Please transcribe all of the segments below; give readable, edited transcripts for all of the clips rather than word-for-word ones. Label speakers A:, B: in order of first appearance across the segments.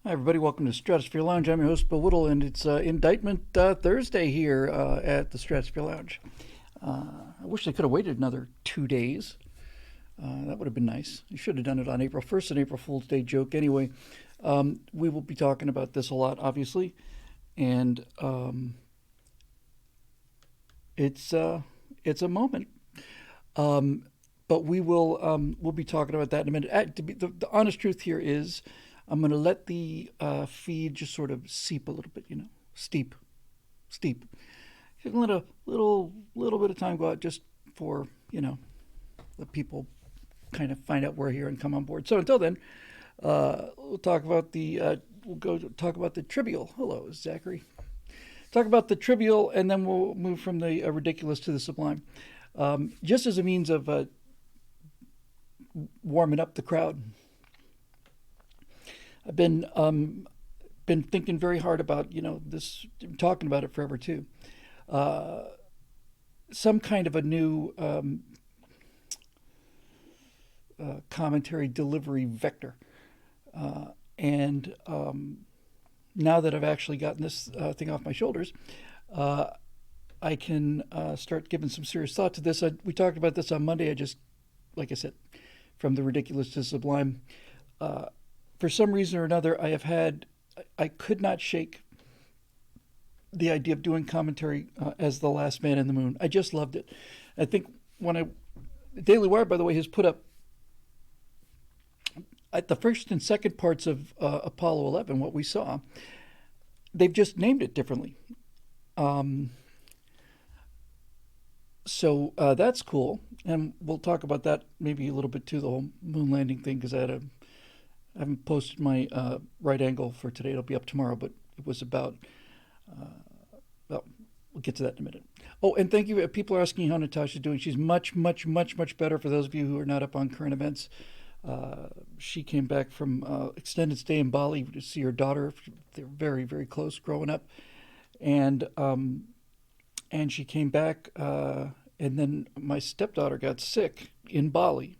A: Hi, everybody. Welcome to Stratosphere Lounge. I'm your host, Bill Whittle, and it's Indictment Thursday here at the Stratosphere Lounge. I wish they could have waited another 2 days. That would have been nice. You should have done it on April 1st, an April Fool's Day joke. Anyway, we will be talking about this a lot, obviously, and it's a moment. Um, but we'll be talking about that in a minute. The honest truth here is, I'm going to let the feed just sort of seep a little bit, steep, steep. You can let a little bit of time go out just for the people kind of find out we're here and come on board. So until then, we'll talk about we'll go talk about the trivial. Hello, Zachary. Talk about the trivial, and then we'll move from the ridiculous to the sublime, just as a means of warming up the crowd. I've been thinking very hard about this, talking about it forever too. Uh, some kind of a new commentary delivery vector, and now that I've actually gotten this thing off my shoulders, uh, I can start giving some serious thought to this. We talked about this on Monday. Like I said, from the ridiculous to sublime. Uh, for some reason or another, I could not shake the idea of doing commentary as the last man in the moon. I just loved it. I think Daily Wire, by the way, has put up at the first and second parts of Apollo 11, what we saw. They've just named it differently. Um, so that's cool, and we'll talk about that maybe a little bit too, the whole moon landing thing, because I haven't posted my right angle for today. It'll be up tomorrow, but it was about. Well, we'll get to that in a minute. Oh, and thank you. People are asking how Natasha's doing. She's much, much, much, much better. For those of you who are not up on current events, she came back from extended stay in Bali to see her daughter. They're very, very close growing up, and she came back, and then my stepdaughter got sick in Bali,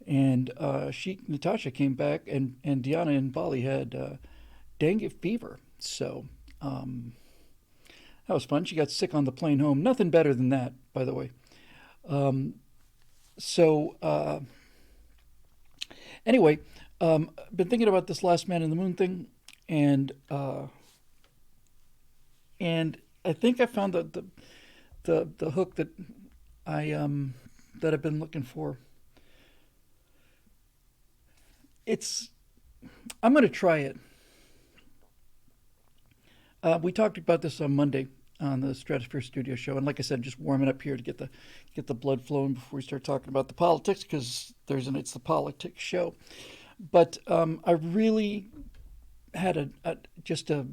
A: and Natasha came back, and Diana in Bali had dengue fever. So that was fun. She got sick on the plane home. Nothing better than that, by the way. Um, so anyway, I've been thinking about this last man in the moon thing, and and I think I found the hook I that I've been looking for. It's I'm going to try it. We talked about this on Monday on the Stratosphere Studio Show, and like I said, just warming up here to get the blood flowing before we start talking about the politics, because it's the politics show. But I really had just a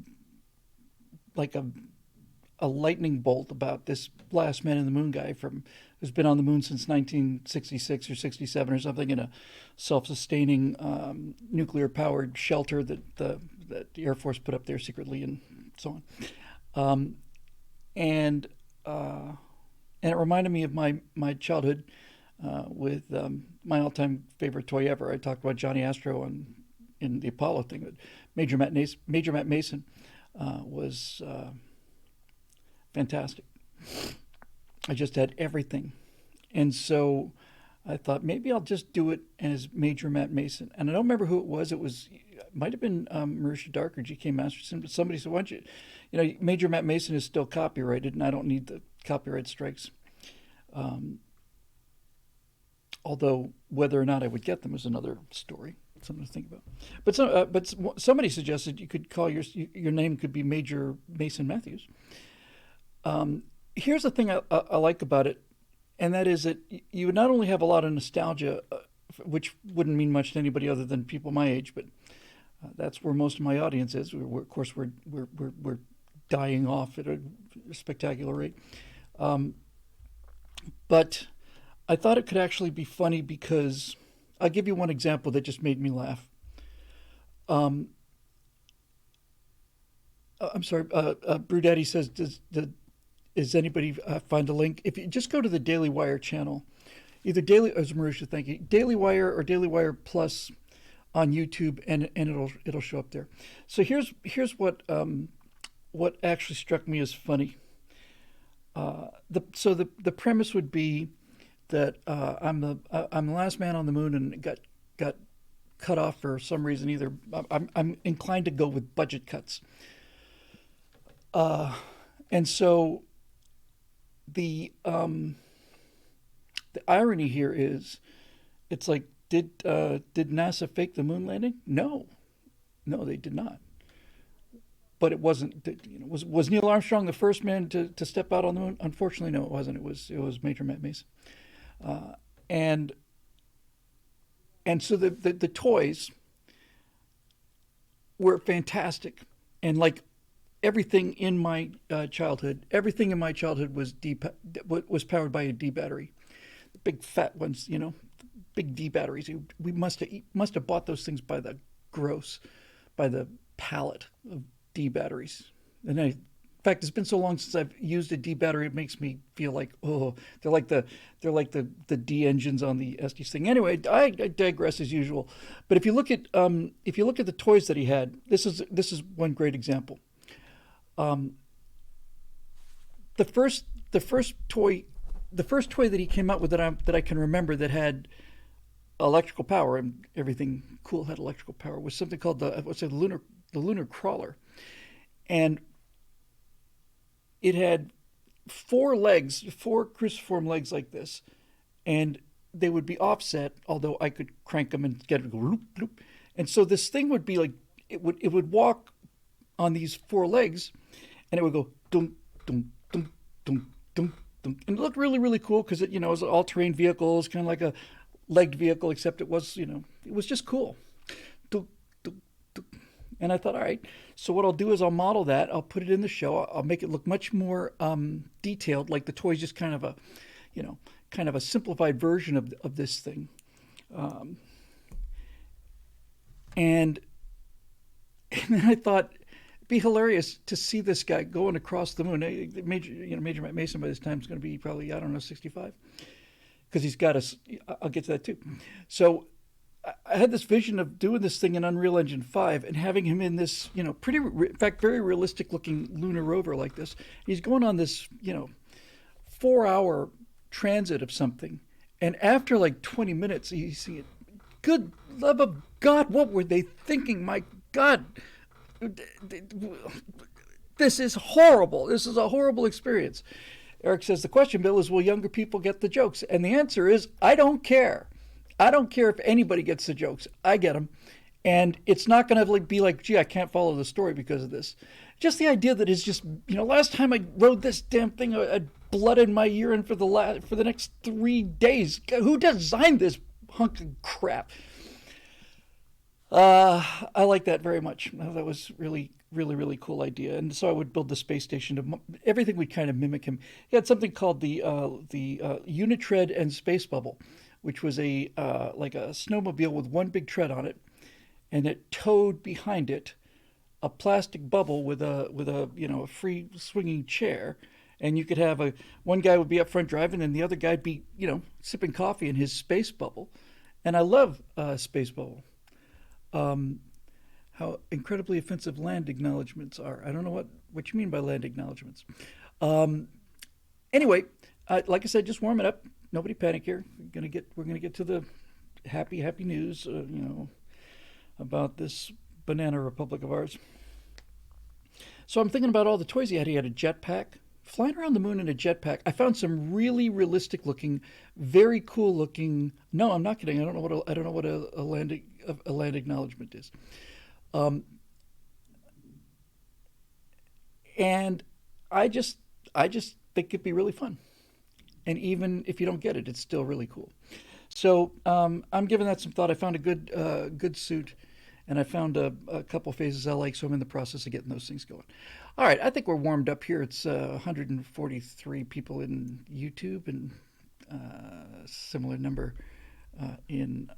A: like a lightning bolt about this last man in the moon guy who's been on the moon since 1966 or 67 or something, in a self-sustaining nuclear powered shelter that the Air Force put up there secretly, and so on. And and it reminded me of my childhood with my all-time favorite toy ever. I talked about Johnny Astro in the Apollo thing, but Major Matt Mason was fantastic. I just had everything, and so I thought maybe I'll just do it as Major Matt Mason. And I don't remember who it was. It might have been Marisha Dark or G.K. Masterson, but somebody said, "Why don't Major Matt Mason is still copyrighted, and I don't need the copyright strikes." Um, Although whether or not I would get them is another story, something to think about. But somebody suggested you could call your name could be Major Mason Matthews. Here's the thing I like about it, and that is that you would not only have a lot of nostalgia, which wouldn't mean much to anybody other than people my age, but that's where most of my audience is. Of course, we're dying off at a spectacular rate. Um, but I thought it could actually be funny because I'll give you one example that just made me laugh. Um, I'm sorry, Brew Daddy says, Does anybody find a link? If you just go to the Daily Wire channel, either Daily, as Marusha, thank you, Daily Wire or Daily Wire Plus on YouTube, and it'll show up there. So here's what actually struck me as funny. The premise would be that I'm the last man on the moon and got cut off for some reason. Either I'm inclined to go with budget cuts, and so the um, the irony here is, it's like, did NASA fake the moon landing? No, no, they did not. But it wasn't. Was Neil Armstrong the first man to step out on the moon? Unfortunately, no, it wasn't. It was Major Matt Mason, uh, and so the toys were fantastic, and like everything in my childhood was powered by a D battery, the big fat ones, big D batteries. We must have bought those things by the gross, by the pallet of D batteries. And in fact, it's been so long since I've used a D battery, it makes me feel like, oh, they're like the D engines on the Estes thing. Anyway, I digress as usual. But if you look at the toys that he had, this is one great example. Um, the first the first toy the first toy that he came out with that I can remember that had electrical power, and everything cool had electrical power, was something called the lunar crawler, and it had four legs, four cruciform legs like this, and they would be offset. Although I could crank them and get it to go loop loop, and so this thing would be like, it would walk on these four legs, and it would go dunk dunk dunk dunk dunk dunk, and it looked really really cool because it was an all terrain vehicle. It was kind of like a legged vehicle, except it was just cool. Dunk, dunk, dunk. And I thought, all right, so what I'll do is I'll model that. I'll put it in the show. I'll make it look much more detailed, like the toy's just kind of a simplified version of this thing. Um, and and then I thought it'd be hilarious to see this guy going across the moon. Major Matt Mason by this time is going to be probably, I don't know, 65, because he's got us. I'll get to that too. So I had this vision of doing this thing in Unreal Engine 5 and having him in this, in fact, very realistic looking lunar rover like this. He's going on this, 4 hour transit of something. And after like 20 minutes, you see it. Good love of God, what were they thinking? My God, this is horrible. This is a horrible experience. Eric says the question, Bill, is will younger people get the jokes? And the answer is I don't care. I don't care if anybody gets the jokes. I get them. And it's not going to be like, gee, I can't follow the story because of this. Just the idea that it's just, last time I rode this damn thing, I had blood in my urine for the next 3 days. Who designed this hunk of crap? I like that very much. That was really, really, really cool idea. And so I would build the space station everything would kind of mimic him. He had something called the Unitread and Space Bubble, which was a like a snowmobile with one big tread on it, and it towed behind it a plastic bubble with a free swinging chair, and you could have one guy would be up front driving, and the other guy'd be sipping coffee in his space bubble. And I love Space Bubble. Um, how incredibly offensive land acknowledgments are. I don't know what you mean by land acknowledgments. Um, anyway, like I said, just warm it up. Nobody panic here. We're gonna get to the happy news. About this banana republic of ours. So I'm thinking about all the toys he had. He had a jetpack, flying around the moon in a jetpack. I found some really realistic looking, very cool looking. No, I'm not kidding. I don't know what a land acknowledgement is. Um, and I just think it'd be really fun. And even if you don't get it, it's still really cool. So I'm giving that some thought. I found a good suit, and I found a couple phases I like. So I'm in the process of getting those things going. All right, I think we're warmed up here. It's 143 people in YouTube, and similar number in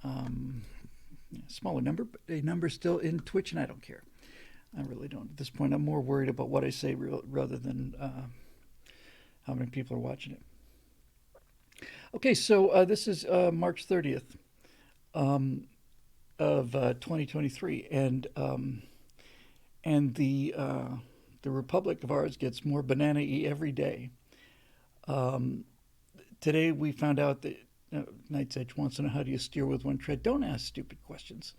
A: smaller number, but a number still in Twitch, and I don't care. I really don't at this point. I'm more worried about what I say rather than how many people are watching it. Okay, so this is March 30th. Um, of 2023, and the republic of ours gets more banana-y every day. Um, Today we found out that Knight's Edge wants to know, how do you steer with one tread? Don't ask stupid questions.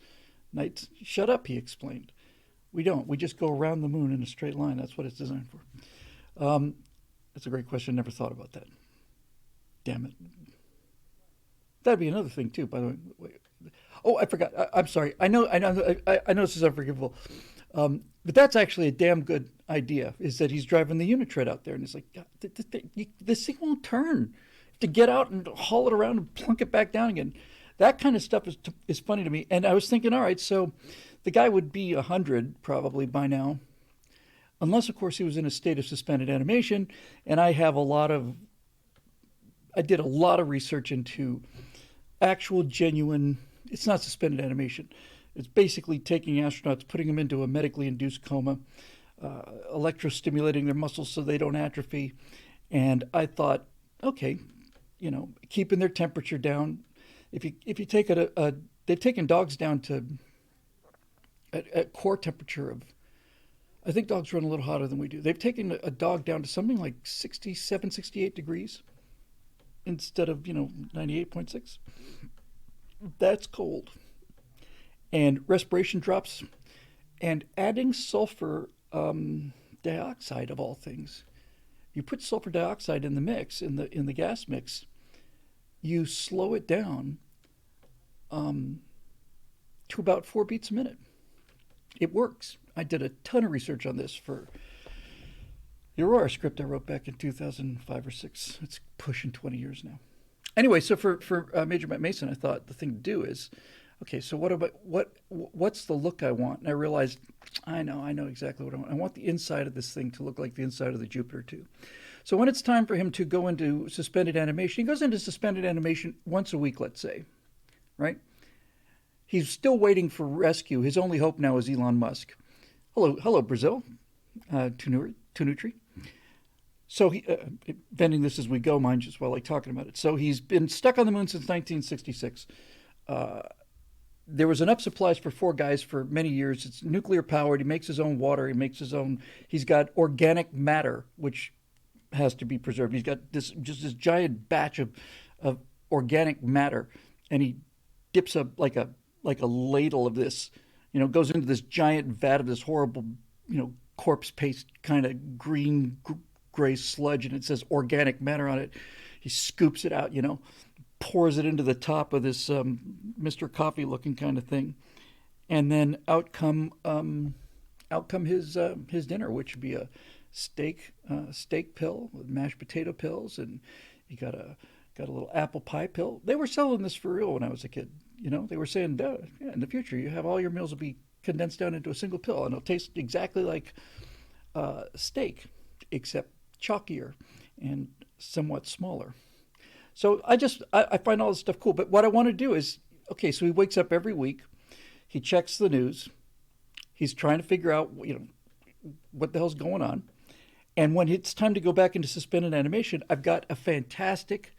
A: Knight, shut up, he explained. We don't. We just go around the moon in a straight line. That's what it's designed for. That's a great question. Never thought about that. Damn it. That'd be another thing too. By the way, wait. Oh, I forgot. I'm sorry. I know this is unforgivable, but that's actually a damn good idea. Is that he's driving the unit tread out there, and he's like, "God, this thing won't turn. To get out and haul it around and plunk it back down again." That kind of stuff is funny to me. And I was thinking, all right, so the guy would be 100 probably by now, unless of course he was in a state of suspended animation. And I did a lot of research into actual genuine. It's not suspended animation. It's basically taking astronauts, putting them into a medically induced coma, electrostimulating their muscles so they don't atrophy. And I thought, okay, keeping their temperature down. If you take they've taken dogs down to a core temperature of, I think dogs run a little hotter than we do. They've taken a dog down to something like 67, 68 degrees instead of 98.6. That's cold. And respiration drops, and adding sulfur dioxide of all things. You put sulfur dioxide in the mix, in the gas mix, you slow it down to about 4 beats a minute. It works. I did a ton of research on this for the Aurora script I wrote back in 2005 or 6. It's pushing 20 years now. Anyway, so for Major Matt Mason, I thought the thing to do is, okay, so what's the look I want? And I realized, I know exactly what I want. I want the inside of this thing to look like the inside of the Jupiter too. So when it's time for him to go into suspended animation, he goes into suspended animation once a week, let's say, right? He's still waiting for rescue. His only hope now is Elon Musk. Hello, Brazil, Tunutri. So bending this as we go, mind you, as well, like talking about it. So he's been stuck on the moon since 1966. There was enough supplies for 4 guys for many years. It's nuclear powered. He makes his own water. He's got organic matter, which has to be preserved. He's got this giant batch of organic matter, and he dips up like a ladle of this, goes into this giant vat of this horrible, corpse paste kind of gray sludge, and it says organic matter on it. He scoops it out, pours it into the top of this Mr. Coffee looking kind of thing, and then out come his dinner, which would be a steak pill with mashed potato pills, and you got a little apple pie pill. They were selling this for real when I was a kid. They were saying, in the future, you have all your meals will be condensed down into a single pill, and it'll taste exactly like steak, except chalkier and somewhat smaller. So I find all this stuff cool. But what I want to do is, okay, so he wakes up every week, he checks the news, he's trying to figure out, what the hell's going on. And when it's time to go back into suspended animation, I've got a fantastic,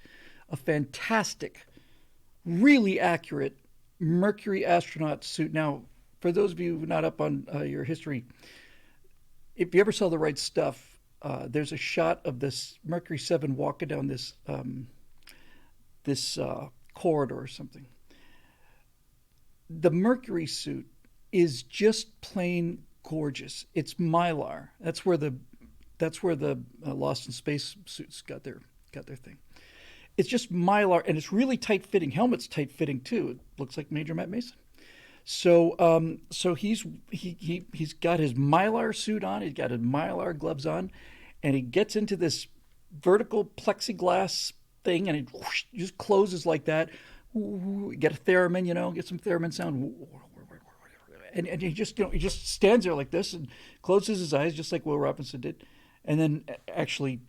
A: really accurate Mercury astronaut suit. Now, for those of you not up on your history, if you ever saw The Right Stuff, there's a shot of this Mercury 7 walking down this corridor or something. The Mercury suit is just plain gorgeous. It's mylar. That's where the Lost in Space suits got their thing. It's just mylar, and it's really tight fitting. Helmet's tight fitting too. It looks like Major Matt Mason. So he's got his mylar suit on. He's got his mylar gloves on, and he gets into this vertical plexiglass thing, and it just closes like that. Get a theremin, get some theremin sound, and he just stands there like this and closes his eyes just like Will Robinson did, and then actually,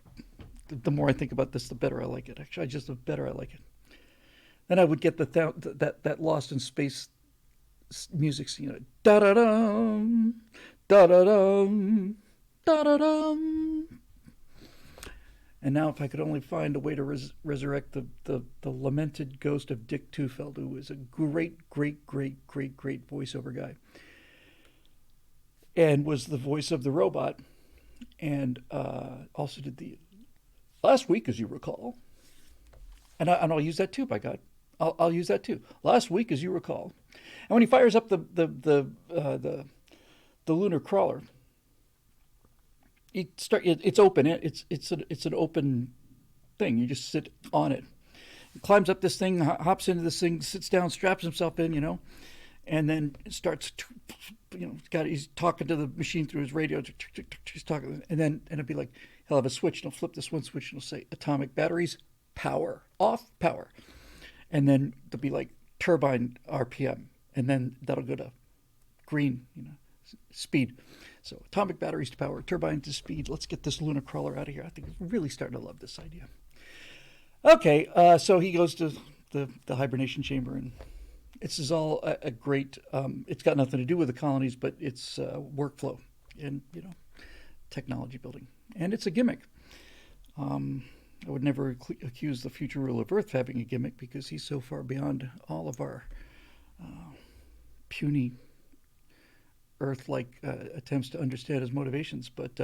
A: the more I think about this, the better I like it. Actually, the better I like it. Then I would get that Lost in Space music, da da dum, da da dum, da da dum, And now, if I could only find a way to resurrect the lamented ghost of Dick Tufeld, who was a great, great, great, great, great voiceover guy, and was the voice of the robot, and also did the last week, as you recall, and I'll use that too. By God, I'll use that too. Last week, as you recall, and when he fires up the lunar crawler, it's open. It's an open thing. You just sit on it. He climbs up this thing, hops into this thing, sits down, straps himself in, and then starts, he's talking to the machine through his radio. He's talking, and it'll be like he'll have a switch. And he'll flip this one switch, and it'll say atomic batteries, power off, power, and then there'll be like turbine RPM, and then that'll go to green, speed. So atomic batteries to power, turbine to speed. Let's get this lunar crawler out of here. I think I'm really starting to love this idea. Okay, so he goes to the hibernation chamber, and this is all a great. It's got nothing to do with the colonies, but it's workflow and technology building, and it's a gimmick. I would never accuse the future ruler of Earth of having a gimmick because he's so far beyond all of our puny Earth-like attempts to understand his motivations. But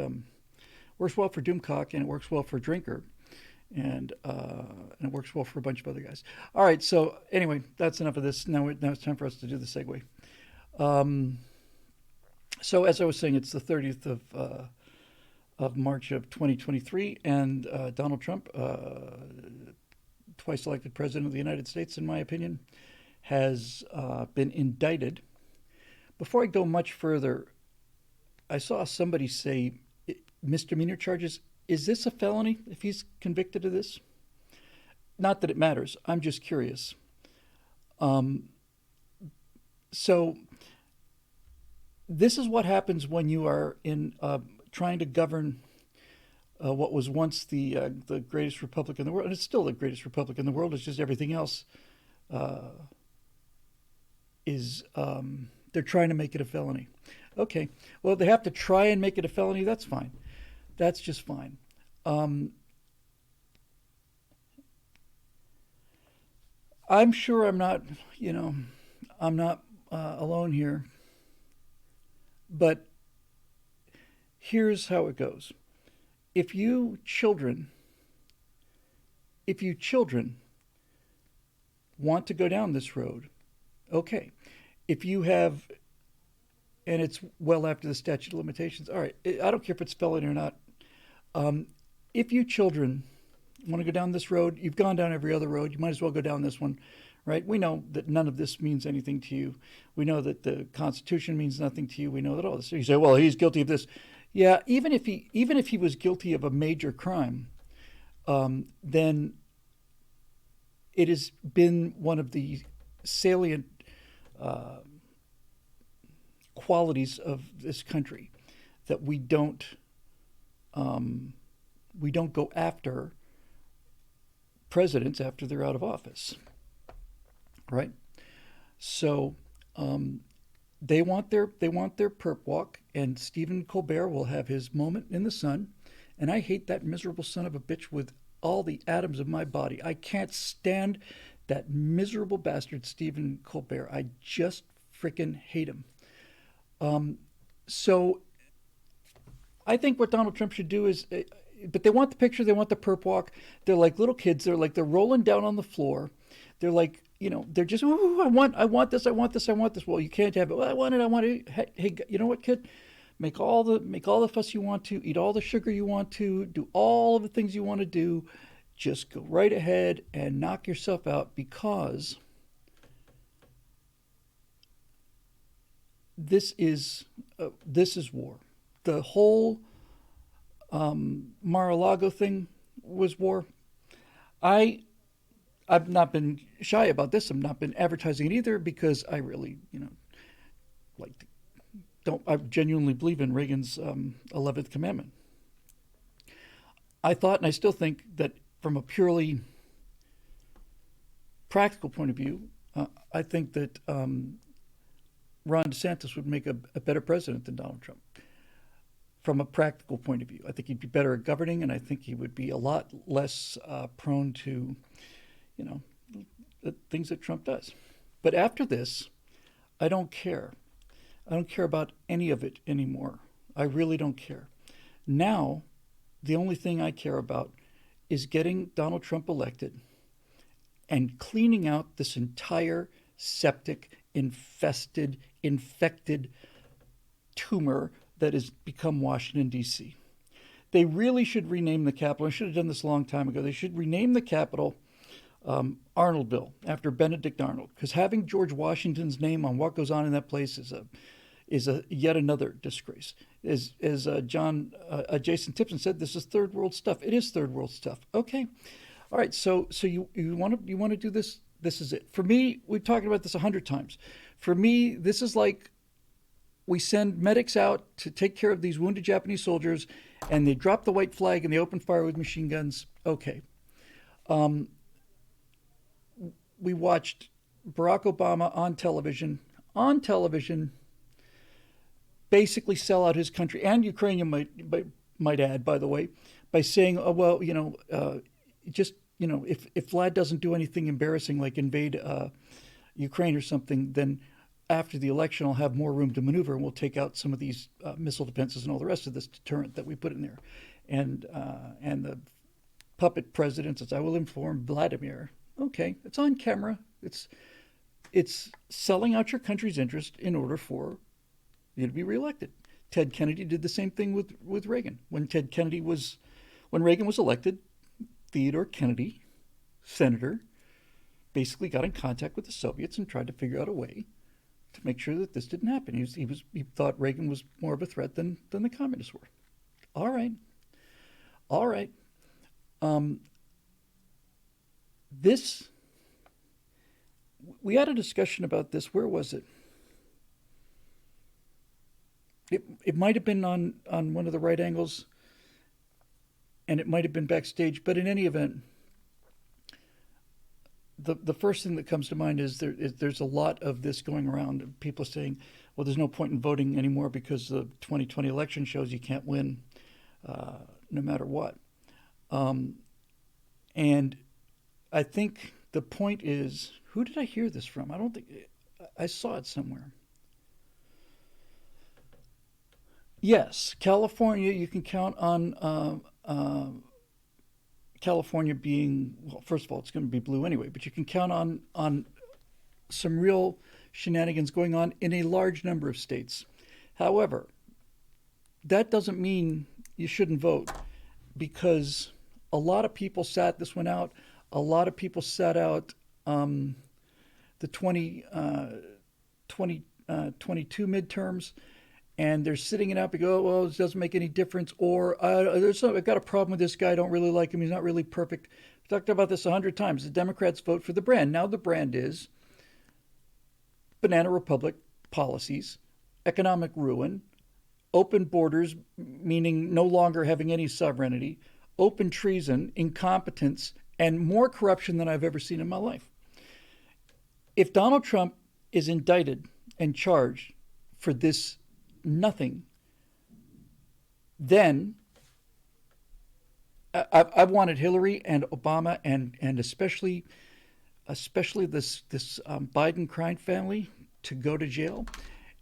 A: works well for Doomcock, and it works well for Drinker, and it works well for a bunch of other guys. All right, so anyway, that's enough of this. Now it's time for us to do the segue. So as I was saying, it's the 30th of March of 2023, and Donald Trump, twice elected president of the United States, in my opinion, has been indicted. Before I go much further, I saw somebody say misdemeanor charges. Is this a felony if he's convicted of this? Not that it matters. I'm just curious. So this is what happens when you are in trying to govern what was once the greatest republic in the world, and it's still the greatest republic in the world. It's just everything else is they're trying to make it a felony. Okay, well, they have to try and make it a felony. That's fine. That's just fine. I'm sure I'm not alone here. But here's how it goes. If you children want to go down this road, okay. If you have, and it's well after the statute of limitations, all right, I don't care if it's felony or not. If you children want to go down this road, you've gone down every other road, you might as well go down this one, right? We know that none of this means anything to you. We know that the Constitution means nothing to you. We know that all this. You say, well, he's guilty of this. Yeah, even if he was guilty of a major crime, then it has been one of the salient qualities of this country that we don't go after presidents after they're out of office, right? So they want their perp walk, and Stephen Colbert will have his moment in the sun. And I hate that miserable son of a bitch with all the atoms of my body. I can't stand that miserable bastard Stephen Colbert. I just freaking hate him. So I think what Donald Trump should do is, but they want the picture, they want the perp walk. They're like little kids. They're rolling down on the floor. They're like, they're just, ooh, I want this. Well, you can't have it. Well, I want it. Hey, you know what, kid? Make all the fuss you want to, eat all the sugar you want to, do all of the things you want to do. Just go right ahead and knock yourself out, because this is war. The whole Mar-a-Lago thing was war. I've not been shy about this. I've not been advertising it either, because I really, I genuinely believe in Reagan's 11th commandment. I thought, and I still think, that from a purely practical point of view, I think that Ron DeSantis would make a better president than Donald Trump. from a practical point of view. I think he'd be better at governing, and I think he would be a lot less prone to, you know, the things that Trump does. But after this, I don't care. I don't care about any of it anymore. I really don't care. Now, the only thing I care about is getting Donald Trump elected and cleaning out this entire septic, infected tumor that has become Washington, D.C. They really should rename the capital. I should have done this a long time ago. They should rename the capital Arnoldville after Benedict Arnold, because having George Washington's name on what goes on in that place is a yet another disgrace. As Jason Tipton said, this is third world stuff. It is third world stuff. Okay, all right. So you want to do this? This is it. For me, we've talked about this 100 times. For me, this is like we send medics out to take care of these wounded Japanese soldiers, and they drop the white flag and they open fire with machine guns. Okay. We watched Barack Obama on television, basically sell out his country, and Ukraine might add, by the way, by saying, oh, well, if Vlad doesn't do anything embarrassing like invade Ukraine or something, then after the election I'll have more room to maneuver, and we'll take out some of these missile defenses and all the rest of this deterrent that we put in there. And the puppet president says, I will inform Vladimir. Okay, it's on camera. It's selling out your country's interest in order for you to be reelected. Ted Kennedy did the same thing with Reagan. When Reagan was elected, Theodore Kennedy, senator, basically got in contact with the Soviets and tried to figure out a way to make sure that this didn't happen. He thought Reagan was more of a threat than the communists were. All right. We had a discussion about this. Where was it? It might have been on one of the right angles, and it might have been backstage. But in any event, the first thing that comes to mind is there's a lot of this going around. People are saying, well, there's no point in voting anymore because the 2020 election shows you can't win no matter what. And I think the point is, who did I hear this from? I don't think I saw it somewhere. Yes, California, you can count on California being, well, first of all, it's going to be blue anyway, but you can count on some real shenanigans going on in a large number of states. However, that doesn't mean you shouldn't vote, because a lot of people sat this one out. A lot of people sat out the 2022 midterms, and they're sitting it out. They go, well, it doesn't make any difference, or I've got a problem with this guy. I don't really like him. He's not really perfect. We talked about this 100 times. The Democrats vote for the brand. Now the brand is Banana Republic policies, economic ruin, open borders, meaning no longer having any sovereignty, open treason, incompetence, and more corruption than I've ever seen in my life. If Donald Trump is indicted and charged for this nothing, then I've wanted Hillary and Obama and especially this Biden crime family to go to jail.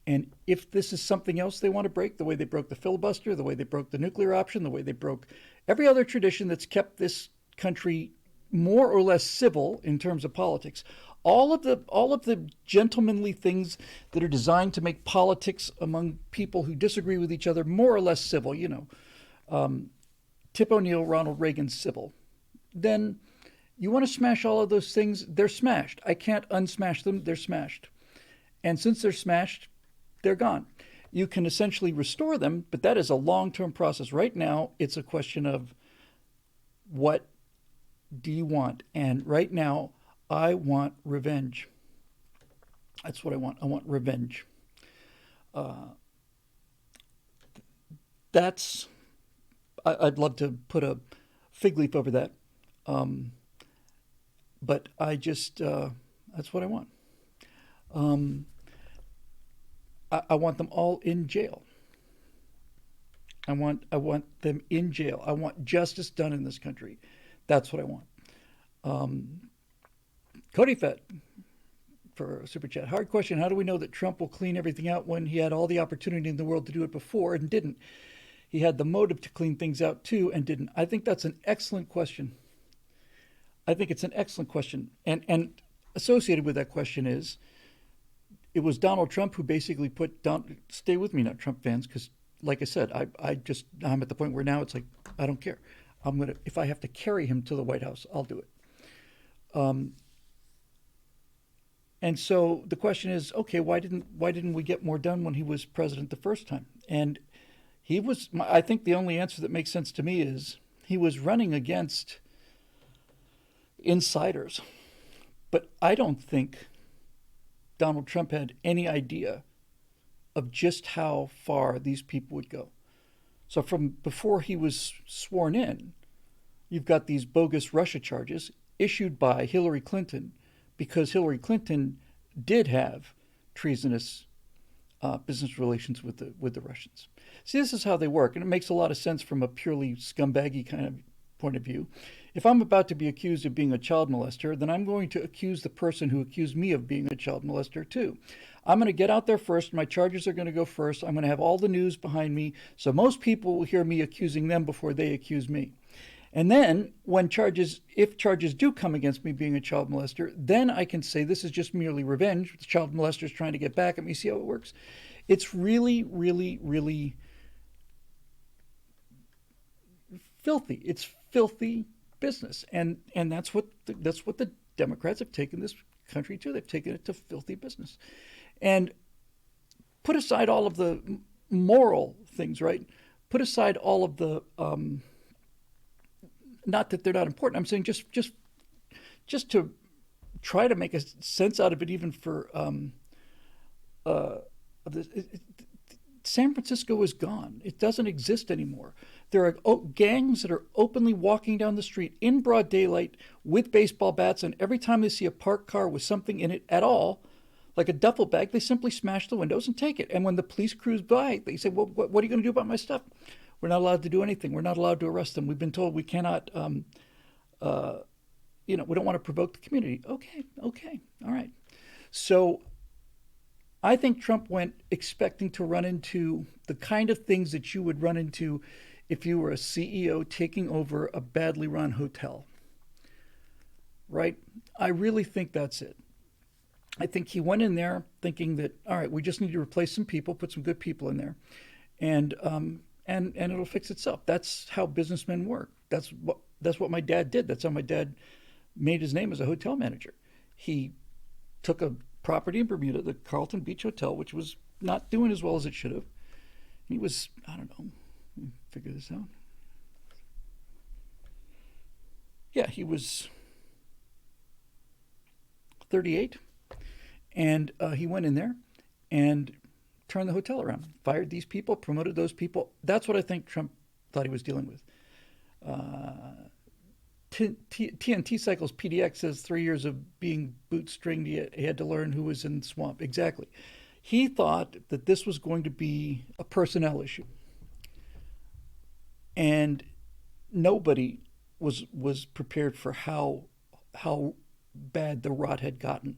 A: And if this is something else they want to break, the way they broke the filibuster, the way they broke the nuclear option, the way they broke every other tradition that's kept this country more or less civil in terms of politics, all of the gentlemanly things that are designed to make politics among people who disagree with each other more or less civil, Tip O'Neill, Ronald Reagan civil, then you want to smash all of those things, they're smashed. I can't unsmash them, they're smashed. And since they're smashed, they're gone. You can essentially restore them, but that is a long-term process. Right now, it's a question of what do you want? And right now, I want revenge. That's what I want. I want revenge. I'd love to put a fig leaf over that. But I just, that's what I want. I want them all in jail. I want them in jail. I want justice done in this country. That's what I want. Um, Cody Fett for Super Chat. Hard question. How do we know that Trump will clean everything out when he had all the opportunity in the world to do it before and didn't? He had the motive to clean things out too and didn't. I think that's an excellent question. I think it's an excellent question. And associated with that question is it was Donald Trump who basically put Don. Stay with me now, Trump fans, because like I said, I'm at the point where now it's like I don't care. I'm gonna if I have to carry him to the White House, I'll do it. Um, and so the question is, okay, why didn't we get more done when he was president the first time? And he was. I think the only answer that makes sense to me is he was running against insiders, but I don't think Donald Trump had any idea of just how far these people would go. So from before he was sworn in, you've got these bogus Russia charges issued by Hillary Clinton because Hillary Clinton did have treasonous business relations with the Russians. See, this is how they work, and it makes a lot of sense from a purely scumbaggy kind of point of view. If I'm about to be accused of being a child molester, then I'm going to accuse the person who accused me of being a child molester too. I'm going to get out there first. My charges are going to go first. I'm going to have all the news behind me. So most people will hear me accusing them before they accuse me. And then if charges do come against me being a child molester, then I can say this is just merely revenge. The child molester is trying to get back at me. See how it works? It's really, really, really filthy. It's filthy business, and that's what the Democrats have taken this country to. They've taken it to filthy business, and put aside all of the moral things, right? Put aside all of the not that they're not important. I'm saying just to try to make a sense out of it, even for San Francisco is gone. It doesn't exist anymore. There are gangs that are openly walking down the street in broad daylight with baseball bats, and every time they see a parked car with something in it at all, like a duffel bag, they simply smash the windows and take it. And when the police cruise by, they say, well, what are you going to do about my stuff? We're not allowed to do anything. We're not allowed to arrest them. We've been told we cannot, we don't want to provoke the community. Okay, all right. So I think Trump went expecting to run into the kind of things that you would run into if you were a CEO taking over a badly run hotel, right? I really think that's it. I think he went in there thinking that, all right, we just need to replace some people, put some good people in there, and it'll fix itself. That's how businessmen work. That's what my dad did. That's how my dad made his name as a hotel manager. He took a property in Bermuda, the Carlton Beach Hotel, which was not doing as well as it should have. He was, I don't know, let me figure this out. Yeah, he was 38, and he went in there and turned the hotel around, fired these people, promoted those people. That's what I think Trump thought he was dealing with. TNT Cycles PDX says 3 years of being bootstringed, he had to learn who was in the swamp. Exactly. He thought that this was going to be a personnel issue. And nobody was prepared for how bad the rot had gotten,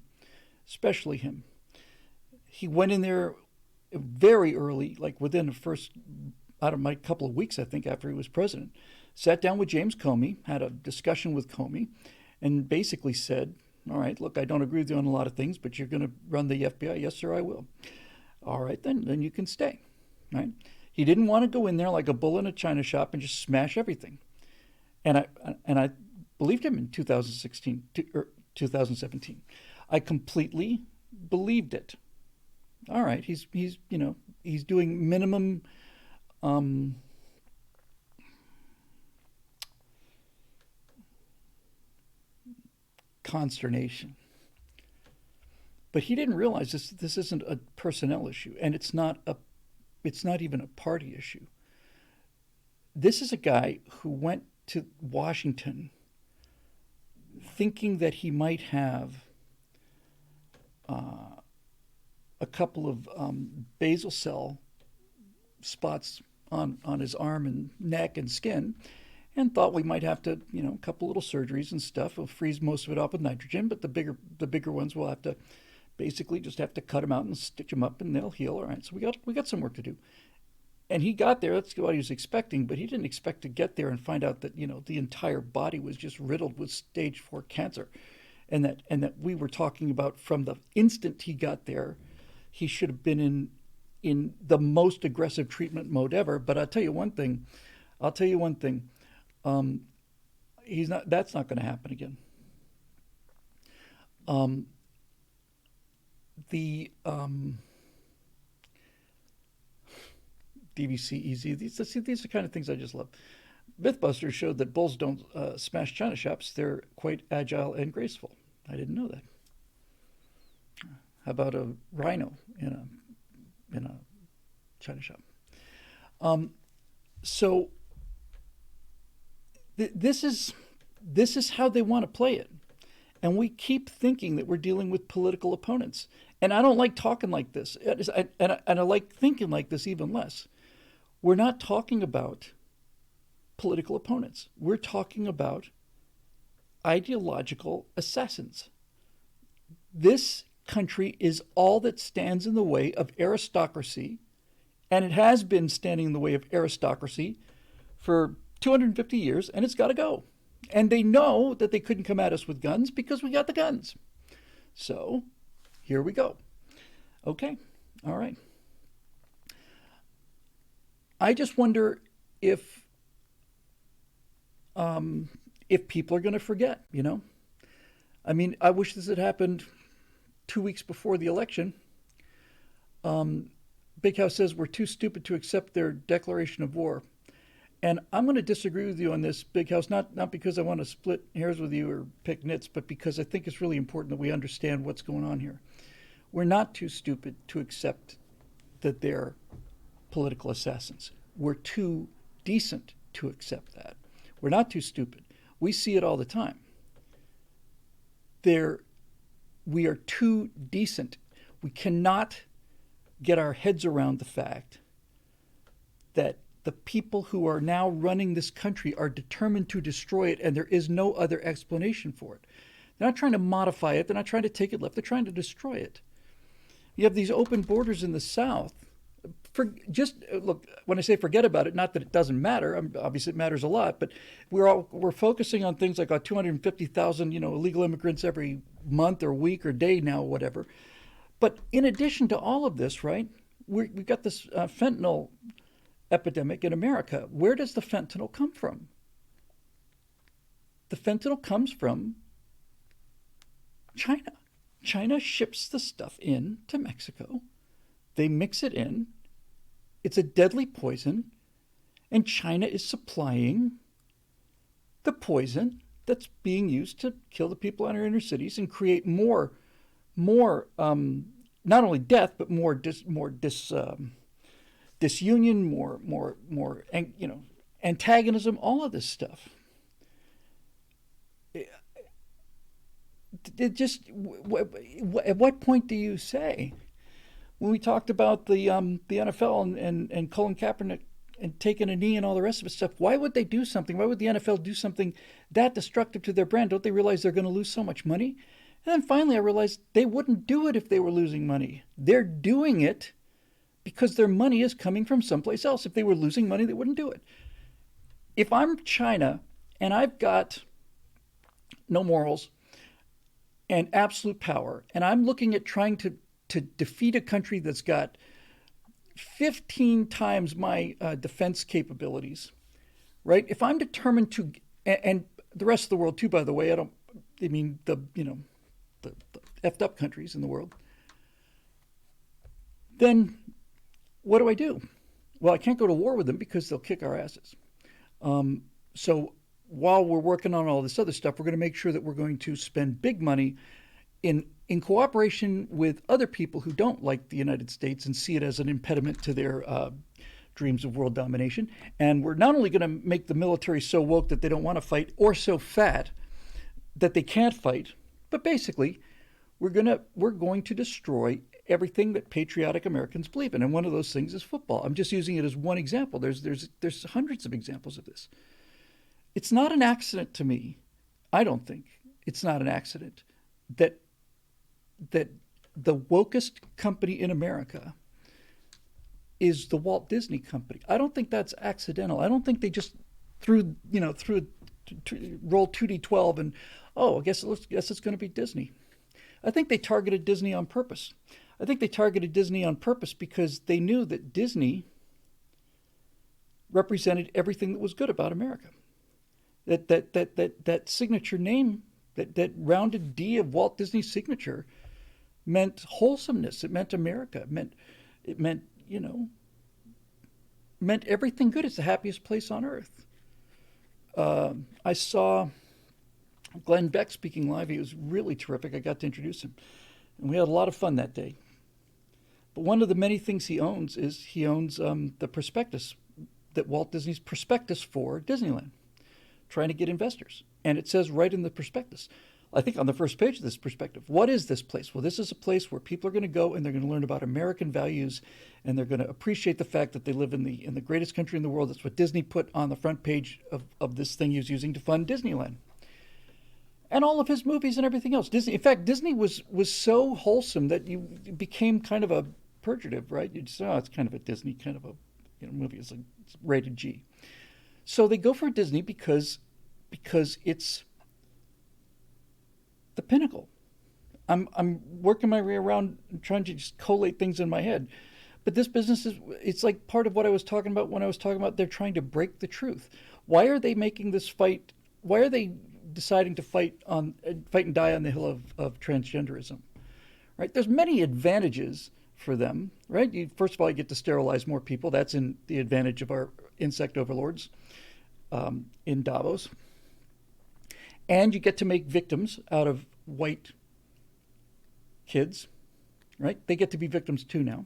A: especially him. He went in there very early, like within the first, out of my couple of weeks, I think, after he was president, sat down with James Comey, had a discussion with Comey, and basically said, all right, look, I don't agree with you on a lot of things, but you're going to run the FBI. Yes, sir, I will. All right, then you can stay. Right? He didn't want to go in there like a bull in a china shop and just smash everything. And I believed him in 2016 or 2017. I completely believed it. All right, he's doing minimum consternation. But he didn't realize this isn't a personnel issue, and it's not even a party issue. This is a guy who went to Washington thinking that he might have a couple of basal cell spots on his arm and neck and skin, and thought we might have to, a couple little surgeries and stuff. We'll freeze most of it off with nitrogen, but the bigger ones we'll have to basically just have to cut them out and stitch them up, and they'll heal. All right, so we got some work to do. And he got there. That's what he was expecting, but he didn't expect to get there and find out that the entire body was just riddled with stage 4 cancer, and that we were talking about from the instant he got there, he should have been in the most aggressive treatment mode ever. But I'll tell you one thing. He's not. That's not going to happen again. The DVC easy. These are the kind of things I just love. Mythbusters showed that bulls don't smash china shops. They're quite agile and graceful. I didn't know that. How about a rhino in a china shop? So this is how they want to play it, and we keep thinking that we're dealing with political opponents. And I don't like talking like this, and I like thinking like this even less. We're not talking about political opponents. We're talking about ideological assassins. This country is all that stands in the way of aristocracy, and it has been standing in the way of aristocracy for 250 years, and it's got to go. And they know that they couldn't come at us with guns because we got the guns. So here we go. Okay, all right. I just wonder if people are going to forget, I mean, I wish this had happened 2 weeks before the election. Big House says we're too stupid to accept their declaration of war. And I'm going to disagree with you on this, Big House, not because I want to split hairs with you or pick nits, but because I think it's really important that we understand what's going on here. We're not too stupid to accept that they're political assassins. We're too decent to accept that. We're not too stupid. We see it all the time. We are too decent. We cannot get our heads around the fact that the people who are now running this country are determined to destroy it, and there is no other explanation for it. They're not trying to modify it. They're not trying to take it left. They're trying to destroy it. You have these open borders in the South. Look, when I say forget about it, not that it doesn't matter. Obviously, it matters a lot. But we're focusing on things like 250,000 illegal immigrants every month or week or day now, whatever. But in addition to all of this, right, we've got this fentanyl epidemic in America. Where does the fentanyl come from? The fentanyl comes from China. China ships the stuff in to Mexico. They mix it in. It's a deadly poison, and China is supplying the poison that's being used to kill the people in our inner cities and create more not only death but more disunion, more antagonism, all of this stuff. It just, at what point do you say? When we talked about the NFL and Colin Kaepernick and taking a knee and all the rest of it stuff, why would they do something? Why would the NFL do something that destructive to their brand? Don't they realize they're going to lose so much money? And then finally I realized they wouldn't do it if they were losing money. They're doing it because their money is coming from someplace else. If they were losing money, they wouldn't do it. If I'm China and I've got no morals and absolute power, and I'm looking at trying to defeat a country that's got 15 times my defense capabilities, right? If I'm determined to, and the rest of the world too, by the way, the effed up countries in the world, then what do? Well, I can't go to war with them because they'll kick our asses. So while we're working on all this other stuff, we're going to make sure that we're going to spend big money in cooperation with other people who don't like the United States and see it as an impediment to their dreams of world domination. And we're not only going to make the military so woke that they don't want to fight, or so fat that they can't fight, but basically we're going to destroy everything that patriotic Americans believe in. And one of those things is football. I'm just using it as one example. There's hundreds of examples of this. It's not an accident to me. I don't think it's not an accident that the wokest company in America is the Walt Disney Company. I don't think that's accidental. I don't think they just roll 2d12 and I guess it's going to be Disney. I think they targeted Disney on purpose. I think they targeted Disney on purpose because they knew that Disney represented everything that was good about America. That signature name, that rounded D of Walt Disney's signature, meant wholesomeness. It meant America. It meant everything good. It's the happiest place on earth. I saw Glenn Beck speaking live. He was really terrific. I got to introduce him, and we had a lot of fun that day. But one of the many things he owns is the prospectus, that Walt Disney's prospectus for Disneyland, trying to get investors. And it says right in the prospectus, I think on the first page of this prospectus, what is this place? Well, this is a place where people are going to go and they're going to learn about American values, and they're going to appreciate the fact that they live in the greatest country in the world. That's what Disney put on the front page of this thing he was using to fund Disneyland. And all of his movies and everything else. In fact, Disney was so wholesome that you became kind of a purgative, right? You just, it's kind of a Disney kind of a movie. It's rated G. So they go for Disney because it's the pinnacle. I'm working my way around trying to just collate things in my head. But this business it's like part of what I was talking about when I was talking about they're trying to break the truth. Why are they making this fight? Why are they deciding to fight and die on the hill of transgenderism? Right? There's many advantages for them, right? First of all, you get to sterilize more people. That's in the advantage of our insect overlords in Davos. And you get to make victims out of white kids, right? They get to be victims too now.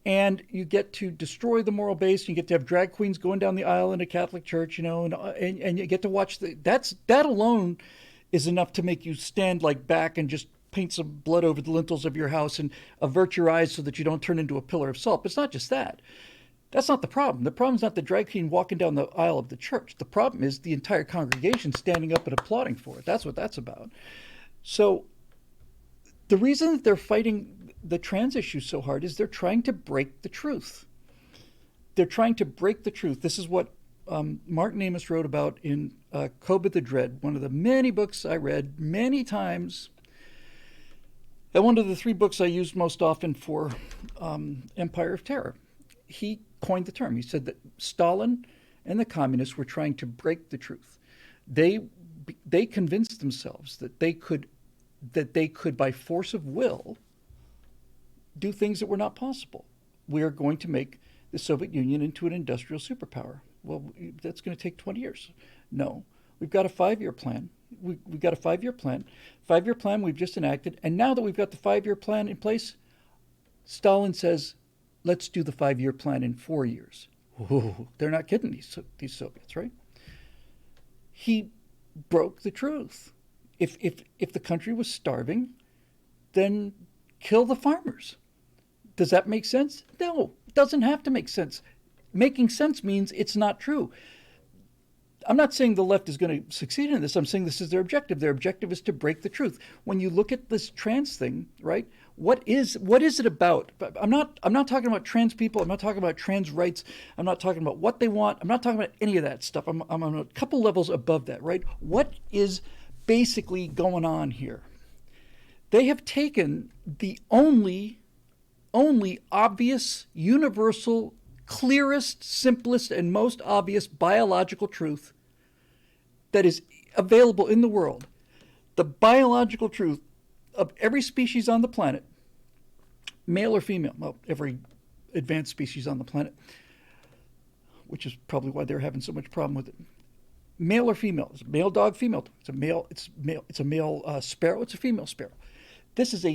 A: And you get to destroy the moral base. You get to have drag queens going down the aisle in a Catholic church, and you get to watch that alone is enough to make you stand back and just paint some blood over the lintels of your house and avert your eyes so that you don't turn into a pillar of salt. But it's not just that. That's not the problem. The problem is not the drag queen walking down the aisle of the church. The problem is the entire congregation standing up and applauding for it. That's what that's about. So the reason that they're fighting the trans issue so hard is they're trying to break the truth. They're trying to break the truth. This is what Martin Amis wrote about in Koba the Dread, one of the many books I read many times. And one of the 3 books I used most often for Empire of Terror. He coined the term. He said that Stalin and the communists were trying to break the truth. They convinced themselves that they could by force of will do things that were not possible. We are going to make the Soviet Union into an industrial superpower. Well, that's going to take 20 years. No, we've got a 5-year plan. We've got a 5-year plan. 5-year plan we've just enacted. And now that we've got the 5-year plan in place, Stalin says, let's do the 5-year plan in 4 years. Ooh, they're not kidding, these Soviets, right? He broke the truth. If the country was starving, then kill the farmers. Does that make sense? No, it doesn't have to make sense. Making sense means it's not true. I'm not saying the left is going to succeed in this. I'm saying this is their objective. Their objective is to break the truth. When you look at this trans thing, right? What is it about? I'm not talking about trans people. I'm not talking about trans rights. I'm not talking about what they want. I'm not talking about any of that stuff. I'm on a couple levels above that, right? What is basically going on here? They have taken the only obvious, universal, clearest, simplest, and most obvious biological truth that is available in the world, the biological truth of every species on the planet, male or female, well, every advanced species on the planet, which is probably why they're having so much problem with it. Male or female? It's a male dog, female dog. It's a male sparrow. It's a female sparrow. This is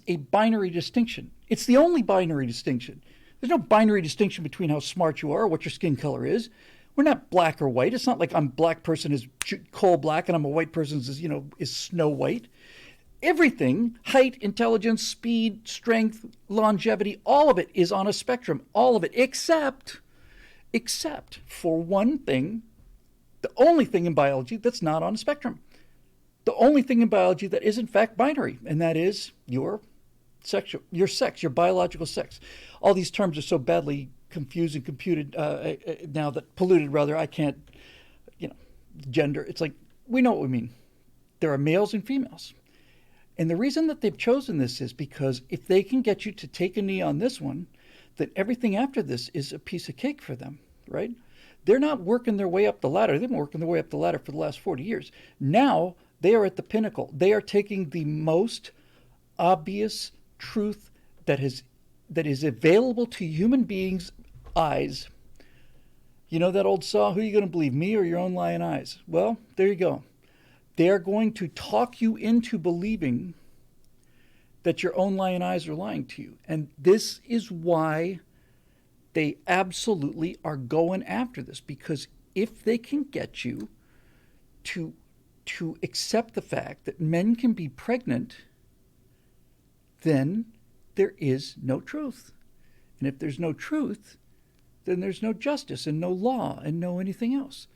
A: a binary distinction. It's the only binary distinction. There's no binary distinction between how smart you are or what your skin color is. We're not black or white. It's not like I'm a black person is coal black and I'm a white person is Snow White. Everything, height, intelligence, speed, strength, longevity, all of it is on a spectrum. All of it, except for one thing, the only thing in biology that's not on a spectrum. The only thing in biology that is in fact binary, and that is your sex, your biological sex. All these terms are so badly confused and now that polluted rather. I can't, gender. It's like we know what we mean. There are males and females. And the reason that they've chosen this is because if they can get you to take a knee on this one, then everything after this is a piece of cake for them, right? They're not working their way up the ladder. They've been working their way up the ladder for the last 40 years. Now they are at the pinnacle. They are taking the most obvious truth that is available to human beings' eyes. You know that old saw, who are you going to believe, me or your own lying eyes? Well, there you go. They are going to talk you into believing that your own lying eyes are lying to you. And this is why they absolutely are going after this, because if they can get you to accept the fact that men can be pregnant, then there is no truth. And if there's no truth, then there's no justice and no law and no anything else.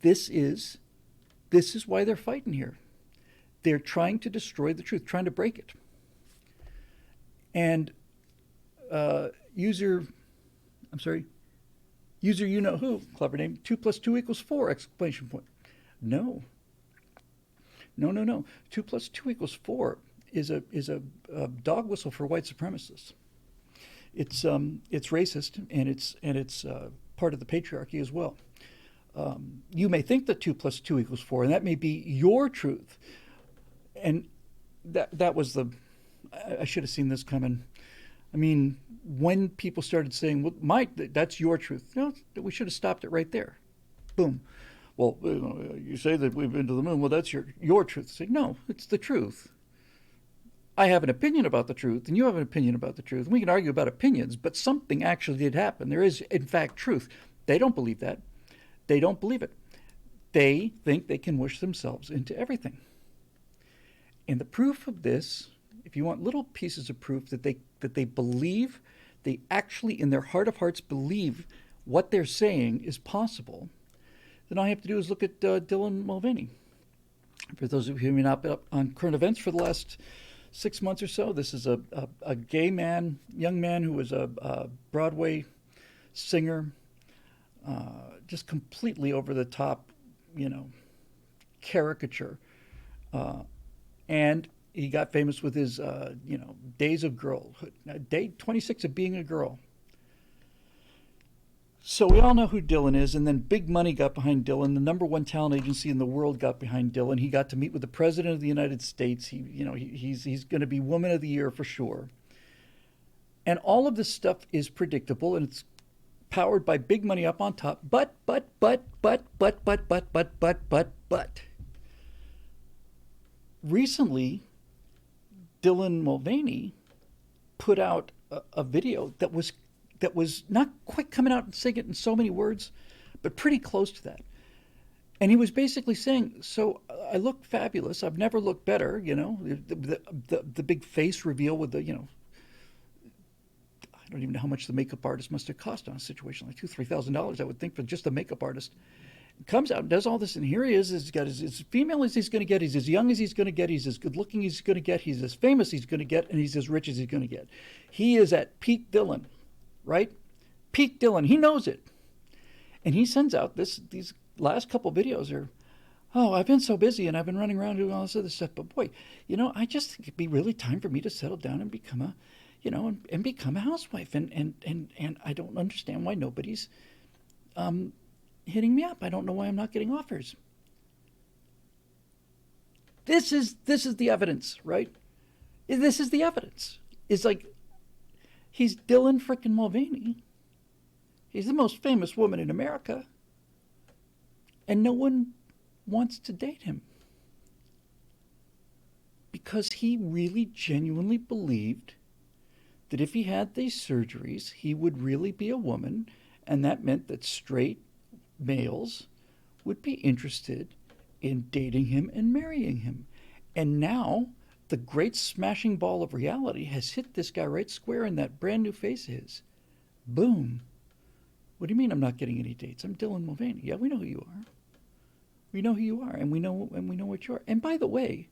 A: This is why they're fighting here. They're trying to destroy the truth, trying to break it. And user you know who, clever name, 2 + 2 = 4, exclamation point. No. 2 + 2 = 4 is a dog whistle for white supremacists. It's racist, and it's part of the patriarchy as well. You may think that 2 + 2 = 4, and that may be your truth. And that was I should have seen this coming. I mean, when people started saying, well, Mike, that's your truth. No, we should have stopped it right there. Boom. Well, you say that we've been to the moon. Well, that's your truth. Say, no, it's the truth. I have an opinion about the truth, and you have an opinion about the truth. We can argue about opinions, but something actually did happen. There is, in fact, truth. They don't believe that. They don't believe it. They think they can wish themselves into everything. And the proof of this, if you want little pieces of proof that they believe, they actually in their heart of hearts believe what they're saying is possible, then all you have to do is look at Dylan Mulvaney. For those of you who may not be up on current events for the last 6 months or so, this is a gay man, young man who was a Broadway singer, just completely over the top, caricature. And he got famous with his, days of girlhood, day 26 of being a girl. So we all know who Dylan is, and then big money got behind Dylan. The #1 talent agency in the world got behind Dylan. He got to meet with the President of the United States. He's going to be Woman of the Year for sure. And all of this stuff is predictable, and it's powered by big money up on top. But. Recently, Dylan Mulvaney put out a video that was not quite coming out and saying it in so many words, but pretty close to that. And he was basically saying, so I look fabulous. I've never looked better, the big face reveal with the, I don't even know how much the makeup artist must have cost on a situation like $2,000-3,000, I would think, for just a makeup artist. Comes out and does all this, and here he is. He's got as female as he's going to get. He's as young as he's going to get. He's as good looking as he's going to get. He's as famous as he's going to get, and he's as rich as he's going to get. He is at peak Dylan, right? Peak Dylan. He knows it, and he sends out these last couple videos are, oh, I've been so busy and I've been running around doing all this other stuff. But boy, I just think it'd be really time for me to settle down and become a, and become a housewife. And I don't understand why nobody's hitting me up. I don't know why I'm not getting offers. This is the evidence, right? This is the evidence. It's like, he's Dylan frickin' Mulvaney. He's the most famous woman in America. And no one wants to date him. Because he really genuinely believed that if he had these surgeries, he would really be a woman, and that meant that straight males would be interested in dating him and marrying him. And now, the great smashing ball of reality has hit this guy right square in that brand new face of his. Boom. What do you mean I'm not getting any dates? I'm Dylan Mulvaney. Yeah, we know who you are. We know who you are, and we know what you are. And by the way,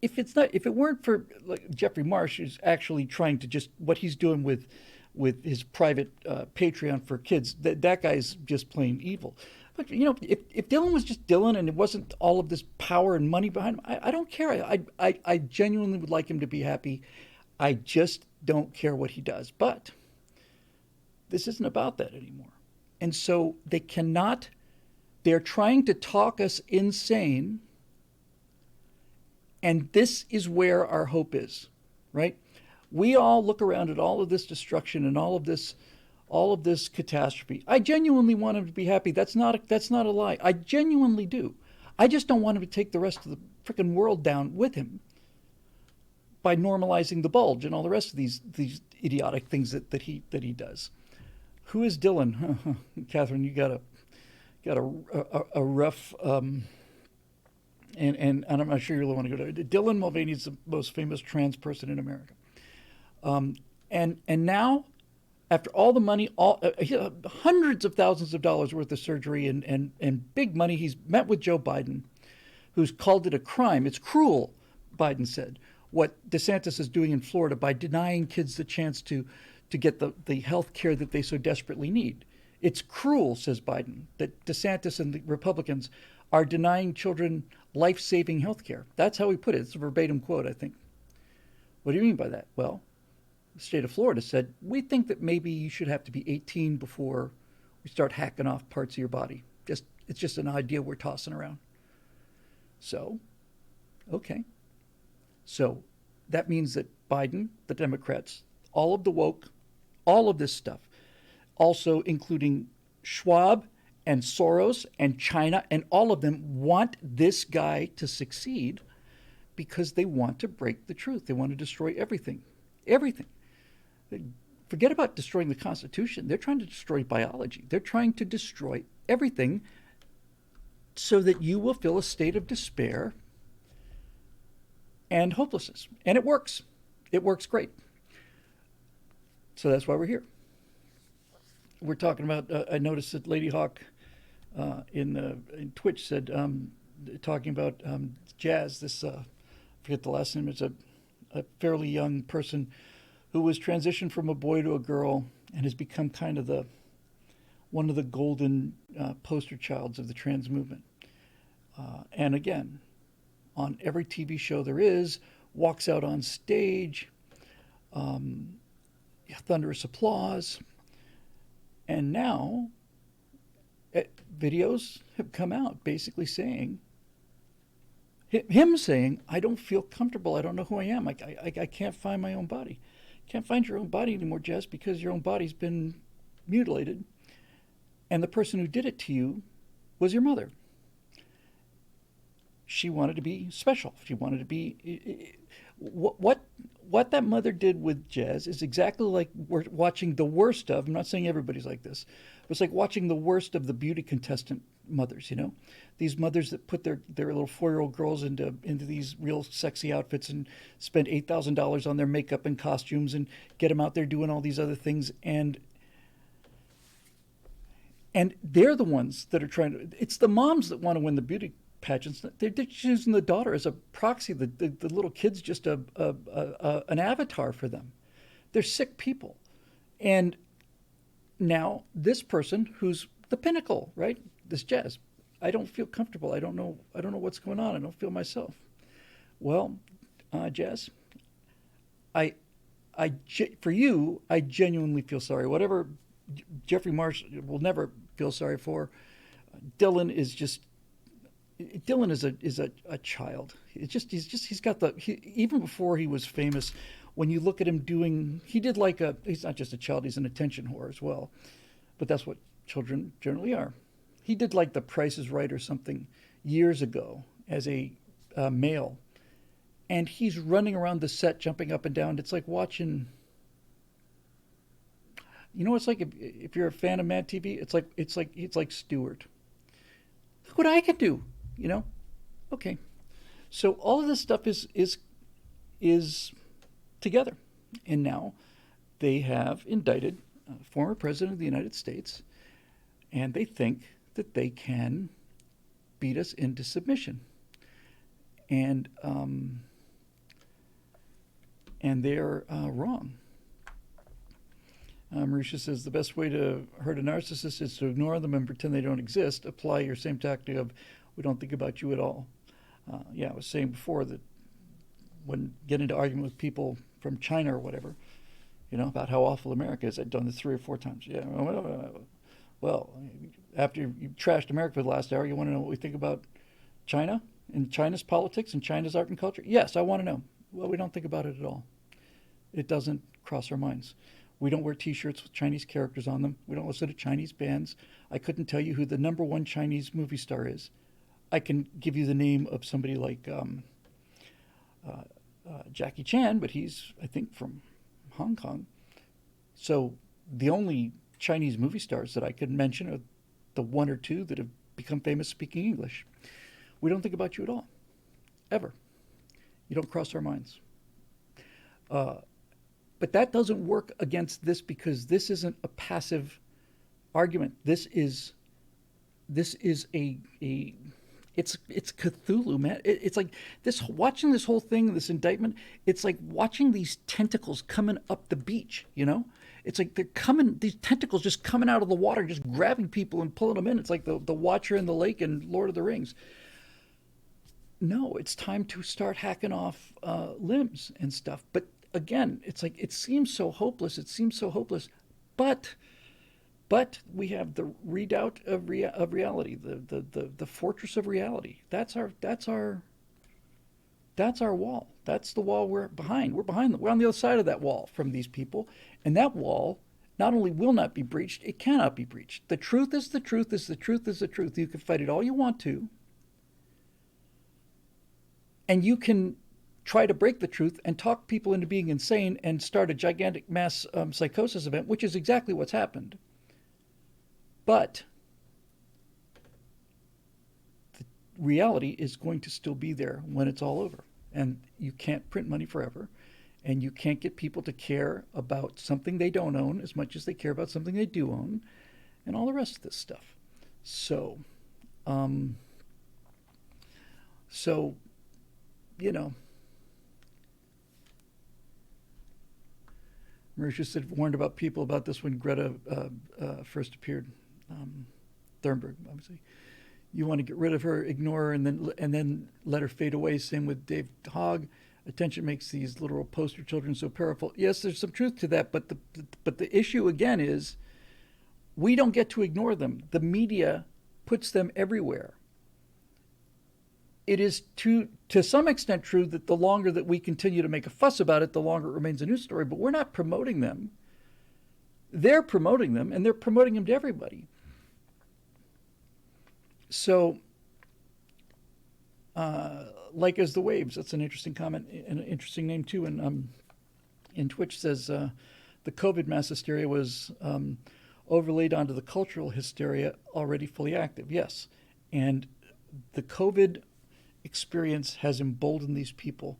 A: if it weren't for like Jeffrey Marsh, who's actually trying to just what he's doing with his private Patreon for kids, that guy's just plain evil. But if Dylan was just Dylan and it wasn't all of this power and money behind him, I don't care. I genuinely would like him to be happy. I just don't care what he does. But this isn't about that anymore. And so they're trying to talk us insane. And this is where our hope is, right? We all look around at all of this destruction and all of this catastrophe. I genuinely want him to be happy. That's not a lie. I genuinely do. I just don't want him to take the rest of the freaking world down with him by normalizing the bulge and all the rest of these idiotic things that he does. Who is Dylan? Catherine, you got a rough and I'm not sure you'll want to go to Dylan Mulvaney is the most famous trans person in America. And now, after all the money, hundreds of thousands of dollars worth of surgery and big money, he's met with Joe Biden, who's called it a crime. It's cruel, Biden said, what DeSantis is doing in Florida by denying kids the chance to get the health care that they so desperately need. It's cruel, says Biden, that DeSantis and the Republicans are denying children life-saving health care. That's how he put it. It's a verbatim quote, I think. What do you mean by that? Well, the state of Florida said, we think that maybe you should have to be 18 before we start hacking off parts of your body. It's just an idea we're tossing around. So, okay. So that means that Biden, the Democrats, all of the woke, all of this stuff, also including Schwab and Soros and China, and all of them want this guy to succeed because they want to break the truth. They want to destroy everything. Everything. Forget about destroying the Constitution. They're trying to destroy biology. They're trying to destroy everything so that you will feel a state of despair and hopelessness. And it works. It works great. So that's why we're here. We're talking about, I noticed that Lady Hawk in Twitch said, talking about Jazz, this, I forget the last name, it's a fairly young person who was transitioned from a boy to a girl and has become kind of one of the golden poster childs of the trans movement. And again, on every TV show there is, walks out on stage, thunderous applause. And now videos have come out basically saying, him saying, I don't feel comfortable. I don't know who I am. I can't find my own body. Can't find your own body anymore, Jess, because your own body's been mutilated. And the person who did it to you was your mother. She wanted to be special. She wanted to be... What that mother did with Jazz is exactly like we're watching the worst of, I'm not saying everybody's like this, but it's like watching the worst of the beauty contestant mothers, you know? These mothers that put their little 4-year-old girls into these real sexy outfits and spend $8,000 on their makeup and costumes and get them out there doing all these other things. And they're the ones that are trying to, it's the moms that want to win the beauty pageants. They're choosing the daughter as a proxy. The little kid's just an avatar for them. They're sick people. And now this person who's the pinnacle, right? This Jazz. I don't feel comfortable. I don't know what's going on. I don't feel myself. Well, Jazz, for you, I genuinely feel sorry. Whatever Jeffrey Marsh will never feel sorry for, Dylan is a child. He's got even before he was famous, when you look at him he's not just a child, he's an attention whore as well. But that's what children generally are. He did like The Price is Right or something years ago as a male. And he's running around the set, jumping up and down. It's like watching, it's like if you're a fan of Mad TV, it's like Stewart. Look what I can do. Okay. So all of this stuff is together, and now they have indicted a former president of the United States, and they think that they can beat us into submission, and they're wrong. Marisha says the best way to hurt a narcissist is to ignore them and pretend they don't exist. Apply your same tactic of we don't think about you at all. Yeah, I was saying before that when getting into argument with people from China or whatever, about how awful America is. I've done this 3 or 4 times. Yeah, well, after you trashed America for the last hour, you want to know what we think about China and China's politics and China's art and culture? Yes, I want to know. Well, we don't think about it at all. It doesn't cross our minds. We don't wear T-shirts with Chinese characters on them. We don't listen to Chinese bands. I couldn't tell you who the #1 Chinese movie star is. I can give you the name of somebody like Jackie Chan, but he's, I think, from Hong Kong. So the only Chinese movie stars that I could mention are the 1 or 2 that have become famous speaking English. We don't think about you at all, ever. You don't cross our minds. But that doesn't work against this because this isn't a passive argument. This is a it's Cthulhu, man. It's like this, watching this whole thing, this indictment. It's like watching these tentacles coming up the beach. It's like they're coming. These tentacles just coming out of the water, just grabbing people and pulling them in. It's like the Watcher in the lake in Lord of the Rings. No, it's time to start hacking off limbs and stuff. But again, it's like it seems so hopeless. But we have the redoubt of reality, the fortress of reality. That's our wall. That's the wall we're behind. We're on the other side of that wall from these people, and that wall not only will not be breached, it cannot be breached. The truth is the truth is the truth is the truth. You can fight it all you want to, and you can try to break the truth and talk people into being insane and start a gigantic mass psychosis event, which is exactly what's happened. But the reality is going to still be there when it's all over. And you can't print money forever. And you can't get people to care about something they don't own as much as they care about something they do own. And all the rest of this stuff. So, Marisha said, warned about people about this when Greta first appeared. Thunberg, obviously. You want to get rid of her, ignore her, and then let her fade away. Same with Dave Hogg. Attention makes these literal poster children so powerful. Yes, there's some truth to that, but the issue again is we don't get to ignore them. The media puts them everywhere. It is to some extent true that the longer that we continue to make a fuss about it, the longer it remains a news story, but we're not promoting them. They're promoting them, and they're promoting them to everybody. So, like as the waves, that's an interesting comment, an interesting name too. And in Twitch says the COVID mass hysteria was overlaid onto the cultural hysteria already fully active. Yes, and the COVID experience has emboldened these people.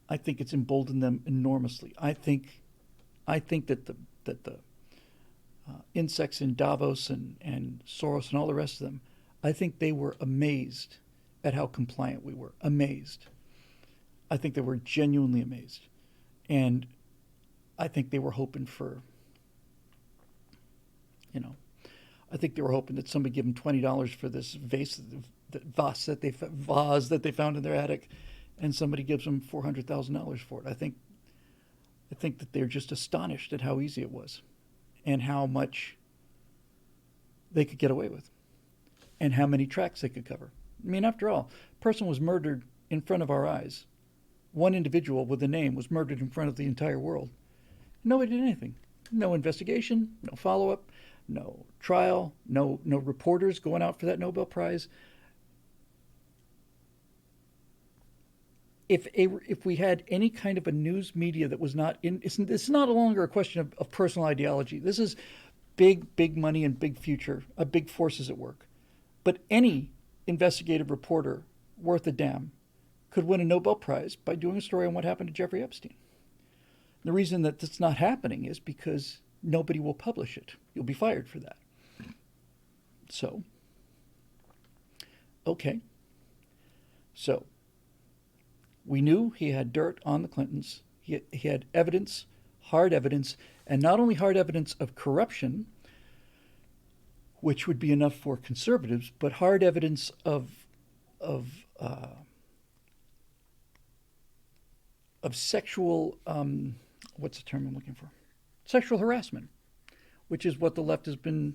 A: I think it's emboldened them enormously. I think that the insects in Davos and Soros and all the rest of them, I think they were amazed at how compliant we were. Amazed. I think they were genuinely amazed. And I think they were hoping for, I think they were hoping that somebody give them $20 for this vase that they found in their attic, and somebody gives them $400,000 for it. I think that they're just astonished at how easy it was and how much they could get away with and how many tracks they could cover. I mean, after all, a person was murdered in front of our eyes. One individual with a name was murdered in front of the entire world. Nobody did anything. No investigation, no follow-up, no trial, no reporters going out for that Nobel Prize. If we had any kind of a news media that was not in, it's not longer a question of personal ideology. This is big money and big future, big forces at work. But any investigative reporter worth a damn could win a Nobel Prize by doing a story on what happened to Jeffrey Epstein. The reason that that's not happening is because nobody will publish it. You'll be fired for that. So, okay. So, we knew he had dirt on the Clintons. He had evidence, hard evidence, and not only hard evidence of corruption, which would be enough for conservatives, but hard evidence of sexual what's the term I'm looking for? Sexual harassment, which is what the left has been.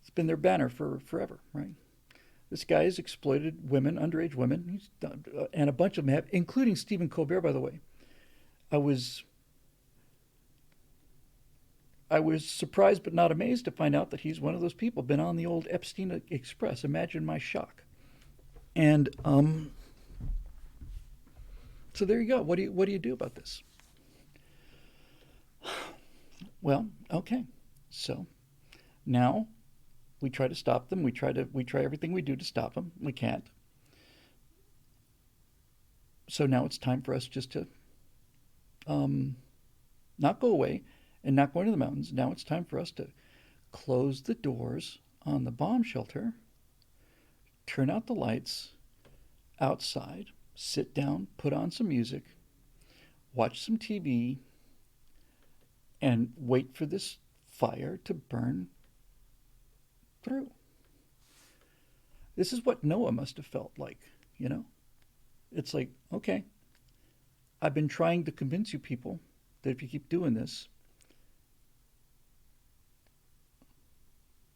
A: It's been their banner for forever, right? This guy has exploited women, underage women, and a bunch of them have, including Stephen Colbert, by the way. I was surprised but not amazed to find out that he's one of those people, been on the old Epstein Express. Imagine my shock. And so there you go. What do you do about this? Well, okay. So now we try to stop them. We try everything we do to stop them. We can't. So now it's time for us just to not go away and not go into the mountains. Now it's time for us to close the doors on the bomb shelter, turn out the lights outside, sit down, put on some music, watch some TV, and wait for this fire to burn through. This is what Noah must have felt like, you know? It's like, okay, I've been trying to convince you people that if you keep doing this,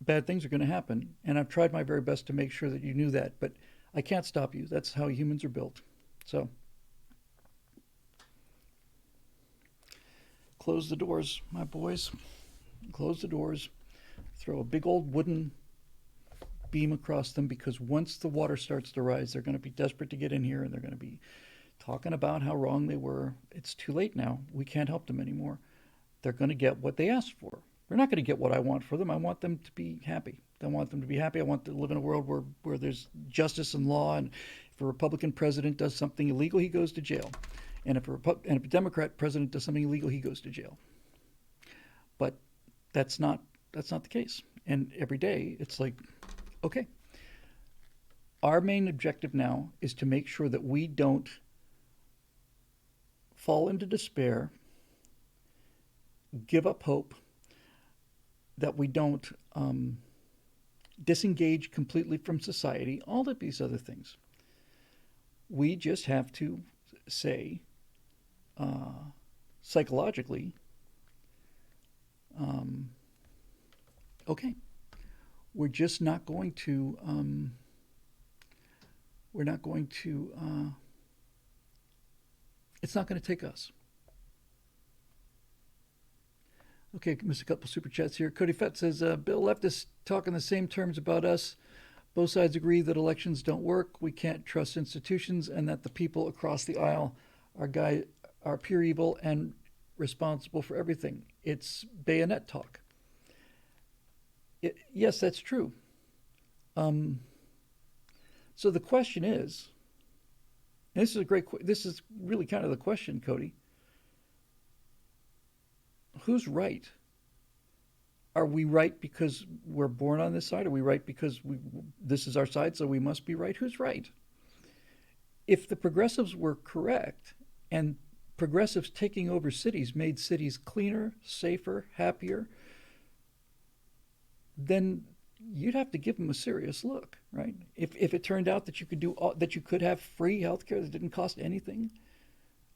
A: bad things are going to happen. And I've tried my very best to make sure that you knew that, but I can't stop you. That's how humans are built. So, close the doors, my boys. Close the doors. Throw a big old wooden beam across them, because once the water starts to rise, they're going to be desperate to get in here, and they're going to be talking about how wrong they were. It's too late now. We can't help them anymore. They're going to get what they asked for. They're not going to get what I want for them. I want them to be happy. I want them to be happy. I want them to live in a world where there's justice and law, and if a Republican president does something illegal, he goes to jail. And if a Democrat president does something illegal, he goes to jail. But that's not the case. And every day it's like, okay, our main objective now is to make sure that we don't fall into despair, give up hope, that we don't disengage completely from society, all of these other things. We just have to say, psychologically, okay, we're just not going to, it's not going to take us. Okay, missed a couple super chats here. Cody Fett says, Bill, leftists talk in the same terms about us. Both sides agree that elections don't work, we can't trust institutions, and that the people across the aisle are pure evil and responsible for everything. It's bayonet talk. Yes, that's true. So the question is, and this is really kind of the question, Cody. Who's right? Are we right because we're born on this side? Are we right because this is our side, so we must be right? Who's right? If the progressives were correct, and progressives taking over cities made cities cleaner, safer, happier, then you'd have to give them a serious look, right? If it turned out that you could have free healthcare that didn't cost anything.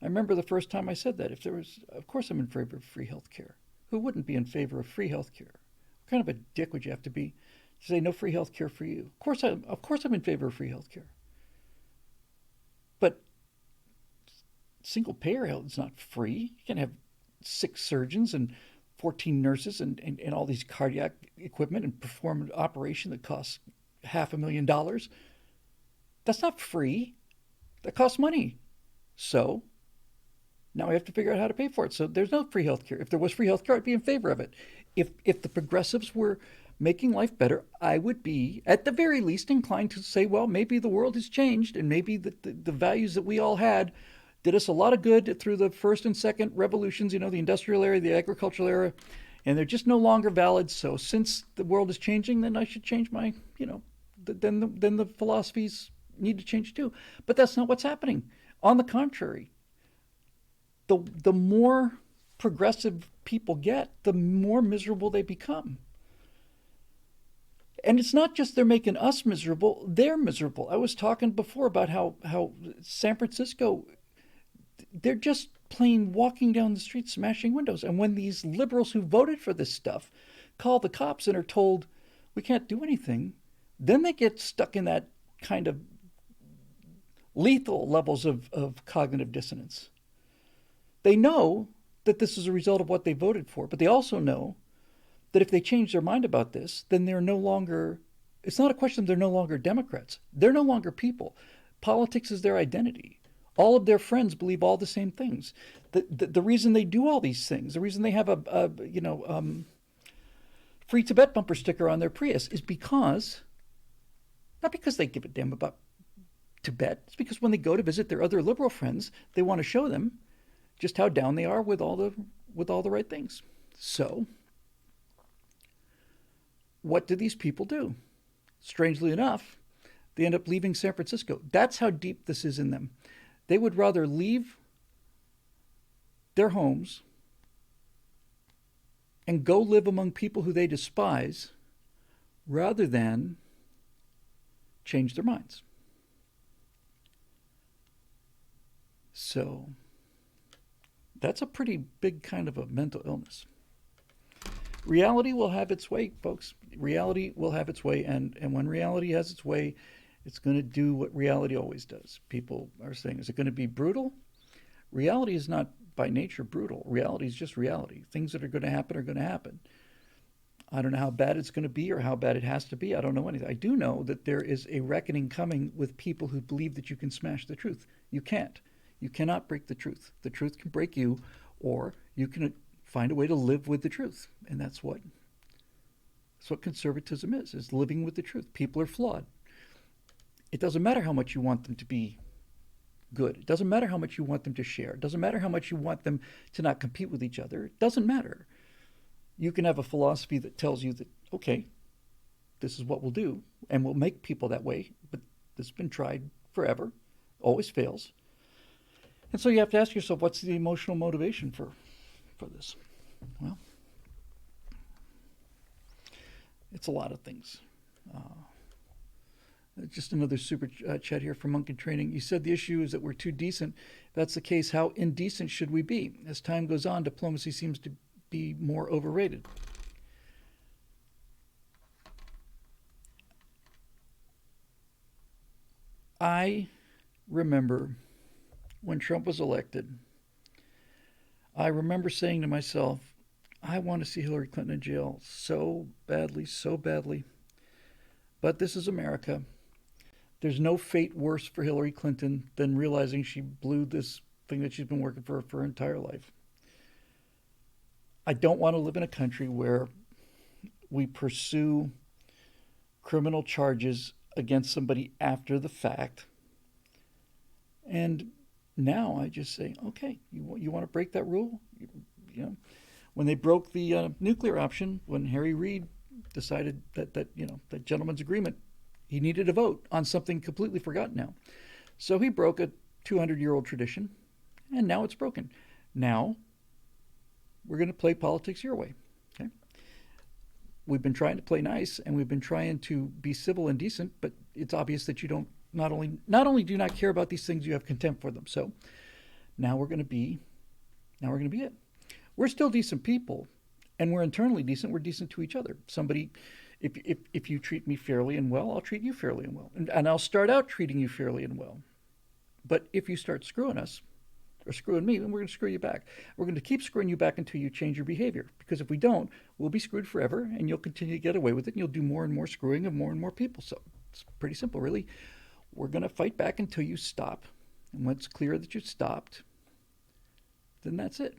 A: I remember the first time I said that. Of course I'm in favor of free healthcare. Who wouldn't be in favor of free healthcare? What kind of a dick would you have to be to say no free healthcare for you? Of course I'm in favor of free healthcare. But single payer health is not free. You can have 6 surgeons and 14 nurses and all these cardiac equipment and perform an operation that costs $500,000. That's not free. That costs money. So now we have to figure out how to pay for it. So there's no free healthcare. If there was free healthcare, I'd be in favor of it. If the progressives were making life better, I would be, at the very least, inclined to say, well, maybe the world has changed and maybe the values that we all had did us a lot of good through the first and second revolutions, the industrial era, the agricultural era, and they're just no longer valid. So since the world is changing, then I should change my, then the philosophies need to change too. But that's not what's happening. On the contrary, the more progressive people get, the more miserable they become. And it's not just they're making us miserable, they're miserable. I was talking before about how San Francisco, they're just plain walking down the street smashing windows. And when these liberals who voted for this stuff call the cops and are told, we can't do anything, then they get stuck in that kind of lethal levels of cognitive dissonance. They know that this is a result of what they voted for, but they also know that if they change their mind about this, then they're no longer, it's not a question of they're no longer Democrats. They're no longer people. Politics is their identity. All of their friends believe all the same things. The reason they do all these things, the reason they have a free Tibet bumper sticker on their Prius is because, not because they give a damn about Tibet, it's because when they go to visit their other liberal friends, they want to show them just how down they are with all the right things. So, what do these people do? Strangely enough, they end up leaving San Francisco. That's how deep this is in them. They would rather leave their homes and go live among people who they despise rather than change their minds. So, that's a pretty big kind of a mental illness. Reality will have its way, folks. Reality will have its way, and when reality has its way, it's going to do what reality always does. People are saying, is it going to be brutal? Reality is not by nature brutal. Reality is just reality. Things that are going to happen are going to happen. I don't know how bad it's going to be or how bad it has to be. I don't know anything. I do know that there is a reckoning coming with people who believe that you can smash the truth. You can't. You cannot break the truth. The truth can break you, or you can find a way to live with the truth. And that's what conservatism is living with the truth. People are flawed. It doesn't matter how much you want them to be good. It doesn't matter how much you want them to share. It doesn't matter how much you want them to not compete with each other. It doesn't matter. You can have a philosophy that tells you that, okay, this is what we'll do, and we'll make people that way, but this has been tried forever, always fails. And so you have to ask yourself, what's the emotional motivation for this? Well, it's a lot of things. Just another super chat here from Monk in Training. You said the issue is that we're too decent. If that's the case, how indecent should we be? As time goes on, diplomacy seems to be more overrated. I remember when Trump was elected, I remember saying to myself, I want to see Hillary Clinton in jail so badly, so badly. But this is America. There's no fate worse for Hillary Clinton than realizing she blew this thing that she's been working for her entire life. I don't want to live in a country where we pursue criminal charges against somebody after the fact. And now I just say, okay, you want to break that rule? When they broke the nuclear option, when Harry Reid decided that gentleman's agreement, he needed a vote on something completely forgotten now. So he broke a 200-year-old tradition, and now it's broken. Now we're going to play politics your way. Okay? We've been trying to play nice, and we've been trying to be civil and decent, but it's obvious that you don't not only do you not care about these things, you have contempt for them. So now we're going to be it. We're still decent people, and we're internally decent. We're decent to each other. If you treat me fairly and well, I'll treat you fairly and well. And I'll start out treating you fairly and well. But if you start screwing us, or screwing me, then we're going to screw you back. We're going to keep screwing you back until you change your behavior. Because if we don't, we'll be screwed forever, and you'll continue to get away with it, and you'll do more and more screwing of more and more people. So it's pretty simple, really. We're going to fight back until you stop. And when it's clear that you've stopped, then that's it.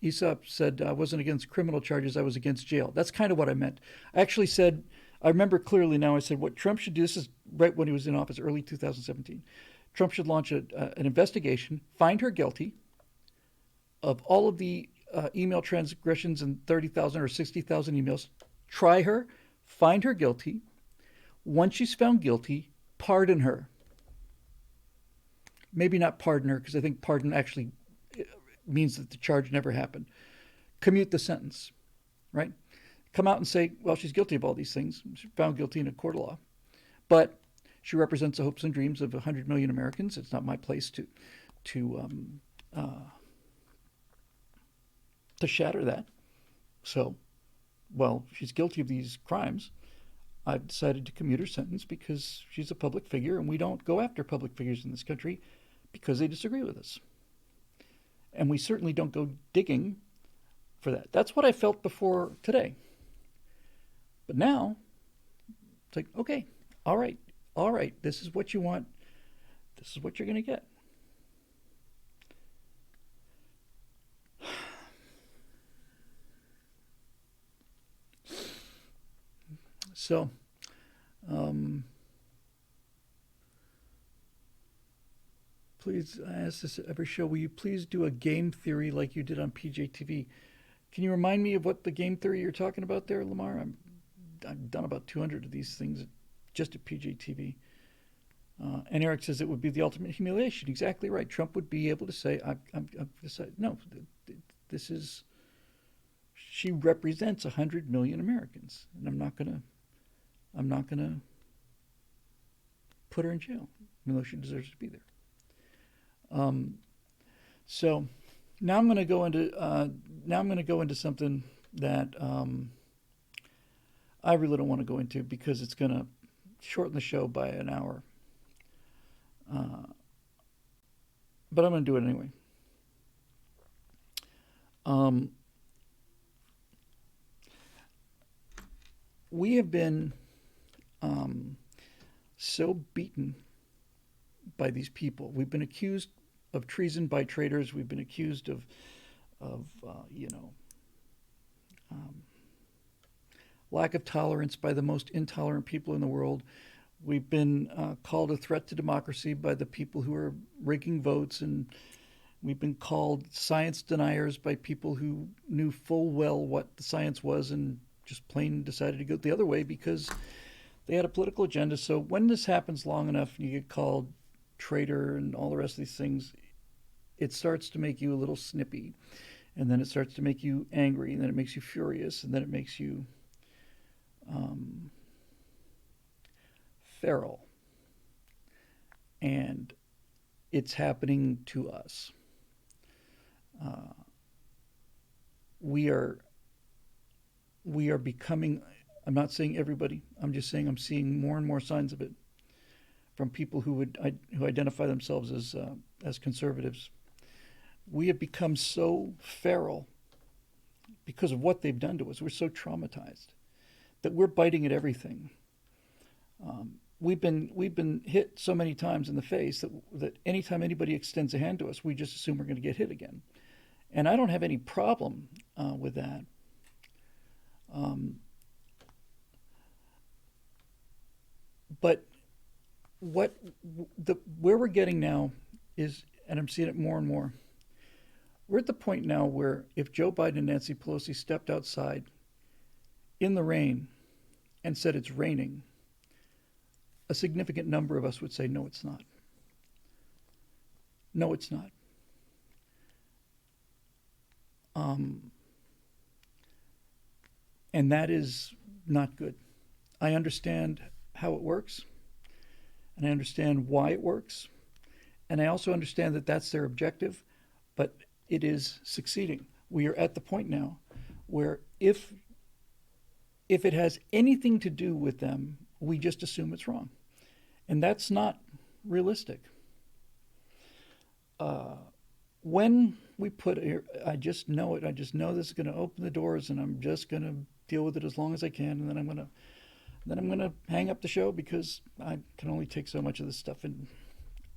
A: Aesop said, I wasn't against criminal charges, I was against jail. That's kind of what I meant. I actually said, I remember clearly now, I said what Trump should do, this is right when he was in office, early 2017. Trump should launch an investigation, find her guilty of all of the email transgressions and 30,000 or 60,000 emails, try her, find her guilty. Once she's found guilty, pardon her. Maybe not pardon her, because I think pardon actually means that the charge never happened. Commute the sentence, right? Come out and say, well, she's guilty of all these things. She's found guilty in a court of law. But she represents the hopes and dreams of 100 million Americans. It's not my place to shatter that. So, well, she's guilty of these crimes. I've decided to commute her sentence because she's a public figure, and we don't go after public figures in this country because they disagree with us. And we certainly don't go digging for that. That's what I felt before today. But now, it's like, okay, all right, this is what you want. This is what you're going to get. So, please, I ask this at every show, will you please do a game theory like you did on PJTV? Can you remind me of what the game theory you're talking about there, Lamar? I've done about 200 of these things just at PJTV. And Eric says it would be the ultimate humiliation. Exactly right. Trump would be able to say, I've decided, no, this is, she represents 100 million Americans. And I'm not going to put her in jail, even though she deserves to be there. So now I'm going to go into something that I really don't want to go into because it's going to shorten the show by an hour. But I'm going to do it anyway. We have been so beaten by these people. We've been accused of treason by traitors. We've been accused of lack of tolerance by the most intolerant people in the world. We've been called a threat to democracy by the people who are rigging votes, and we've been called science deniers by people who knew full well what the science was and just plain decided to go the other way because they had a political agenda. So when this happens long enough and you get called traitor and all the rest of these things, it starts to make you a little snippy, and then it starts to make you angry, and then it makes you furious, and then it makes you feral. And it's happening to us. We are becoming, I'm not saying everybody, I'm just saying I'm seeing more and more signs of it from people who identify themselves as conservatives. We have become so feral because of what they've done to us. We're so traumatized that we're biting at everything. We've been hit so many times in the face that anytime anybody extends a hand to us, we just assume we're going to get hit again. And I don't have any problem with that. But where we're getting now is, and I'm seeing it more and more, we're at the point now where if Joe Biden and Nancy Pelosi stepped outside in the rain and said it's raining, a significant number of us would say, no, it's not. No, it's not. And that is not good. I understand how it works, and I understand why it works, and I also understand that that's their objective, but it is succeeding. We are at the point now where if it has anything to do with them, we just assume it's wrong. And that's not realistic. When we put it, I just know it. I just know this is going to open the doors, and I'm just going to deal with it as long as I can, and then I'm going to hang up the show because I can only take so much of this stuff in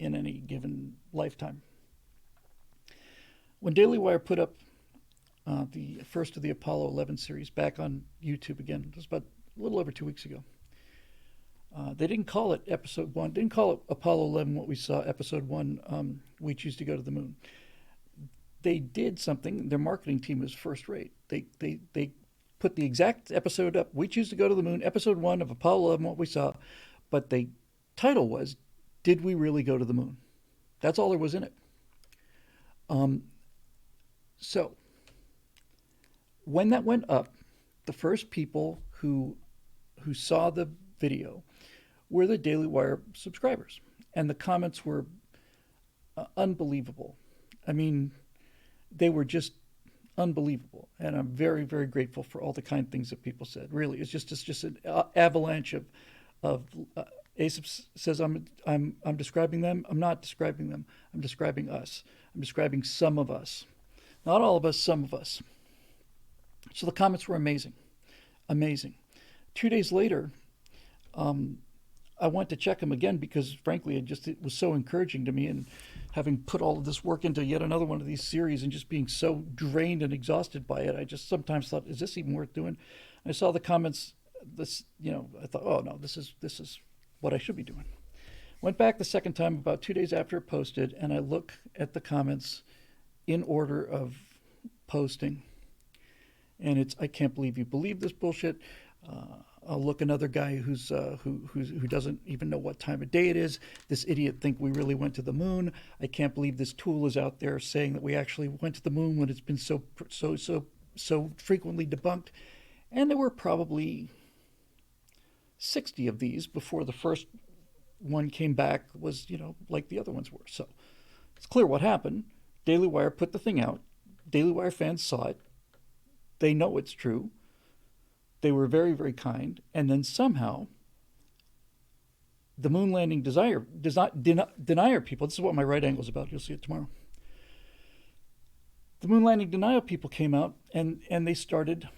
A: any given lifetime. When Daily Wire put up the first of the Apollo 11 series, back on YouTube again. It was about a little over 2 weeks ago. They didn't call it Episode 1. Didn't call it Apollo 11 what we saw. Episode 1, We Choose to Go to the Moon. They did something. Their marketing team is first rate. They put the exact episode up. We Choose to Go to the Moon. Episode 1 of Apollo 11 what we saw. But the title was, Did We Really Go to the Moon? That's all there was in it. So when that went up, the first people who saw the video were the Daily Wire subscribers, and the comments were unbelievable. I mean, they were just unbelievable, and I'm very, very grateful for all the kind things that people said. Really, it's just an avalanche of Asaph says I'm describing them. I'm not describing them. I'm describing us. I'm describing some of us, not all of us, some of us. So the comments were amazing, amazing. 2 days later, I went to check them again because, frankly, it was so encouraging to me, and having put all of this work into yet another one of these series and just being so drained and exhausted by it, I just sometimes thought, is this even worth doing? I saw the comments. I thought, oh no, this is what I should be doing. Went back the second time about 2 days after it posted, and I look at the comments in order of posting, and it's, I can't believe you believe this bullshit. I'll look another guy who doesn't even know what time of day it is. This idiot think we really went to the moon. I can't believe this tool is out there saying that we actually went to the moon when it's been so frequently debunked. And there were probably 60 of these before the first one came back was, like the other ones were. So it's clear what happened. Daily Wire put the thing out. Daily Wire fans saw it. They know it's true. They were very, very kind. And then somehow the moon landing denier people, this is what my right angle is about. You'll see it tomorrow. The moon landing denial people came out and they started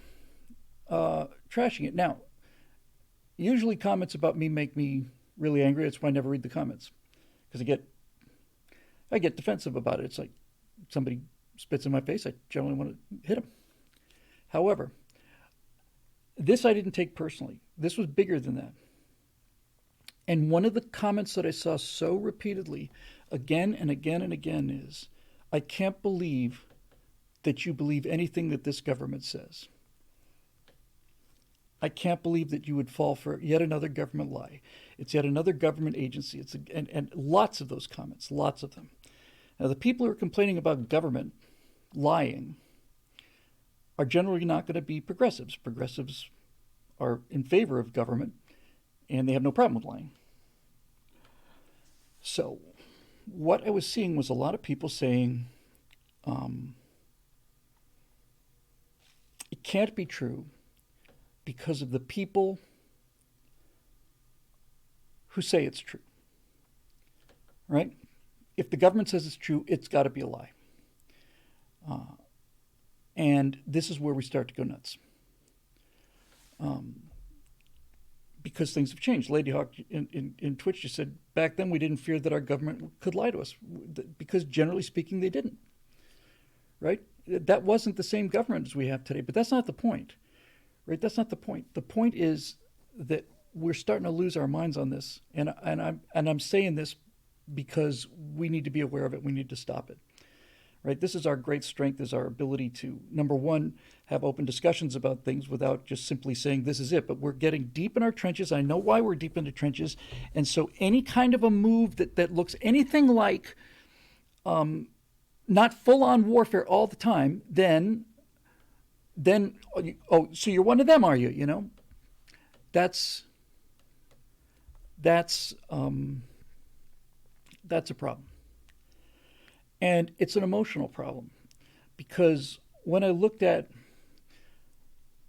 A: trashing it. Now, usually comments about me make me really angry. That's why I never read the comments, because I get defensive about it. It's like somebody spits in my face. I generally want to hit them. However, this I didn't take personally. This was bigger than that. And one of the comments that I saw so repeatedly, again and again and again, is, I can't believe that you believe anything that this government says. I can't believe that you would fall for yet another government lie. It's yet another government agency. And lots of those comments, lots of them. Now, the people who are complaining about government lying are generally not going to be progressives. Progressives are in favor of government, and they have no problem with lying. So what I was seeing was a lot of people saying, it can't be true because of the people who say it's true, right? If the government says it's true, it's got to be a lie. And this is where we start to go nuts. Because things have changed. Lady Hawk in Twitch just said, back then we didn't fear that our government could lie to us, because generally speaking, they didn't, right? That wasn't the same government as we have today, but that's not the point, right? That's not the point. The point is that we're starting to lose our minds on this, and I'm saying this because we need to be aware of it. We need to stop it. Right? This is our great strength, is our ability to, number one, have open discussions about things without just simply saying this is it. But we're getting deep in our trenches. I know why we're deep in the trenches. And so any kind of a move that looks anything like not full-on warfare all the time, then so you're one of them, are you? That's a problem. And it's an emotional problem, because when I looked at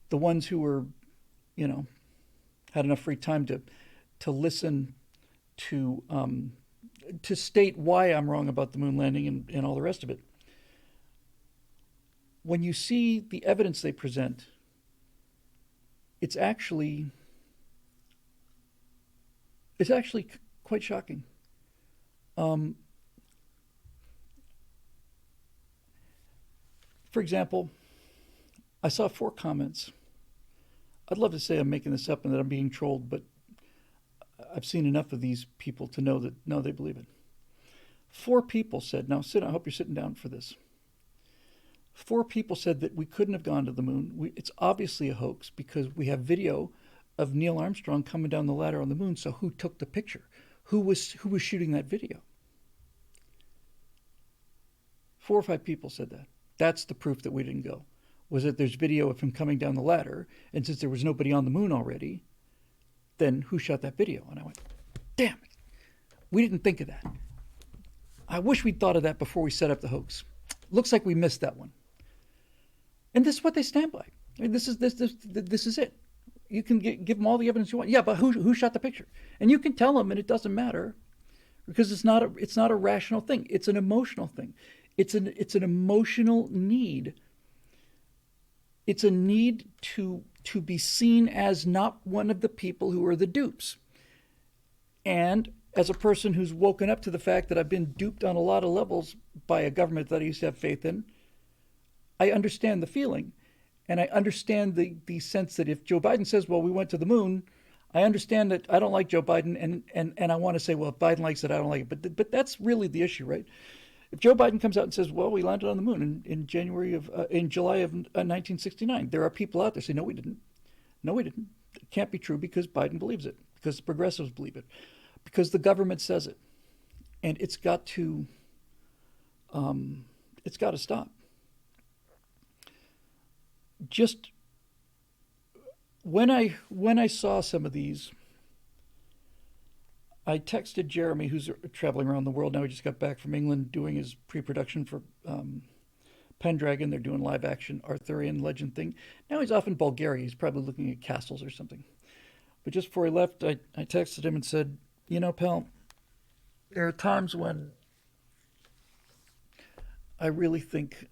A: the ones who were, had enough free time to listen to state why I'm wrong about the moon landing and all the rest of it, when you see the evidence they present, it's actually quite shocking. For example, I saw 4 comments. I'd love to say I'm making this up and that I'm being trolled, but I've seen enough of these people to know that no, they believe it. 4 people said, now sit, I hope you're sitting down for this. 4 people said that we couldn't have gone to the moon. It's obviously a hoax because we have video of Neil Armstrong coming down the ladder on the moon. So who took the picture? Who was shooting that video? 4 or 5 people said that. That's the proof that we didn't go. Was that there's video of him coming down the ladder, and since there was nobody on the moon already, then who shot that video? And I went, damn it, we didn't think of that. I wish we'd thought of that before we set up the hoax. Looks like we missed that one. And this is what they stand by. I mean, this is it. You can give them all the evidence you want. Yeah, but who shot the picture? And you can tell them, and it doesn't matter, because it's not a rational thing. It's an emotional thing. It's an emotional need. It's a need to be seen as not one of the people who are the dupes. And as a person who's woken up to the fact that I've been duped on a lot of levels by a government that I used to have faith in, I understand the feeling. And I understand the sense that if Joe Biden says, well, we went to the moon, I understand that I don't like Joe Biden, and I want to say, well, if Biden likes it, I don't like it. But that's really the issue, right? If Joe Biden comes out and says, well, we landed on the moon in July of 1969, there are people out there saying, no, we didn't. No, we didn't. It can't be true because Biden believes it, because the progressives believe it, because the government says it. And it's got to stop. Just when I saw some of these, I texted Jeremy, who's traveling around the world now. He just got back from England doing his pre-production for Pendragon. They're doing live action Arthurian legend thing. Now he's off in Bulgaria. He's probably looking at castles or something. But just before he left, I texted him and said, you know, pal, there are times when I really think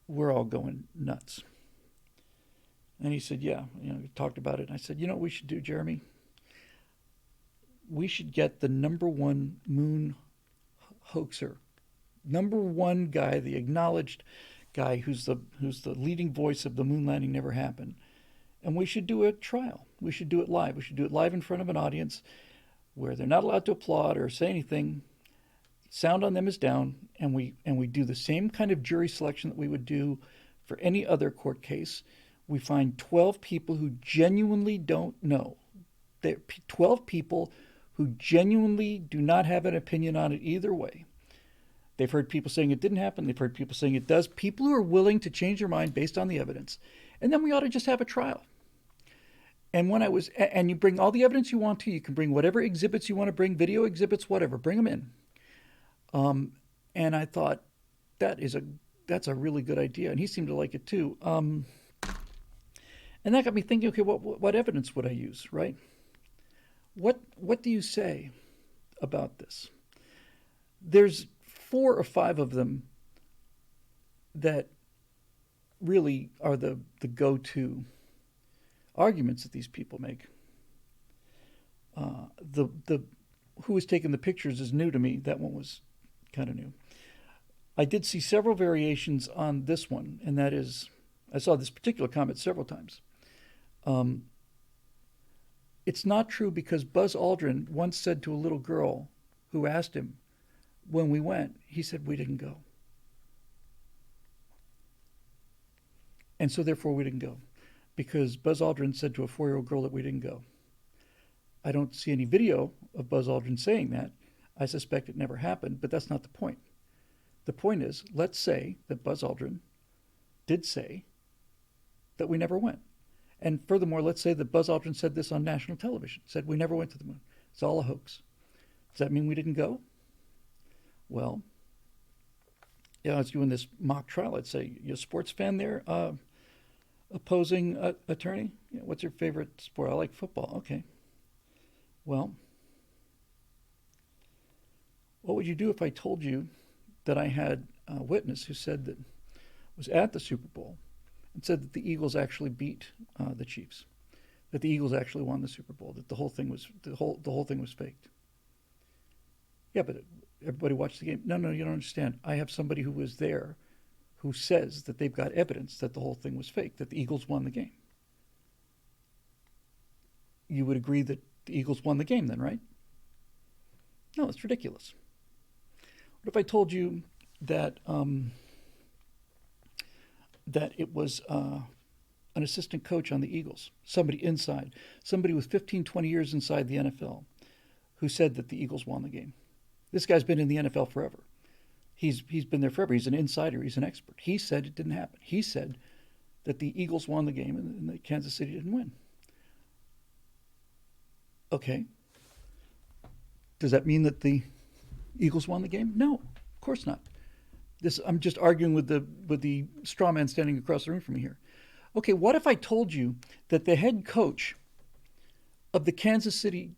A: we're all going nuts. And he said, yeah, we talked about it. And I said, you know what we should do, Jeremy? We should get the #1 moon hoaxer, #1 guy, the acknowledged guy who's the leading voice of the moon landing never happened. And we should do a trial. We should do it live. We should do it live in front of an audience where they're not allowed to applaud or say anything. Sound on them is down, and we do the same kind of jury selection that we would do for any other court case. We find 12 people who genuinely don't know. 12 people who genuinely do not have an opinion on it either way. They've heard people saying it didn't happen. They've heard people saying it does. People who are willing to change their mind based on the evidence. And then we ought to just have a trial. And and you bring all the evidence you want to. You can bring whatever exhibits you want to bring, video exhibits, whatever. Bring them in. And I thought that's a really good idea. And he seemed to like it too. And that got me thinking, okay, what evidence would I use, right? What do you say about this? There's 4 or 5 of them that really are the go-to arguments that these people make. The who was taking the pictures is new to me. That one was kind of new. I did see several variations on this one, and that is, I saw this particular comment several times. It's not true because Buzz Aldrin once said to a little girl who asked him when we went, he said, we didn't go. And so therefore we didn't go because Buzz Aldrin said to a 4-year-old girl that we didn't go. I don't see any video of Buzz Aldrin saying that. I suspect it never happened, but that's not the point. The point is, let's say that Buzz Aldrin did say that we never went. And furthermore, let's say that Buzz Aldrin said this on national television, said we never went to the moon. It's all a hoax. Does that mean we didn't go? Well, I was doing this mock trial. I'd say, you a sports fan there, opposing attorney? What's your favorite sport? I like football. Okay. Well, what would you do if I told you that I had a witness who said that was at the Super Bowl and said that the Eagles actually beat the Chiefs, that the Eagles actually won the Super Bowl, that the whole thing was faked? Yeah, but everybody watched the game. No, you don't understand. I have somebody who was there, who says that they've got evidence that the whole thing was fake, that the Eagles won the game. You would agree that the Eagles won the game then, right? No, it's ridiculous. What if I told you that that it was an assistant coach on the Eagles, somebody inside, somebody with 15, 20 years inside the NFL, who said that the Eagles won the game? This guy's been in the NFL forever. He's been there forever. He's an insider. He's an expert. He said it didn't happen. He said that the Eagles won the game and that Kansas City didn't win. Okay. Does that mean that the Eagles won the game? No, of course not. I'm just arguing with the straw man standing across the room from me here. Okay, what if I told you that the head coach of the Kansas City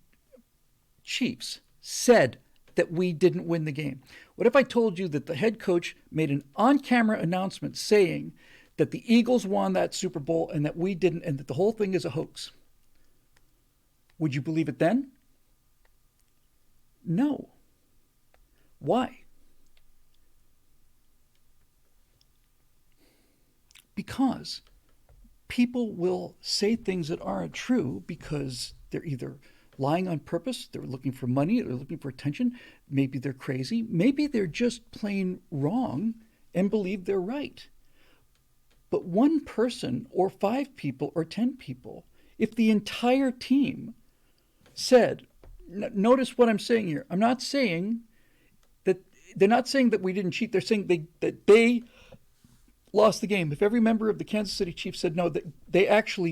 A: Chiefs said that we didn't win the game? What if I told you that the head coach made an on-camera announcement saying that the Eagles won that Super Bowl and that we didn't, and that the whole thing is a hoax? Would you believe it then? No. Why? Because people will say things that aren't true because they're either lying on purpose, they're looking for money, they're looking for attention, maybe they're crazy, maybe they're just plain wrong and believe they're right. But one person or 5 people or 10 people, if the entire team said, notice what I'm saying here, I'm not saying that, they're not saying that we didn't cheat, they're saying that they lost the game. If every member of the Kansas City Chiefs said no, that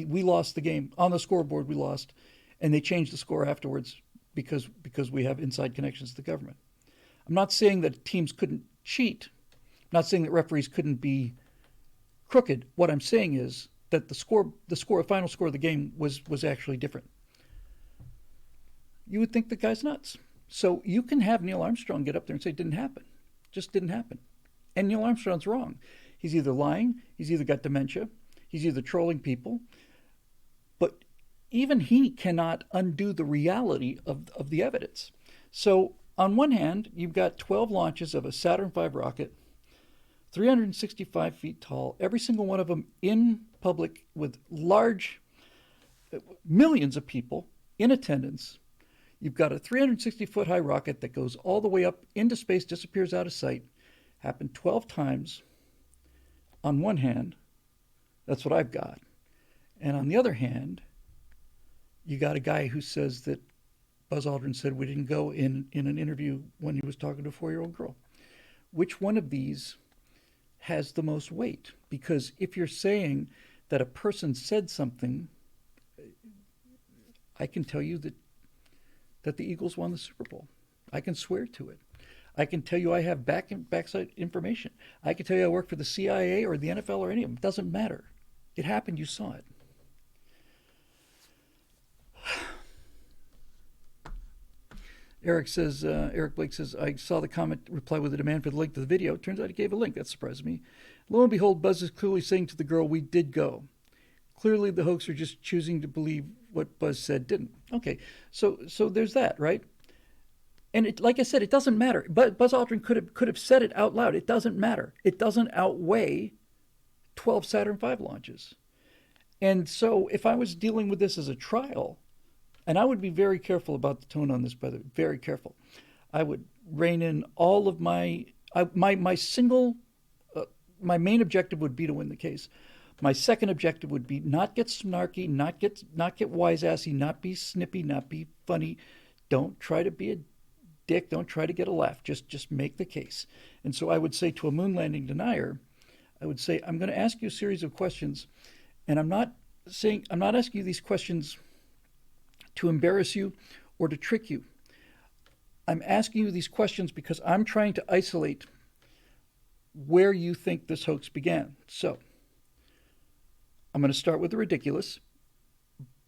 A: we lost the game. On the scoreboard, we lost, and they changed the score afterwards because we have inside connections to the government. I'm not saying that teams couldn't cheat. I'm not saying that referees couldn't be crooked. What I'm saying is that the final score of the game was actually different. You would think the guy's nuts. So you can have Neil Armstrong get up there and say it didn't happen. Just didn't happen. And Neil Armstrong's wrong. He's either lying, he's either got dementia, he's either trolling people, but even he cannot undo the reality of the evidence. So on one hand, you've got 12 launches of a Saturn V rocket, 365 feet tall, every single one of them in public with large, millions of people in attendance. You've got a 360-foot high rocket that goes all the way up into space, disappears out of sight. Happened 12 times. On one hand, that's what I've got. And on the other hand, you got a guy who says that Buzz Aldrin said we didn't go in an interview when he was talking to a 4-year-old girl. Which one of these has the most weight? Because if you're saying that a person said something, I can tell you that the Eagles won the Super Bowl. I can swear to it. I can tell you I have backside information. I can tell you I work for the CIA or the NFL or any of them. It doesn't matter. It happened. You saw it. Eric Blake says, I saw the comment reply with a demand for the link to the video. Turns out he gave a link. That surprised me. Lo and behold, Buzz is clearly saying to the girl, we did go. Clearly the hoaxer just choosing to believe what Buzz said didn't. Okay, so there's that, right? And like I said, it doesn't matter. But Buzz Aldrin could have said it out loud. It doesn't matter. It doesn't outweigh 12 Saturn V launches. And so if I was dealing with this as a trial, and I would be very careful about the tone on this, by the way, very careful. I would rein in all of my main objective would be to win the case. My second objective would be not get snarky, not get wise-assy, not be snippy, not be funny. Don't try to be a dick. Don't try to get a laugh. Just make the case. And so I would say to a moon landing denier, I would say, I'm going to ask you a series of questions, and I'm not asking you these questions to embarrass you or to trick you. I'm asking you these questions because I'm trying to isolate where you think this hoax began. So I'm going to start with the ridiculous,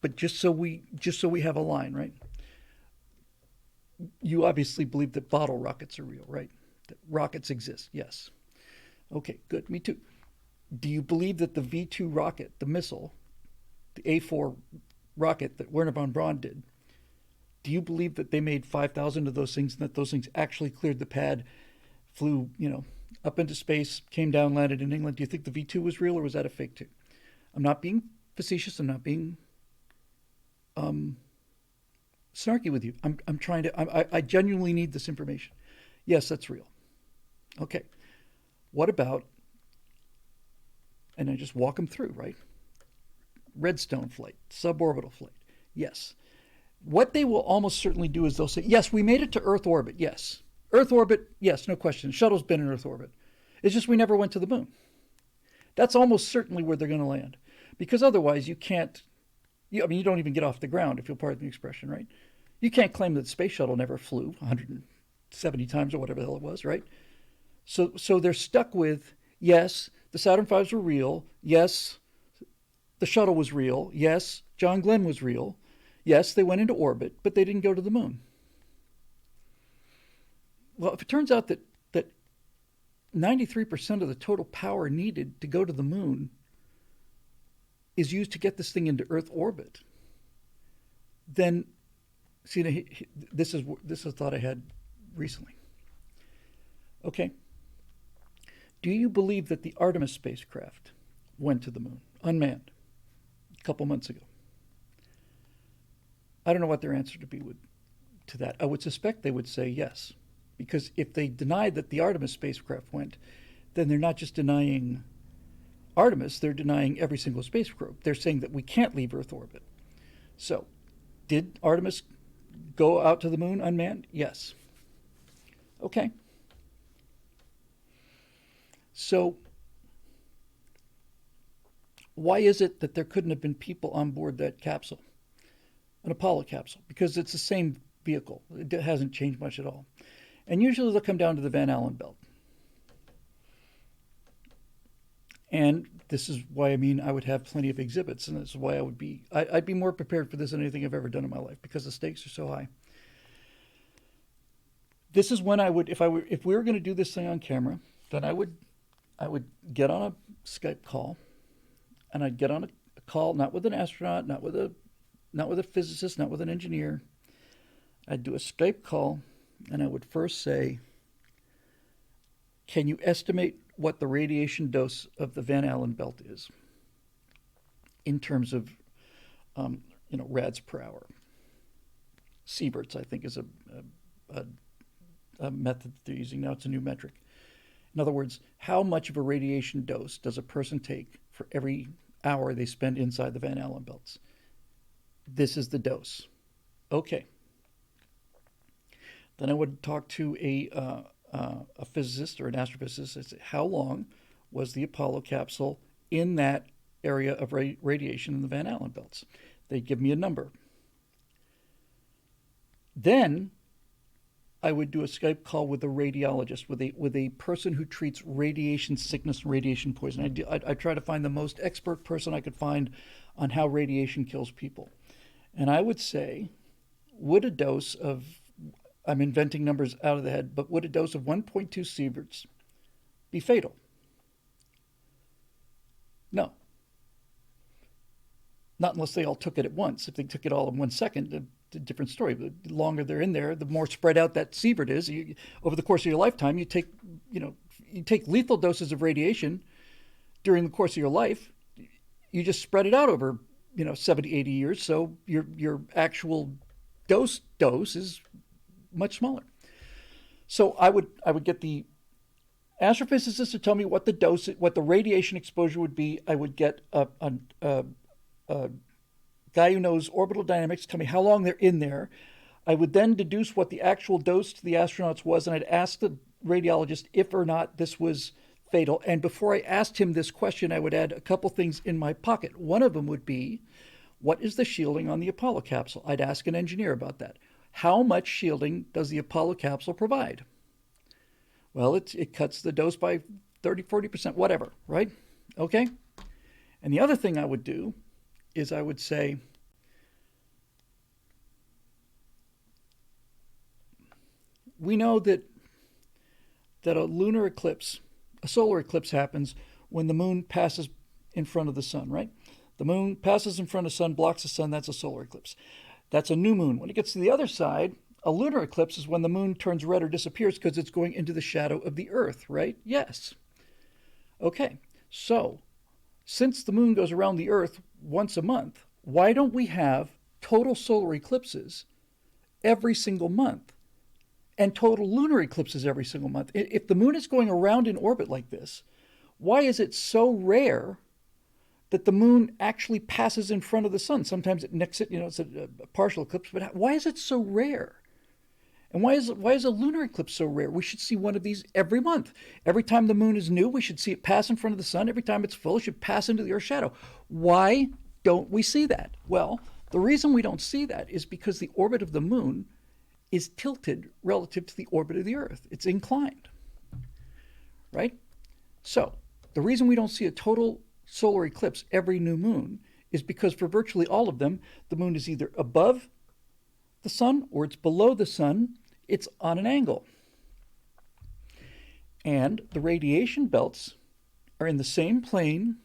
A: but just so we have a line, right? You obviously believe that bottle rockets are real, right? That rockets exist, yes. Okay, good, me too. Do you believe that the V2 rocket, the missile, the A4 rocket that Werner von Braun did, do you believe that they made 5,000 of those things and that those things actually cleared the pad, flew, up into space, came down, landed in England. Do you think the V2 was real or was that a fake 2? I'm not being facetious. I'm not being snarky with you. I'm trying to, I genuinely need this information. Yes, that's real. Okay. What about, and I just walk them through, right? Redstone flight, suborbital flight. Yes. What they will almost certainly do is they'll say, yes, we made it to Earth orbit. Yes. Earth orbit, yes, no question. Shuttle's been in Earth orbit. It's just we never went to the moon. That's almost certainly where they're going to land. Because otherwise you can't, you don't even get off the ground, if you'll pardon the expression, right? You can't claim that the space shuttle never flew 170 times or whatever the hell it was, right? So they're stuck with, yes, the Saturn V's were real. Yes, the shuttle was real. Yes, John Glenn was real. Yes, they went into orbit, but they didn't go to the moon. Well, if it turns out that 93% of the total power needed to go to the moon is used to get this thing into Earth orbit, then, see, this is a thought I had recently. Okay. Do you believe that the Artemis spacecraft went to the moon, unmanned, a couple months ago? I don't know what their answer to that. I would suspect they would say yes. Because if they denied that the Artemis spacecraft went, then they're not just denying Artemis, they're denying every single space probe. They're saying that we can't leave Earth orbit. So, did Artemis go out to the moon unmanned? Yes. Okay. So, why is it that there couldn't have been people on board that capsule, an Apollo capsule? Because it's the same vehicle. It hasn't changed much at all. And usually they'll come down to the Van Allen belt. And this is why, I would have plenty of exhibits, and this is why I'd be more prepared for this than anything I've ever done in my life, because the stakes are so high. This is when I would, if we were going to do this thing on camera, then I would get on a Skype call, and I'd get on a call not with an astronaut, not with a physicist, not with an engineer. I'd do a Skype call, and I would first say, can you estimate what the radiation dose of the Van Allen belt is in terms of, rads per hour? Sieverts, I think, is a method that they're using now. It's a new metric. In other words, how much of a radiation dose does a person take for every hour they spend inside the Van Allen belts? This is the dose. Okay. Then I would talk to a physicist or an astrophysicist and say, how long was the Apollo capsule in that area of radiation in the Van Allen belts? They'd give me a number. Then I would do a Skype call with a radiologist, with a person who treats radiation sickness and radiation poisoning. I try to find the most expert person I could find on how radiation kills people. And I would say, would a dose of, I'm inventing numbers out of the head, but would a dose of 1.2 sieverts be fatal? No. Not unless they all took it at once. If they took it all in 1 second, it's a different story. The longer they're in there, the more spread out that sievert is. Over the course of your lifetime, you take lethal doses of radiation during the course of your life. You just spread it out over 70, 80 years. So your actual dose is much smaller. So I would get the astrophysicist to tell me what the radiation exposure would be. I would get a guy who knows orbital dynamics to tell me how long they're in there. I would then deduce what the actual dose to the astronauts was, and I'd ask the radiologist if or not this was fatal. And before I asked him this question, I would add a couple things in my pocket. One of them would be, what is the shielding on the Apollo capsule? I'd ask an engineer about that. How much shielding does the Apollo capsule provide? Well, it cuts the dose by 30, 40%, whatever, right? Okay? And the other thing I would do is I would say, we know that a lunar eclipse, a solar eclipse happens when the moon passes in front of the sun, right? The moon passes in front of the sun, blocks the sun, that's a solar eclipse. That's a new moon. When it gets to the other side, A lunar eclipse is when the moon turns red or disappears because it's going into the shadow of the Earth, right? Yes. Okay, so since the moon goes around the Earth once a month, why don't we have total solar eclipses every single month and total lunar eclipses every single month? If the moon is going around in orbit like this, why is it so rare that the moon actually passes in front of the sun? Sometimes it nicks it, it's a partial eclipse, but why is it so rare? And why is a lunar eclipse so rare? We should see one of these every month. Every time the moon is new, we should see it pass in front of the sun. Every time it's full, it should pass into the Earth's shadow. Why don't we see that? Well, the reason we don't see that is because the orbit of the moon is tilted relative to the orbit of the Earth. It's inclined, right? So the reason we don't see a total solar eclipse every new moon is because for virtually all of them, the moon is either above the sun or it's below the sun. It's on an angle. And the radiation belts are in the same plane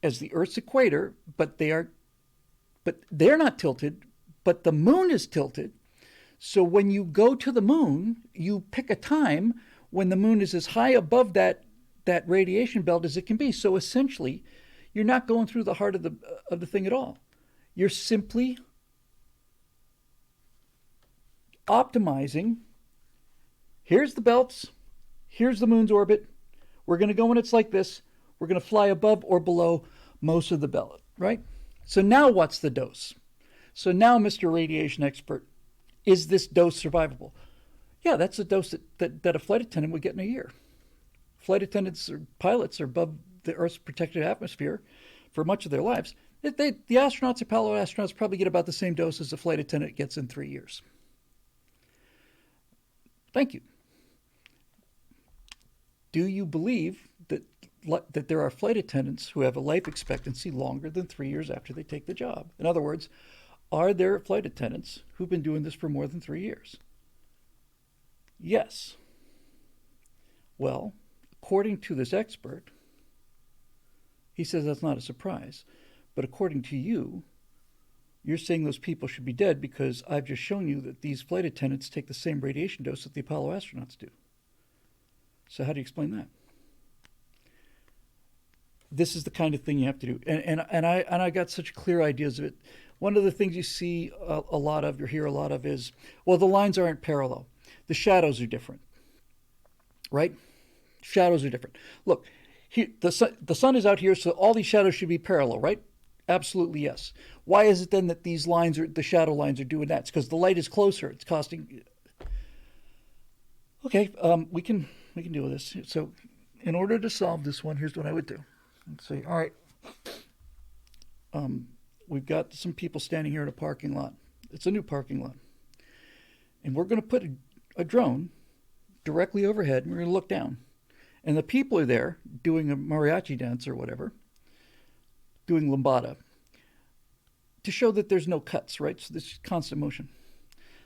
A: as the Earth's equator, but they're not tilted, but the moon is tilted. So when you go to the moon, you pick a time when the moon is as high above that radiation belt as it can be. So essentially, you're not going through the heart of the thing at all. You're simply optimizing. Here's the belts. Here's the moon's orbit. We're going to go when it's like this. We're going to fly above or below most of the belt, right? So now what's the dose? So now, Mr. Radiation Expert, is this dose survivable? Yeah, that's a dose that a flight attendant would get in a year. Flight attendants or pilots are above the Earth's protected atmosphere for much of their lives. The astronauts, Apollo astronauts, probably get about the same dose as a flight attendant gets in 3 years. Thank you. Do you believe that there are flight attendants who have a life expectancy longer than 3 years after they take the job? In other words, are there flight attendants who've been doing this for more than 3 years? Yes. Well, according to this expert, he says that's not a surprise. But according to you, you're saying those people should be dead because I've just shown you that these flight attendants take the same radiation dose that the Apollo astronauts do. So how do you explain that? This is the kind of thing you have to do. And I got such clear ideas of it. One of the things you see a lot of, or hear a lot of is, well, the lines aren't parallel. The shadows are different, right? Shadows are different. Look, the sun is out here, so all these shadows should be parallel, right? Absolutely, yes. Why is it then that these lines the shadow lines are doing that? It's because the light is closer. It's costing. Okay, we can deal with this. So, in order to solve this one, here's what I would do. Let's say, all right, we've got some people standing here in a parking lot. It's a new parking lot, and we're going to put a drone directly overhead, and we're going to look down, and the people are there doing a mariachi dance or whatever, doing lambada, to show that there's no cuts, right? So this is constant motion.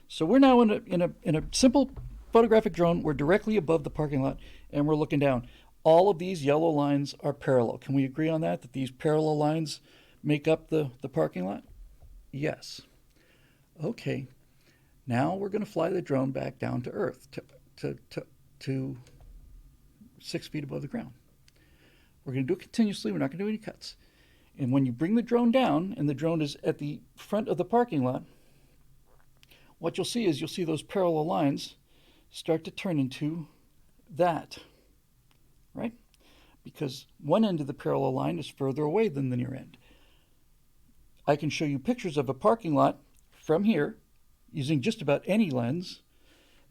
A: So we're now in a simple photographic drone. We're directly above the parking lot, and we're looking down. All of these yellow lines are parallel. Can we agree on that? That these parallel lines make up the parking lot? Yes. Okay. Now we're going to fly the drone back down to Earth to 6 feet above the ground. We're going to do it continuously. We're not going to do any cuts. And when you bring the drone down, and the drone is at the front of the parking lot, what you'll see is those parallel lines start to turn into that, right? Because one end of the parallel line is further away than the near end. I can show you pictures of a parking lot from here using just about any lens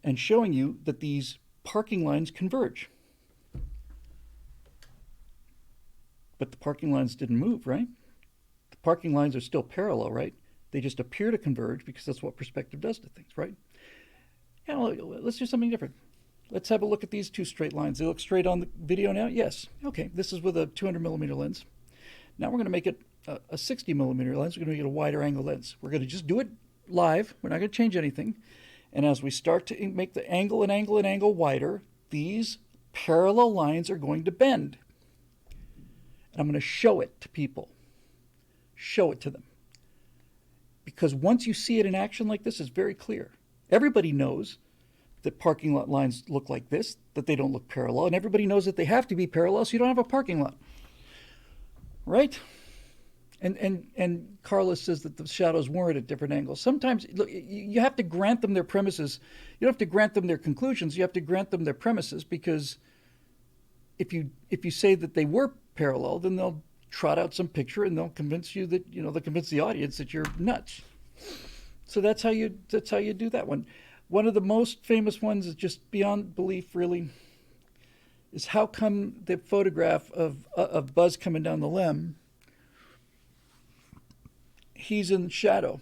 A: and showing you that these parking lines converge. But the parking lines didn't move, right? The parking lines are still parallel, right? They just appear to converge because that's what perspective does to things, right? Yeah, let's do something different. Let's have a look at these two straight lines. They look straight on the video now? Yes. Okay, this is with a 200 millimeter lens. Now we're going to make it a 60 millimeter lens. We're going to make it a wider angle lens. We're going to just do it live. We're not going to change anything. And as we start to make the angle and angle and angle wider, these parallel lines are going to bend. And I'm going to show it to people. Show it to them. because once you see it in action like this, it's very clear. Everybody knows that parking lot lines look like this, that they don't look parallel, and everybody knows that they have to be parallel so you don't have a parking lot. Right? And Carlos says that the shadows weren't at different angles. Sometimes look, you have to grant them their premises. You don't have to grant them their conclusions. You have to grant them their premises, because if you say that they were parallel, then they'll trot out some picture and they'll convince you that, they'll convince the audience that you're nuts. So that's how you do that one. One of the most famous ones is just beyond belief, really, is how come the photograph of Buzz coming down the LEM, he's in shadow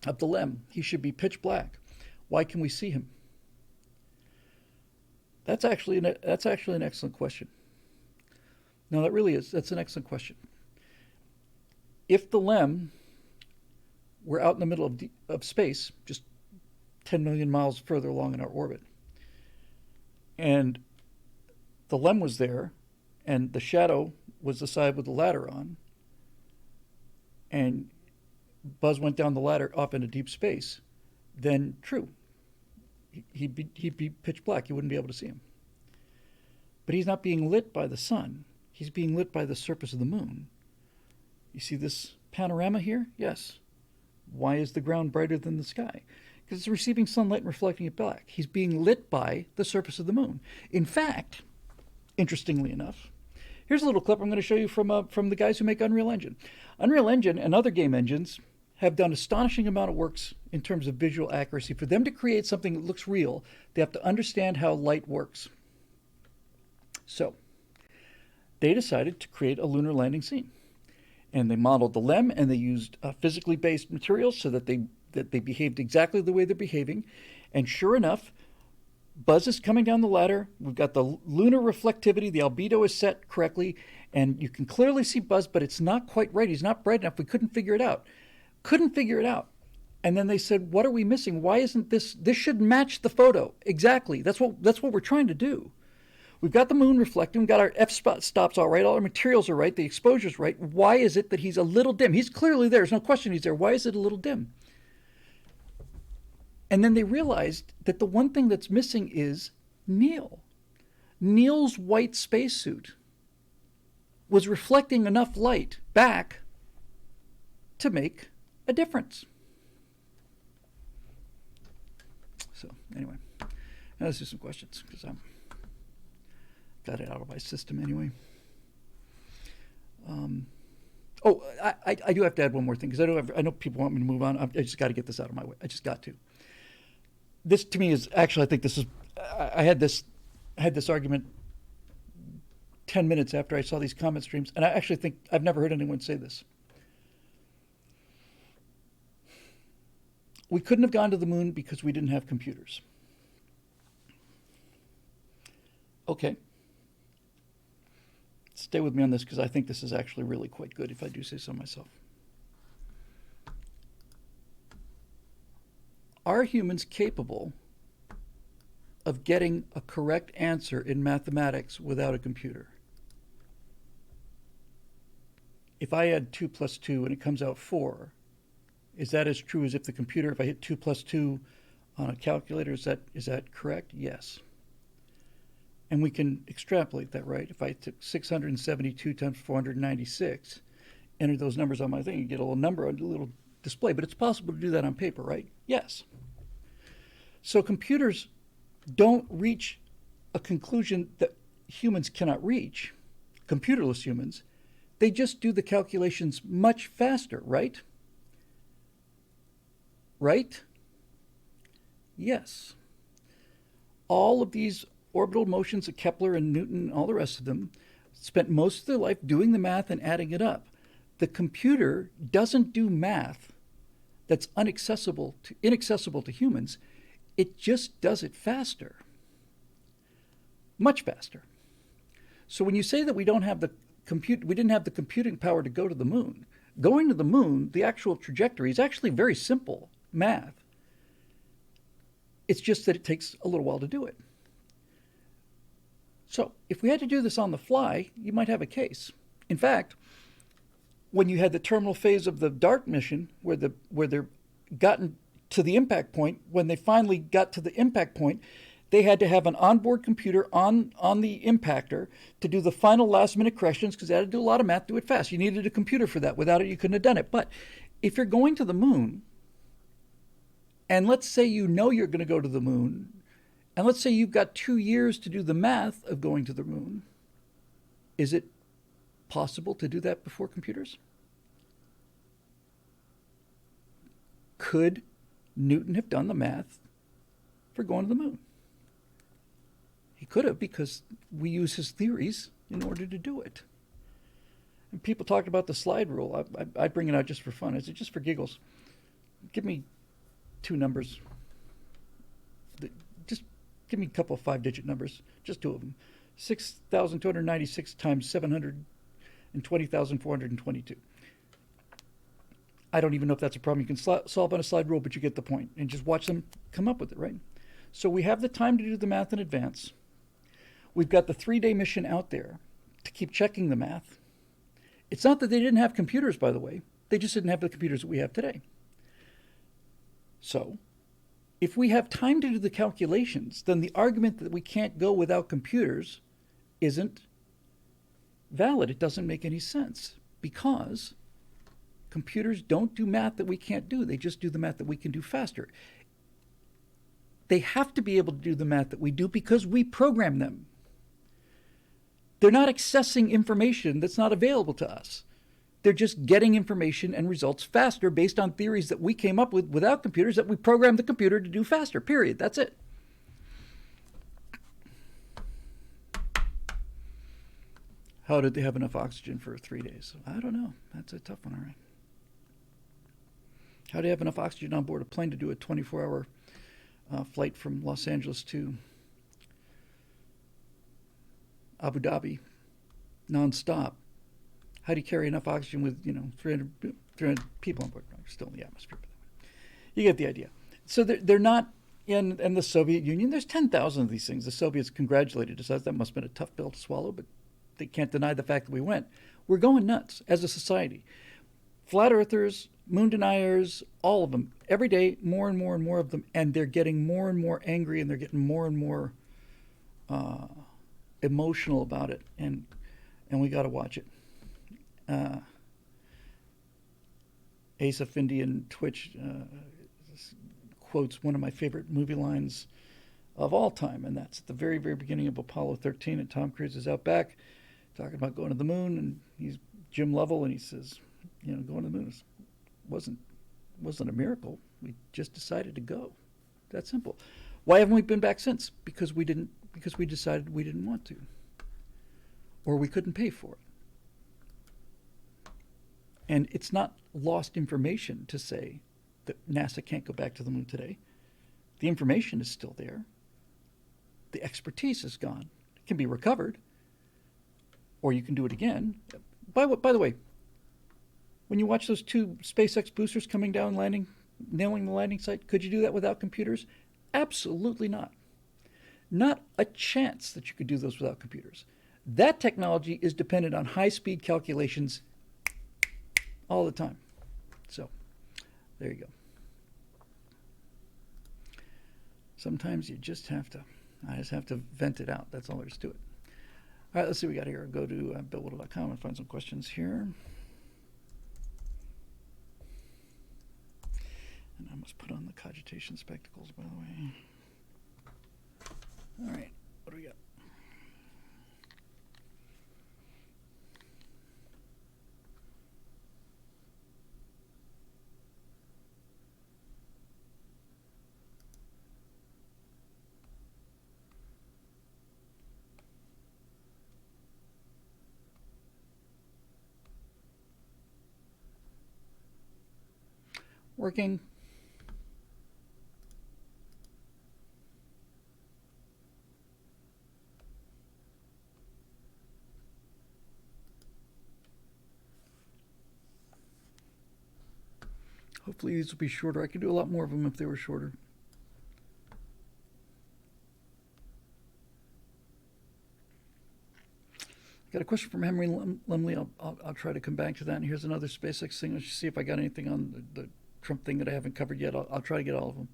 A: of the LEM. He should be pitch black. Why can we see him? That's actually an excellent question. No, that really is. That's an excellent question. If the LEM were out in the middle of space, just 10 million miles further along in our orbit, and the LEM was there, and the shadow was the side with the ladder on, and Buzz went down the ladder off into deep space, then true, he'd be pitch black. You wouldn't be able to see him. But he's not being lit by the sun. He's being lit by the surface of the moon. You see this panorama here? Yes. Why is the ground brighter than the sky? Because it's receiving sunlight and reflecting it back. He's being lit by the surface of the moon. In fact, interestingly enough, here's a little clip I'm going to show you from the guys who make Unreal Engine. Unreal Engine and other game engines have done astonishing amount of works in terms of visual accuracy. For them to create something that looks real, they have to understand how light works. So they decided to create a lunar landing scene. And they modeled the LEM, and they used physically based materials so that they behaved exactly the way they're behaving. And sure enough, Buzz is coming down the ladder. We've got the lunar reflectivity. The albedo is set correctly. And you can clearly see Buzz, but it's not quite right. He's not bright enough. We couldn't figure it out. And then they said, what are we missing? Why isn't this should match the photo. Exactly. That's what we're trying to do. We've got the moon reflecting. We've got our f-stops all right. All our materials are right. The exposure's right. Why is it that he's a little dim? He's clearly there. There's no question he's there. Why is it a little dim? And then they realized that the one thing that's missing is Neil. Neil's white spacesuit was reflecting enough light back to make a difference. So anyway, now let's do some questions, because I'm got it out of my system anyway. I do have to add one more thing, because I know people want me to move on. I just got to get this out of my way. I just got to. This to me is actually, I think this is. I had this argument 10 minutes after I saw these comment streams, and I actually think I've never heard anyone say this. We couldn't have gone to the moon because we didn't have computers. Okay. Stay with me on this, because I think this is actually really quite good, if I do say so myself. Are humans capable of getting a correct answer in mathematics without a computer? If I add 2 plus 2 and it comes out 4, is that as true as if I hit 2 plus 2 on a calculator? Is that correct? Yes. And we can extrapolate that, right? If I took 672 times 496, enter those numbers on my thing, you get a little number on a little display. But it's possible to do that on paper, right? Yes. So computers don't reach a conclusion that humans cannot reach, computerless humans. They just do the calculations much faster, right? Right? Yes. All of these orbital motions of Kepler and Newton and all the rest of them spent most of their life doing the math and adding it up. The computer doesn't do math that's inaccessible to humans. It just does it faster. Much faster. So when you say that we didn't have the computing power to go to the moon, going to the moon, the actual trajectory is actually very simple math. It's just that it takes a little while to do it. So if we had to do this on the fly, you might have a case. In fact, when you had the terminal phase of the DART mission, where they're gotten to the impact point, when they finally got to the impact point, they had to have an onboard computer on the impactor to do the final last minute corrections, because they had to do a lot of math, do it fast. You needed a computer for that. Without it, you couldn't have done it. But if you're going to the moon, and let's say you know you're going to go to the moon, and let's say you've got 2 years to do the math of going to the moon, is it possible to do that before computers? Could Newton have done the math for going to the moon? He could have, because we use his theories in order to do it. And people talked about the slide rule. I bring it out just for fun. Is it just for giggles? Give me 2 numbers. Just give me a couple of 5-digit numbers. Just 2 of them. 6,296 times 720,422. I don't even know if that's a problem you can solve on a slide rule, but you get the point. And just watch them come up with it, right? So we have the time to do the math in advance. We've got the 3-day mission out there to keep checking the math. It's not that they didn't have computers, by the way. They just didn't have the computers that we have today. So if we have time to do the calculations, then the argument that we can't go without computers isn't valid. It doesn't make any sense, because computers don't do math that we can't do. They just do the math that we can do faster. They have to be able to do the math that we do because we program them. They're not accessing information that's not available to us. They're just getting information and results faster based on theories that we came up with without computers, that we programmed the computer to do faster, period. That's it. How did they have enough oxygen for 3 days? I don't know. That's a tough one, all right. How do they have enough oxygen on board a plane to do a 24-hour flight from Los Angeles to Abu Dhabi, nonstop? How do you carry enough oxygen with 300 people on board? No, still in the atmosphere. You get the idea. So they're not in the Soviet Union. There's 10,000 of these things. The Soviets congratulated us. That must have been a tough pill to swallow, but they can't deny the fact that we went. We're going nuts as a society. Flat earthers, moon deniers, all of them. Every day, more and more and more of them, and they're getting more and more angry, and they're getting more and more emotional about it, and we got to watch it. Asaf Indian Twitch quotes one of my favorite movie lines of all time, and that's at the very, very beginning of Apollo 13, and Tom Cruise is out back talking about going to the moon, and he's Jim Lovell, and he says, going to the moon wasn't a miracle. We just decided to go. That simple. Why haven't we been back since? Because we decided we didn't want to, or we couldn't pay for it. And it's not lost information to say that NASA can't go back to the moon today. The information is still there. The expertise is gone. It can be recovered, or you can do it again. By the way, when you watch those 2 SpaceX boosters coming down, nailing the landing site, could you do that without computers? Absolutely not. Not a chance that you could do those without computers. That technology is dependent on high-speed calculations all the time. So, there you go. Sometimes I just have to vent it out. That's all there is to it. All right, let's see what we got here. I'll go to BillWhittle.com and find some questions here. And I must put on the cogitation spectacles, by the way. All right, what do we got? Working. Hopefully these will be shorter. I could do a lot more of them if they were shorter. Got a question from Henry Lumley. I'll try to come back to that. And here's another SpaceX thing. Let's see if I got anything on the Trump thing that I haven't covered yet. I'll try to get all of them.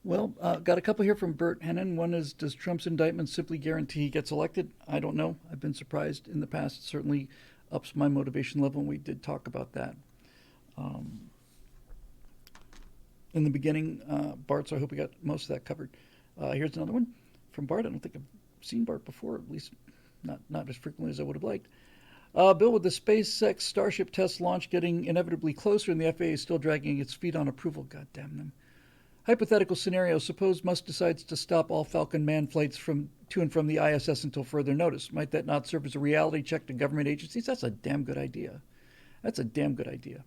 A: Well, got a couple here from Bert Hennon. One is, does Trump's indictment simply guarantee he gets elected? I don't know. I've been surprised in the past. It certainly ups my motivation level, and we did talk about that. In the beginning, Bart, so I hope we got most of that covered. Here's another one from Bart. I don't think I've seen Bart before, at least not as frequently as I would have liked. Bill, with the SpaceX Starship test launch getting inevitably closer and the FAA is still dragging its feet on approval, God damn them. Hypothetical scenario, suppose Musk decides to stop all Falcon man flights to and from the ISS until further notice. Might that not serve as a reality check to government agencies? That's a damn good idea. That's a damn good idea.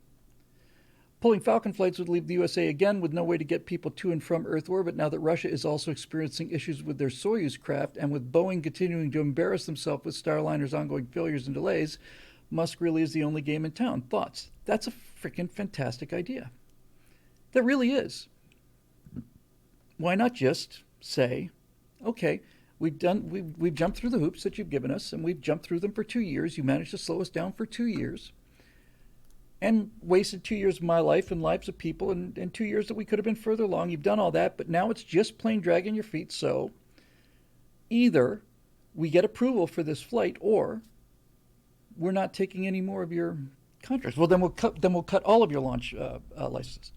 A: Pulling Falcon flights would leave the USA again with no way to get people to and from Earth orbit now that Russia is also experiencing issues with their Soyuz craft, and with Boeing continuing to embarrass themselves with Starliner's ongoing failures and delays, Musk really is the only game in town. Thoughts? That's a freaking fantastic idea. That really is. Why not just say, okay, we've jumped through the hoops that you've given us, and we've jumped through them for 2 years. You managed to slow us down for 2 years, and wasted 2 years of my life and lives of people, and 2 years that we could have been further along. You've done all that, but now it's just plain dragging your feet. So either we get approval for this flight, or we're not taking any more of your contracts. Well, then we'll cut all of your launch licenses.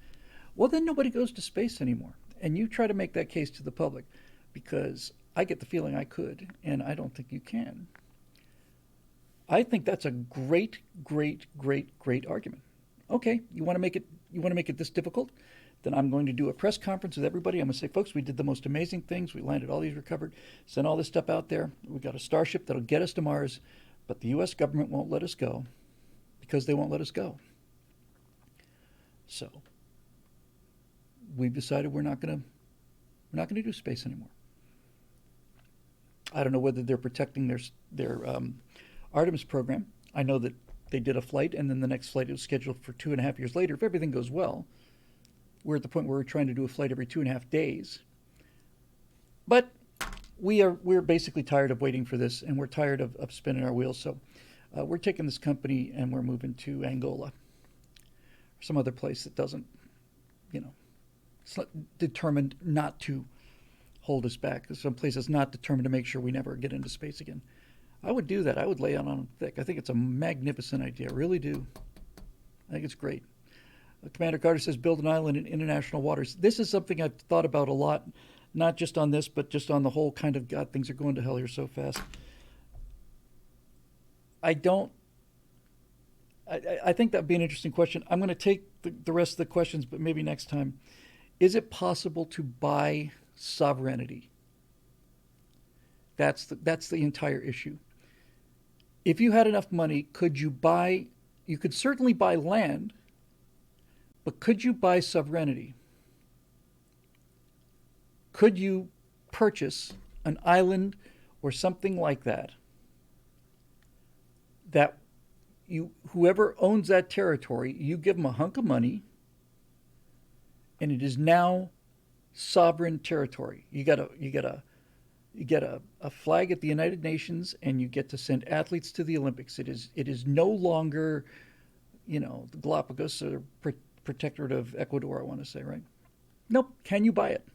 A: Well, then nobody goes to space anymore. And you try to make that case to the public, because I get the feeling I could, and I don't think you can. I think that's a great, great, great, great argument. Okay, you want to make it this difficult? Then I'm going to do a press conference with everybody. I'm going to say, folks, we did the most amazing things. We landed all these recovered, sent all this stuff out there. We got a Starship that'll get us to Mars, but the U.S. government won't let us go because they won't let us go. So we've decided we're not going to do space anymore. I don't know whether they're protecting their Artemis program. I know that they did a flight, and then the next flight is scheduled for 2.5 years later. If everything goes well, we're at the point where we're trying to do a flight every 2.5 days. But we're basically tired of waiting for this, and we're tired of spinning our wheels. So we're taking this company and we're moving to Angola, or some other place that doesn't, it's determined not to hold us back. Some place that's not determined to make sure we never get into space again. I would do that. I would lay out on them thick. I think it's a magnificent idea. I really do. I think it's great. Commander Carter says, build an island in international waters. This is something I've thought about a lot, not just on this, but just on the whole kind of, God, things are going to hell here so fast. I think that'd be an interesting question. I'm going to take the rest of the questions, but maybe next time. Is it possible to buy sovereignty? That's the entire issue. If you had enough money, you could certainly buy land, but could you buy sovereignty? Could you purchase an island or something like that whoever owns that territory, you give them a hunk of money, and it is now sovereign territory. You get a flag at the United Nations, and you get to send athletes to the Olympics. It is no longer, the Galapagos or Protectorate of Ecuador, I want to say, right? Nope. Can you buy it?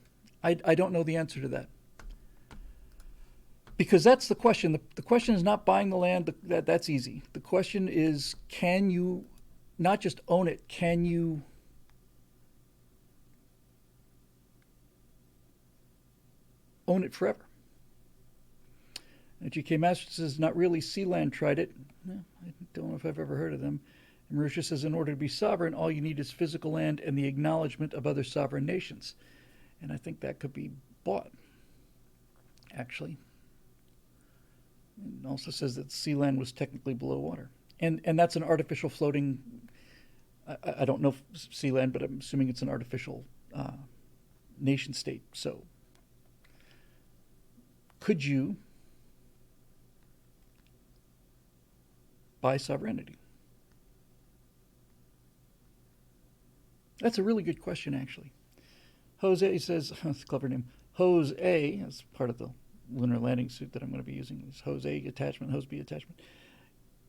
A: I don't know the answer to that. Because that's the question. The question is not buying the land. That's easy. The question is, can you not just own it, can you own it forever? And GK Master says, not really. Sealand tried it. I don't know if I've ever heard of them. And Marusha says, in order to be sovereign, all you need is physical land and the acknowledgement of other sovereign nations. And I think that could be bought, actually. It also says that sea land was technically below water, and that's an artificial floating. I don't know sea land, but I'm assuming it's an artificial nation state. So, could you buy sovereignty? That's a really good question, actually. Jose says, that's a clever name. Jose, as part of the lunar landing suit that I'm going to be using, is Jose attachment, Jose B attachment.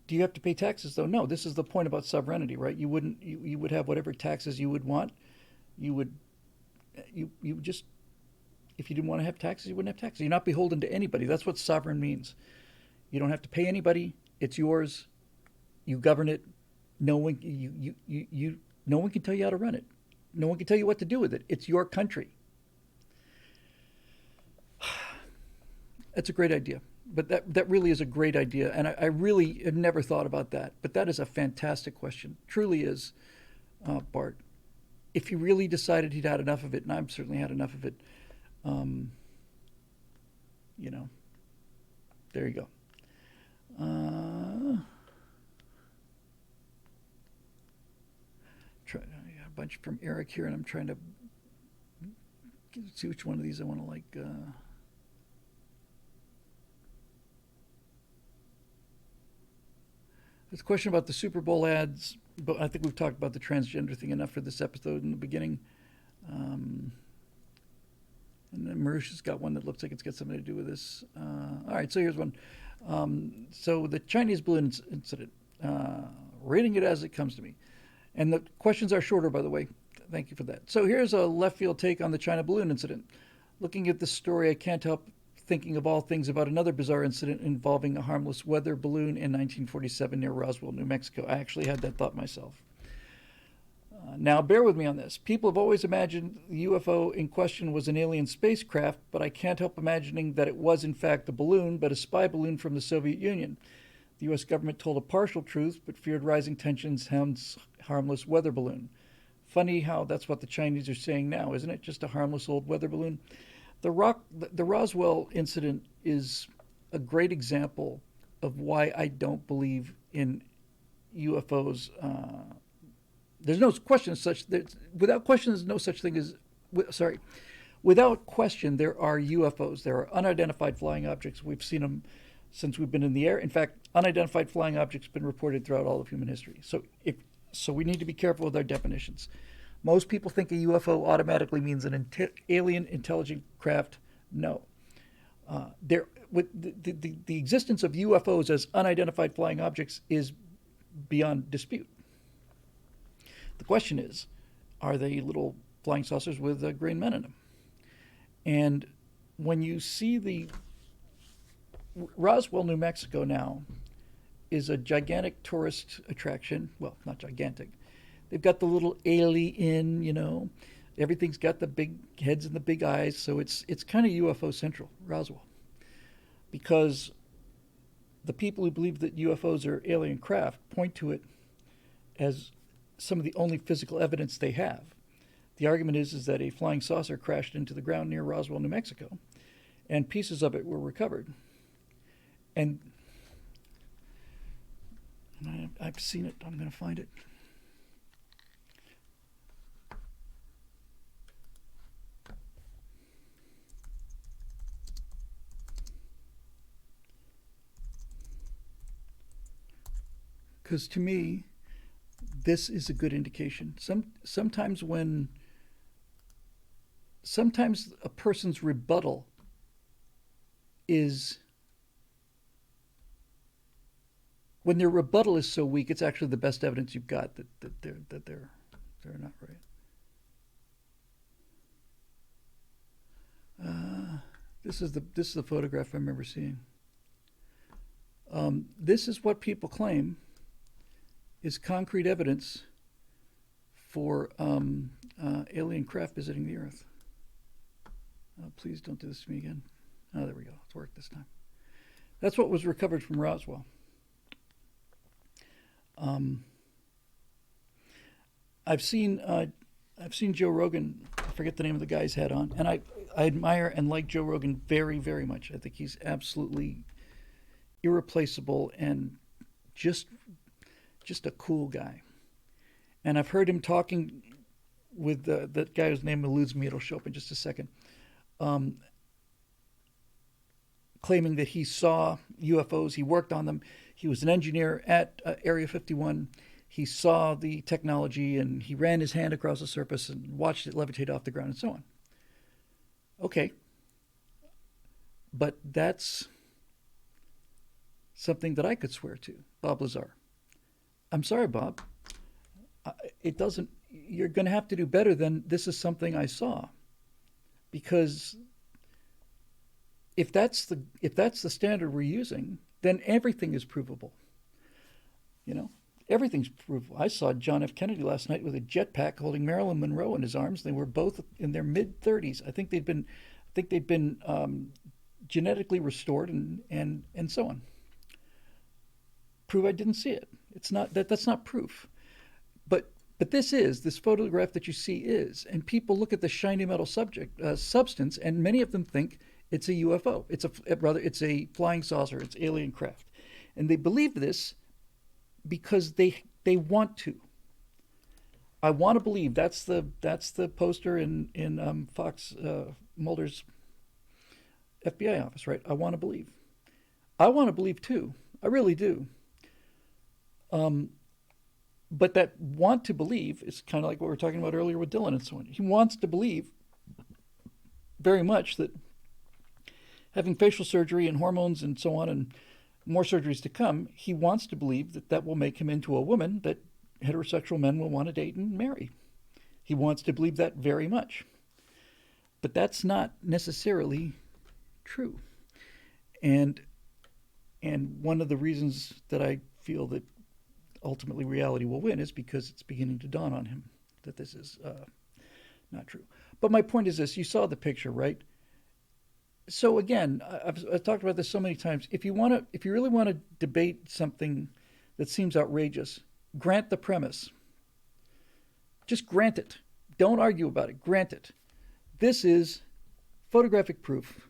A: Do you have to pay taxes though? No. This is the point about sovereignty, right? You wouldn't. You would have whatever taxes you would want. You would. You just. If you didn't want to have taxes, you wouldn't have taxes. You're not beholden to anybody. That's what sovereign means. You don't have to pay anybody. It's yours. You govern it. No one. No one can tell you how to run it. No one can tell you what to do with it. It's your country. That's a great idea. But that really is a great idea. And I really have never thought about that. But that is a fantastic question. Truly is, Bart. If he really decided he'd had enough of it, and I've certainly had enough of it, you know, there you go. Try, a bunch from Eric here, and I'm trying to see which one of these I want to like. There's a question about the Super Bowl ads, but I think we've talked about the transgender thing enough for this episode in the beginning. And then Marusha's got one that looks like it's got something to do with this. All right, so here's one. So the Chinese balloon incident, rating it as it comes to me. And the questions are shorter, by the way. Thank you for that. So here's a left field take on the China balloon incident. Looking at this story, I can't help thinking of all things about another bizarre incident involving a harmless weather balloon in 1947 near Roswell, New Mexico. I actually had that thought myself. Now, bear with me on this. People have always imagined the UFO in question was an alien spacecraft, but I can't help imagining that it was, in fact, a balloon, but a spy balloon from the Soviet Union. The U.S. government told a partial truth, but feared rising tensions, hence harmless weather balloon. Funny how that's what the Chinese are saying now, isn't it? Just a harmless old weather balloon. The Roswell incident is a great example of why I don't believe in UFOs. There's no question without question, there's no such thing as, without question, there are UFOs. There are unidentified flying objects. We've seen them since we've been in the air. In fact, unidentified flying objects have been reported throughout all of human history. So we need to be careful with our definitions. Most people think a UFO automatically means an alien intelligent craft. No. The existence of UFOs as unidentified flying objects is beyond dispute. The question is, are they little flying saucers with green men in them? And when you see the Roswell, New Mexico now is a gigantic tourist attraction. Well, not gigantic. They've got the little alien, everything's got the big heads and the big eyes. So it's kind of UFO central, Roswell. Because the people who believe that UFOs are alien craft point to it as some of the only physical evidence they have. The argument is that a flying saucer crashed into the ground near Roswell, New Mexico, and pieces of it were recovered. And I've seen it. I'm going to find it. Because to me, this is a good indication. Sometimes a person's rebuttal is, when their rebuttal is so weak, it's actually the best evidence you've got that they're not right. This is the photograph I remember seeing. This is what people claim is concrete evidence for alien craft visiting the Earth. Please don't do this to me again. Oh, there we go. It's worked this time. That's what was recovered from Roswell. I've seen Joe Rogan. I forget the name of the guy he's had on, and I admire and like Joe Rogan very, very much. I think he's absolutely irreplaceable and just just a cool guy. And I've heard him talking with that guy whose name eludes me. It'll show up in just a second. Um, Claiming that he saw UFOs, he worked on them. He was an engineer at Area 51. He saw the technology and he ran his hand across the surface and watched it levitate off the ground and so on. Okay, but that's something that I could swear to, Bob Lazar. I'm sorry, Bob. It doesn't. You're going to have to do better than this is something I saw, because if that's the standard we're using, then everything is provable. You know, everything's provable. I saw John F. Kennedy last night with a jetpack holding Marilyn Monroe in his arms. They were both in their mid-30s. I think they'd been genetically restored and so on. Prove I didn't see it. It's not that's not proof. But this photograph that you see is, and people look at the shiny metal substance, and many of them think it's a UFO. It's a flying saucer. It's alien craft, and they believe this because they want to. I want to believe that's the poster in Fox Mulder's FBI office, right? I want to believe. I want to believe too. I really do. But that want to believe is kind of like what we were talking about earlier with Dylan and so on. He wants to believe very much that having facial surgery and hormones and so on and more surgeries to come, he wants to believe that that will make him into a woman that heterosexual men will want to date and marry. He wants to believe that very much. But that's not necessarily true. And one of the reasons that I feel that ultimately reality will win is because it's beginning to dawn on him that this is not true. But my point is this: you saw the picture, right? So again, I've talked about this so many times. If you really want to debate something that seems outrageous, grant the premise. Just grant it. Don't argue about it. Grant it. This is photographic proof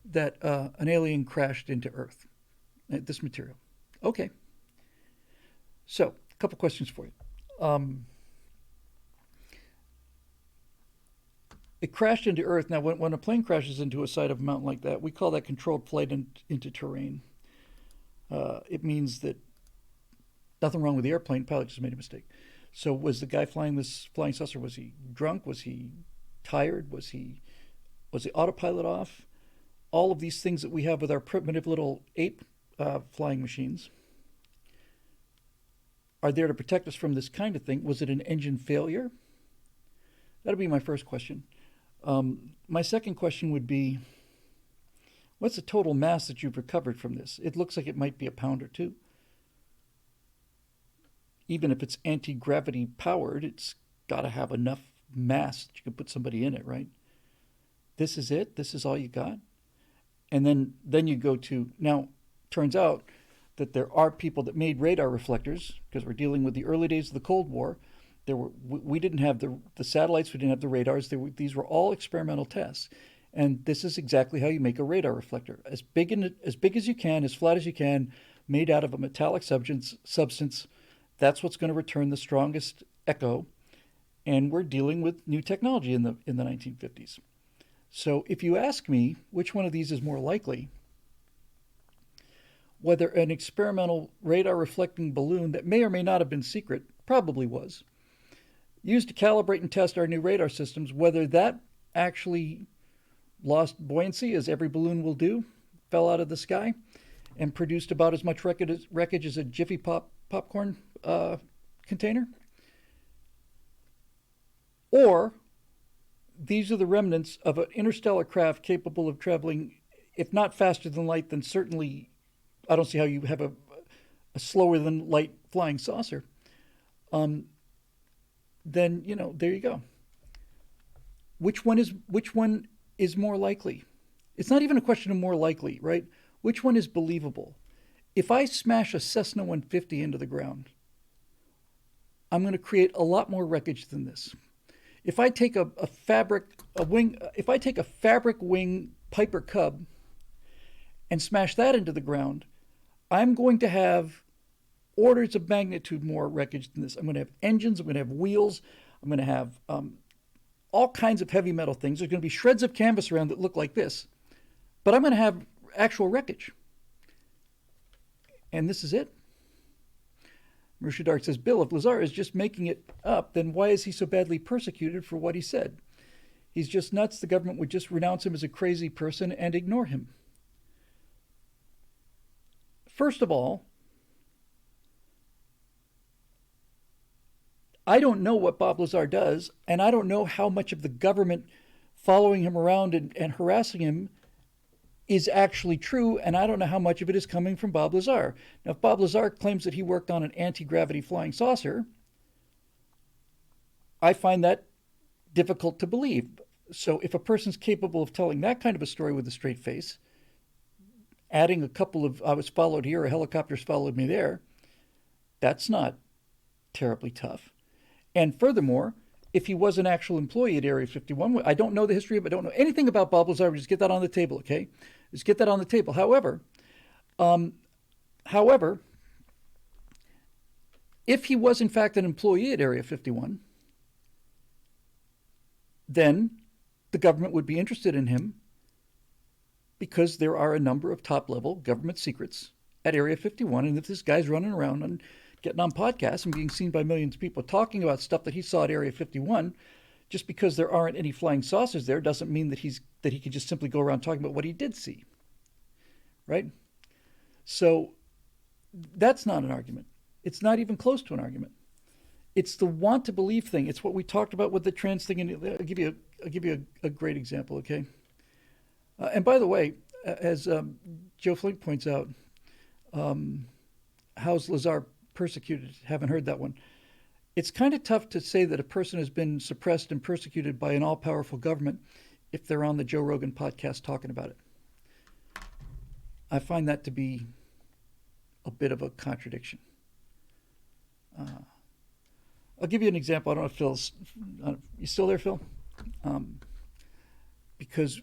A: that an alien crashed into Earth. This material. Okay. So, a couple questions for you. It crashed into Earth. Now, when a plane crashes into a side of a mountain like that, we call that controlled flight into terrain. It means that nothing wrong with the airplane. Pilot just made a mistake. So, was the guy flying this flying saucer? Was he drunk? Was he tired? Was the autopilot off? All of these things that we have with our primitive little ape flying machines are there to protect us from this kind of thing. Was it an engine failure? That'll be my first question. My second question would be, what's the total mass that you've recovered from this? It looks like it might be a pound or two. Even if it's anti-gravity powered, it's got to have enough mass that you can put somebody in it, right? This is it? This is all you got? And then you go to, now, turns out that there are people that made radar reflectors, because we're dealing with the early days of the Cold War. We didn't have the satellites, we didn't have the radars. These were all experimental tests. And this is exactly how you make a radar reflector. As big as you can, as flat as you can, made out of a metallic substance. That's what's going to return the strongest echo. And we're dealing with new technology in the 1950s. So if you ask me which one of these is more likely, whether an experimental radar reflecting balloon that may or may not have been secret, probably was, used to calibrate and test our new radar systems, whether that actually lost buoyancy, as every balloon will do, fell out of the sky, and produced about as much wreckage as a Jiffy popcorn container, or these are the remnants of an interstellar craft capable of traveling, if not faster than light, then certainly, I don't see how you have a slower than light flying saucer. Then, there you go. Which one is more likely? It's not even a question of more likely, right? Which one is believable? If I smash a Cessna 150 into the ground, I'm going to create a lot more wreckage than this. If I take a fabric wing Piper Cub and smash that into the ground, I'm going to have orders of magnitude more wreckage than this. I'm going to have engines, I'm going to have wheels, I'm going to have all kinds of heavy metal things. There's going to be shreds of canvas around that look like this, but I'm going to have actual wreckage. And this is it. Marisha Dark says, Bill, if Lazar is just making it up, then why is he so badly persecuted for what he said? He's just nuts. The government would just renounce him as a crazy person and ignore him. First of all, I don't know what Bob Lazar does, and I don't know how much of the government following him around and harassing him is actually true, and I don't know how much of it is coming from Bob Lazar. Now, if Bob Lazar claims that he worked on an anti-gravity flying saucer, I find that difficult to believe. So if a person's capable of telling that kind of a story with a straight face, adding a couple of, I was followed here, or helicopters followed me there, that's not terribly tough. And furthermore, if he was an actual employee at Area 51, I don't know the history of it, I don't know anything about Bob Lazar, just get that on the table, okay? Just get that on the table. However, if he was in fact an employee at Area 51, then the government would be interested in him because there are a number of top-level government secrets at Area 51, and if this guy's running around and getting on podcasts and being seen by millions of people talking about stuff that he saw at Area 51, just because there aren't any flying saucers there doesn't mean that he could just simply go around talking about what he did see, right? So that's not an argument. It's not even close to an argument. It's the want to believe thing. It's what we talked about with the trans thing. And I'll give you a great example, okay? And by the way, as Joe Flink points out, how's Lazar persecuted? Haven't heard that one. It's kind of tough to say that a person has been suppressed and persecuted by an all-powerful government if they're on the Joe Rogan podcast talking about it. I find that to be a bit of a contradiction. I'll give you an example. I don't know if Phil's... You still there, Phil? Because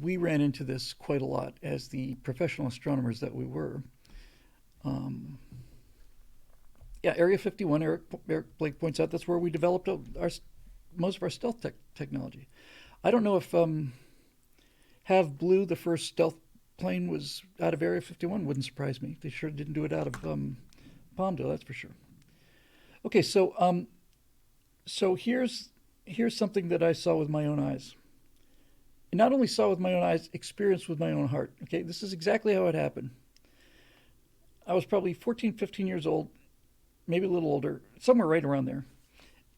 A: we ran into this quite a lot as the professional astronomers that we were. Area 51, Eric Blake points out, that's where we developed most of our stealth technology. I don't know if Have Blue, the first stealth plane, was out of Area 51. Wouldn't surprise me. They sure didn't do it out of Palmdale, that's for sure. Okay, so here's something that I saw with my own eyes. And not only saw with my own eyes, experienced with my own heart. Okay, this is exactly how it happened. I was probably 14, 15 years old, maybe a little older, somewhere right around there.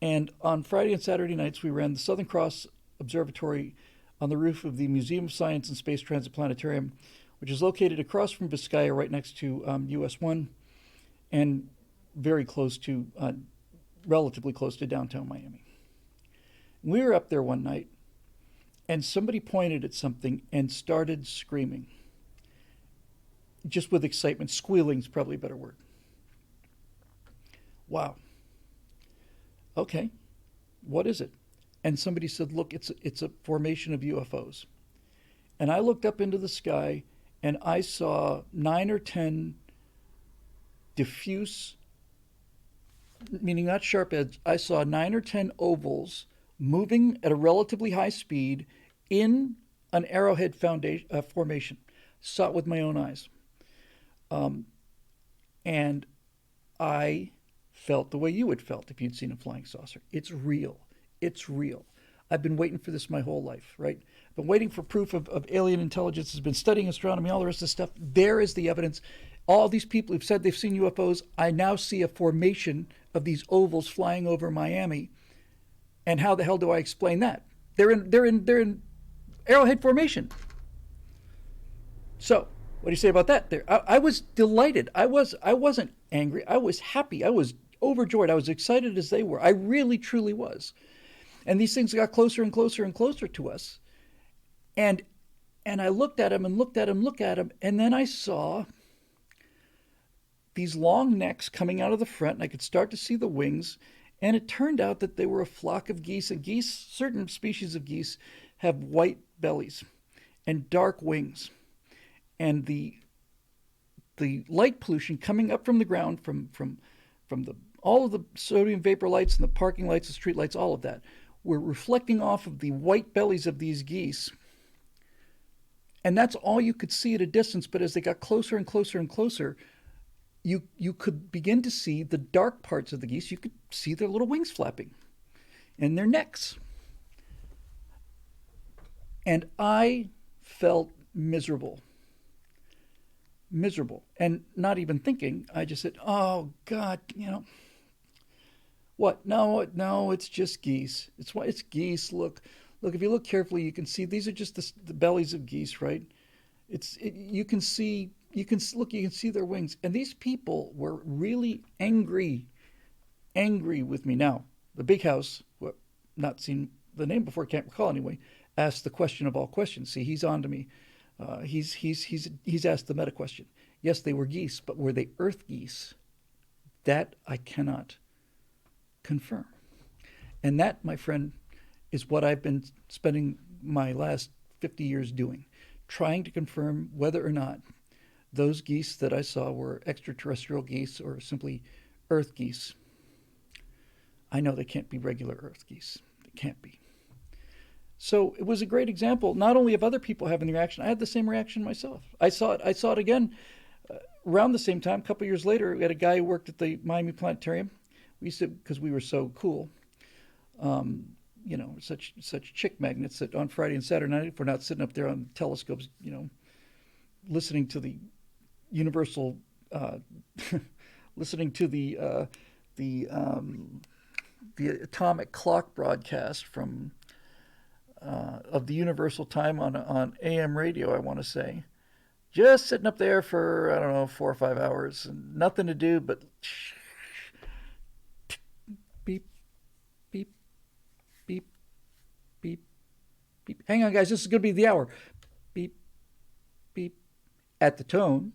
A: And on Friday and Saturday nights, we ran the Southern Cross Observatory on the roof of the Museum of Science and Space Transit Planetarium, which is located across from Vizcaya, right next to US 1, and very close to, relatively close to downtown Miami. We were up there one night, and somebody pointed at something and started screaming. Just with excitement. Squealing is probably a better word. Wow. Okay. What is it? And somebody said, look, it's a formation of UFOs. And I looked up into the sky, and I saw 9 or 10 diffuse, meaning not sharp edge, I saw 9 or 10 ovals moving at a relatively high speed in an arrowhead formation. Saw it with my own eyes. And I felt the way you would felt if you'd seen a flying saucer. It's real. It's real. I've been waiting for this my whole life, right? I've been waiting for proof of alien intelligence, has been studying astronomy, all the rest of the stuff. There is the evidence. All these people who've said they've seen UFOs, I now see a formation of these ovals flying over Miami. And how the hell do I explain that? They're in arrowhead formation. So, what do you say about that? I was delighted. I wasn't angry. I was happy. I was overjoyed. I was excited as they were. I really, truly was. And these things got closer and closer and closer to us. And I looked at them and looked at them, and then I saw these long necks coming out of the front, and I could start to see the wings. And it turned out that they were a flock of geese. And geese, certain species of geese, have white bellies and dark wings. and the light pollution coming up from the ground from the all of the sodium vapor lights and the parking lights, the street lights, all of that were reflecting off of the white bellies of these geese. And that's all you could see at a distance. But as they got closer and closer and closer, you could begin to see the dark parts of the geese. You could see their little wings flapping and their necks. And I felt miserable. Miserable. And not even thinking, I just said, oh, God, what? No, it's just geese. It's geese. Look, if you look carefully, you can see these are just the bellies of geese, right? You can see, you can see their wings. And these people were really angry with me. Now, the big house, not seen the name before, can't recall anyway, asked the question of all questions. See, he's on to me. He's asked the meta question. Yes, they were geese, but were they earth geese? That I cannot confirm. And that, my friend, is what I've been spending my last 50 years doing, trying to confirm whether or not those geese that I saw were extraterrestrial geese or simply earth geese. I know they can't be regular earth geese. They can't be. So it was a great example, not only of other people having the reaction, I had the same reaction myself. I saw it again around the same time. A couple years later, we had a guy who worked at the Miami Planetarium. We used to, because we were so cool, such chick magnets that on Friday and Saturday night, if we're not sitting up there on telescopes, listening to the universal, listening to the atomic clock broadcast from of the universal time on AM radio, I want to say. Just sitting up there for, I don't know, 4 or 5 hours and nothing to do but beep, beep, beep, beep, beep. Hang on, guys, this is going to be the hour. Beep, beep. At the tone,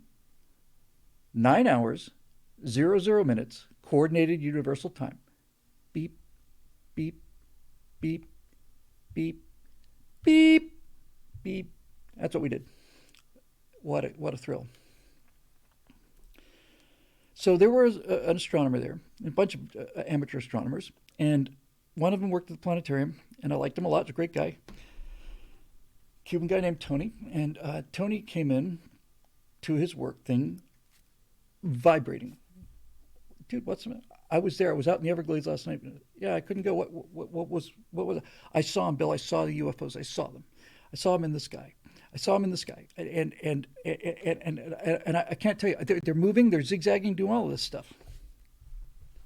A: 9 hours, 00 minutes, coordinated universal time. Beep, beep, beep, beep, beep, beep. That's what we did. What a thrill. So there was an astronomer there, a bunch of amateur astronomers, and one of them worked at the planetarium, and I liked him a lot. He's a great guy. Cuban guy named Tony, and Tony came in to his work thing vibrating. Dude, what's the matter? I was there. I was out in the Everglades last night. Yeah, I couldn't go. What was it? I saw him, Bill. I saw the UFOs. I saw them. I saw them in the sky. And I can't tell you. They're moving. They're zigzagging, doing all of this stuff.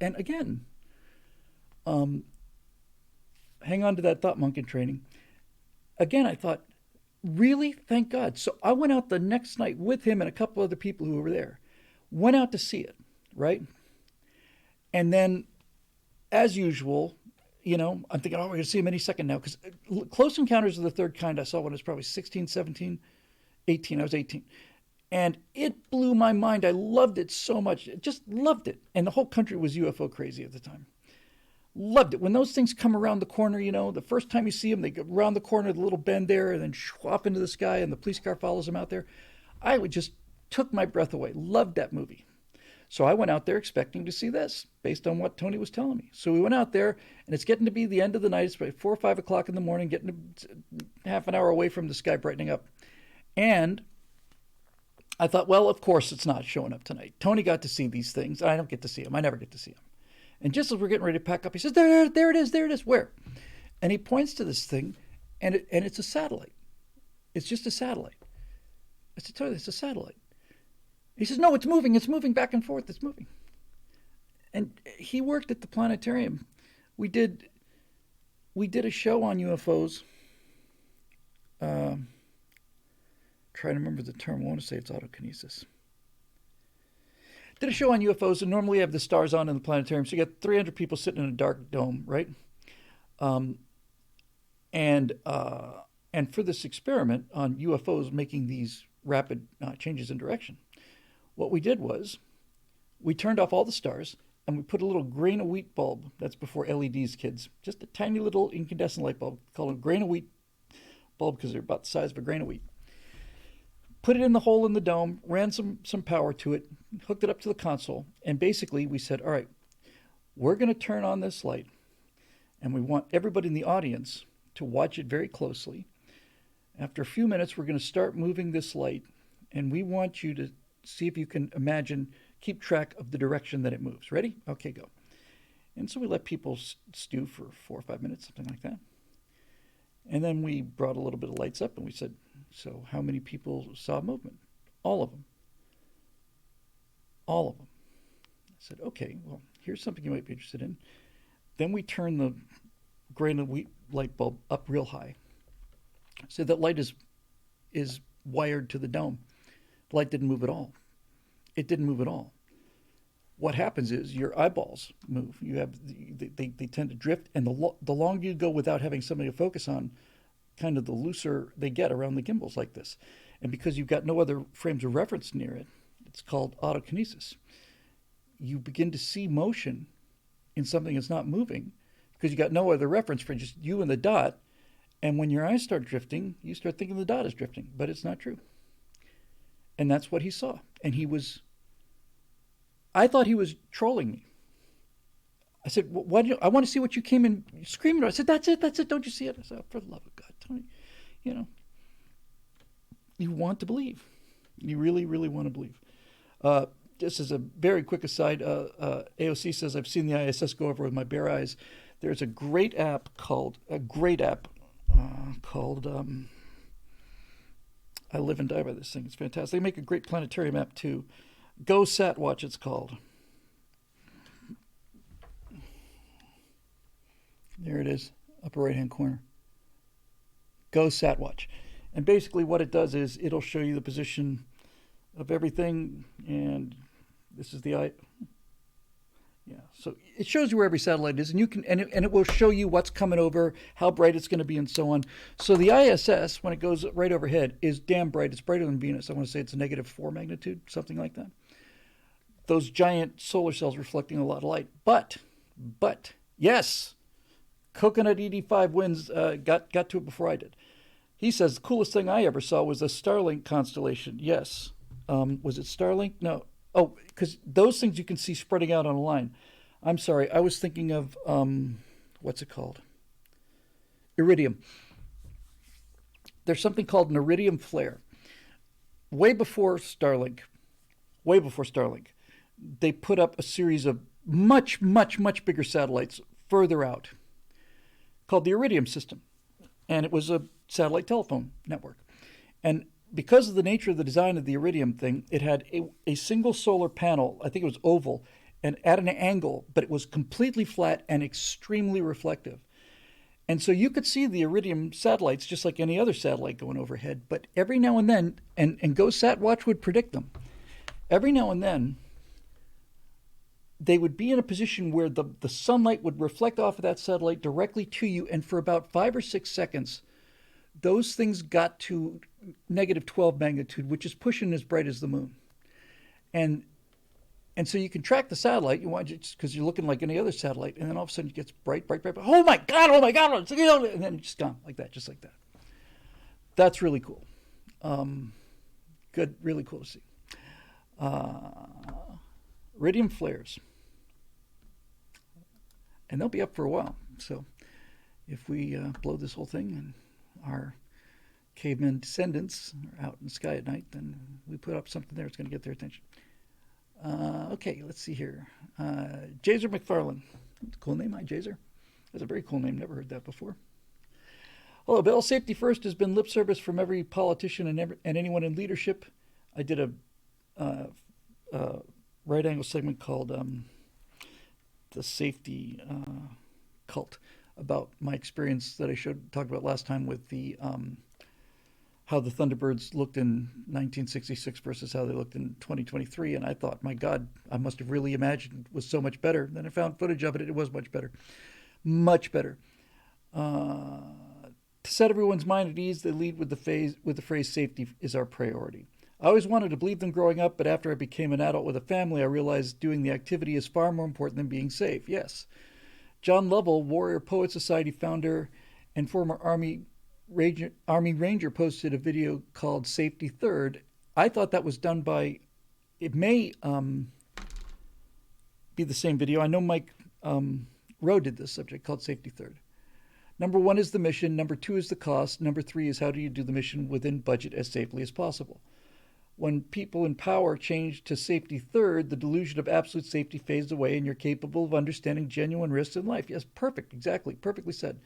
A: And again, hang on to that thought, monk in training. Again, I thought, really? Thank God. So I went out the next night with him and a couple other people who were there. Went out to see it, right? And then, as usual, I'm thinking, we're going to see him any second now. Because Close Encounters of the Third Kind, I saw when I was probably 16, 17, 18. I was 18. And it blew my mind. I loved it so much. Just loved it. And the whole country was UFO crazy at the time. Loved it. When those things come around the corner, the first time you see them, they go around the corner, the little bend there, and then off into the sky, and the police car follows them out there. I would just took my breath away. Loved that movie. So I went out there expecting to see this, based on what Tony was telling me. So we went out there, and it's getting to be the end of the night. It's probably 4 or 5 o'clock in the morning, getting half an hour away from the sky brightening up. And I thought, well, of course it's not showing up tonight. Tony got to see these things. I don't get to see them. I never get to see them. And just as we're getting ready to pack up, he says, there it is. Where? And he points to this thing, and it's a satellite. It's just a satellite. I said, Tony, it's a satellite. He says, no, it's moving back and forth, it's moving. And he worked at the planetarium. We did a show on UFOs. Trying to remember the term. I want to say it's autokinesis. Did a show on UFOs, and normally you have the stars on in the planetarium, so you got 300 people sitting in a dark dome, right? And for this experiment on UFOs making these rapid changes in direction, what we did was we turned off all the stars and we put a little grain of wheat bulb. That's before LEDs, kids. Just a tiny little incandescent light bulb called a grain of wheat bulb because they're about the size of a grain of wheat. put it in the hole in the dome, ran some power to it, hooked it up to the console, and basically we said, all right, we're going to turn on this light, and we want everybody in the audience to watch it very closely. After a few minutes, we're going to start moving this light, and we want you to see if you can imagine, keep track of the direction that it moves. Ready? Okay, go. And so we let people stew for 4 or 5 minutes, something like that. And then we brought a little bit of lights up, and we said, so how many people saw movement? All of them. All of them. I said, okay, well, here's something you might be interested in. Then we turn the grain of wheat light bulb up real high. So that light is wired to the dome. The light didn't move at all. It didn't move at all. What happens is your eyeballs move. You have they tend to drift, and the longer you go without having something to focus on, kind of the looser they get around the gimbals like this. And because you've got no other frames of reference near it, it's called autokinesis. You begin to see motion in something that's not moving because you got no other reference for just you and the dot. And when your eyes start drifting, you start thinking the dot is drifting, but it's not true. And that's what he saw. And I thought he was trolling me. I said, well, I want to see what you came in screaming about. I said, that's it, don't you see it? I said, oh, for the love of God, Tony, you want to believe. You really, really want to believe. Just as a very quick aside, AOC says, I've seen the ISS go over with my bare eyes. There's a great app called I Live and Die by this thing. It's fantastic. They make a great planetarium app too. Go Satwatch, it's called. There it is, upper right-hand corner. Go Satwatch. And basically what it does is it'll show you the position of everything, and this is the eye. Yeah, so it shows you where every satellite is, and you can, and it will show you what's coming over, how bright it's going to be, and so on. So the ISS, when it goes right overhead, is damn bright. It's brighter than Venus. I want to say it's a -4 magnitude, something like that. Those giant solar cells reflecting a lot of light. But yes, Coconut ED5 Winds got to it before I did. He says the coolest thing I ever saw was a Starlink constellation. Yes. Was it Starlink? No. Oh, because those things you can see spreading out on a line. I'm sorry. I was thinking of, what's it called? Iridium. There's something called an iridium flare. Way before Starlink, they put up a series of much, much, much bigger satellites further out called the Iridium system. And it was a satellite telephone network. And because of the nature of the design of the Iridium thing, it had a single solar panel, I think it was oval, and at an angle, but it was completely flat and extremely reflective. And so you could see the Iridium satellites just like any other satellite going overhead, but every now and then, and GoSatWatch would predict them, every now and then, they would be in a position where the sunlight would reflect off of that satellite directly to you, and for about 5 or 6 seconds, those things got to -12 magnitude, which is pushing as bright as the moon. And so you can track the satellite. You want it because you're looking like any other satellite, and then all of a sudden it gets bright. Oh my God! And then it's just gone like that, just like that. That's really cool. Good, really cool to see. Iridium flares, and they'll be up for a while. So if we blow this whole thing and our caveman descendants are out in the sky at night, then we put up something there that's going to get their attention. Okay, let's see here. Jazer McFarlane. Cool name, hi Jazer. That's a very cool name. Never heard that before. Hello, Bill. Safety first has been lip service from every politician and anyone in leadership. I did a right angle segment called the safety cult about my experience that I talked about last time with the how the Thunderbirds looked in 1966 versus how they looked in 2023. And I thought, my God, I must have really imagined it was so much better. Then I found footage of it. It was much better. Much better. To set everyone's mind at ease, they lead with the phrase safety is our priority. I always wanted to believe them growing up, but after I became an adult with a family, I realized doing the activity is far more important than being safe. Yes. John Lovell, Warrior Poet Society founder and former Army Ranger, posted a video called Safety Third I thought that was done by, it may be the same video. I know Mike Rowe did this subject called Safety Third. Number one is the mission. Number two is the cost. Number three is how do you do the mission within budget as safely as possible. When people in power change to safety third, the delusion of absolute safety fades away and you're capable of understanding genuine risks in life. Yes, perfect, exactly, perfectly said.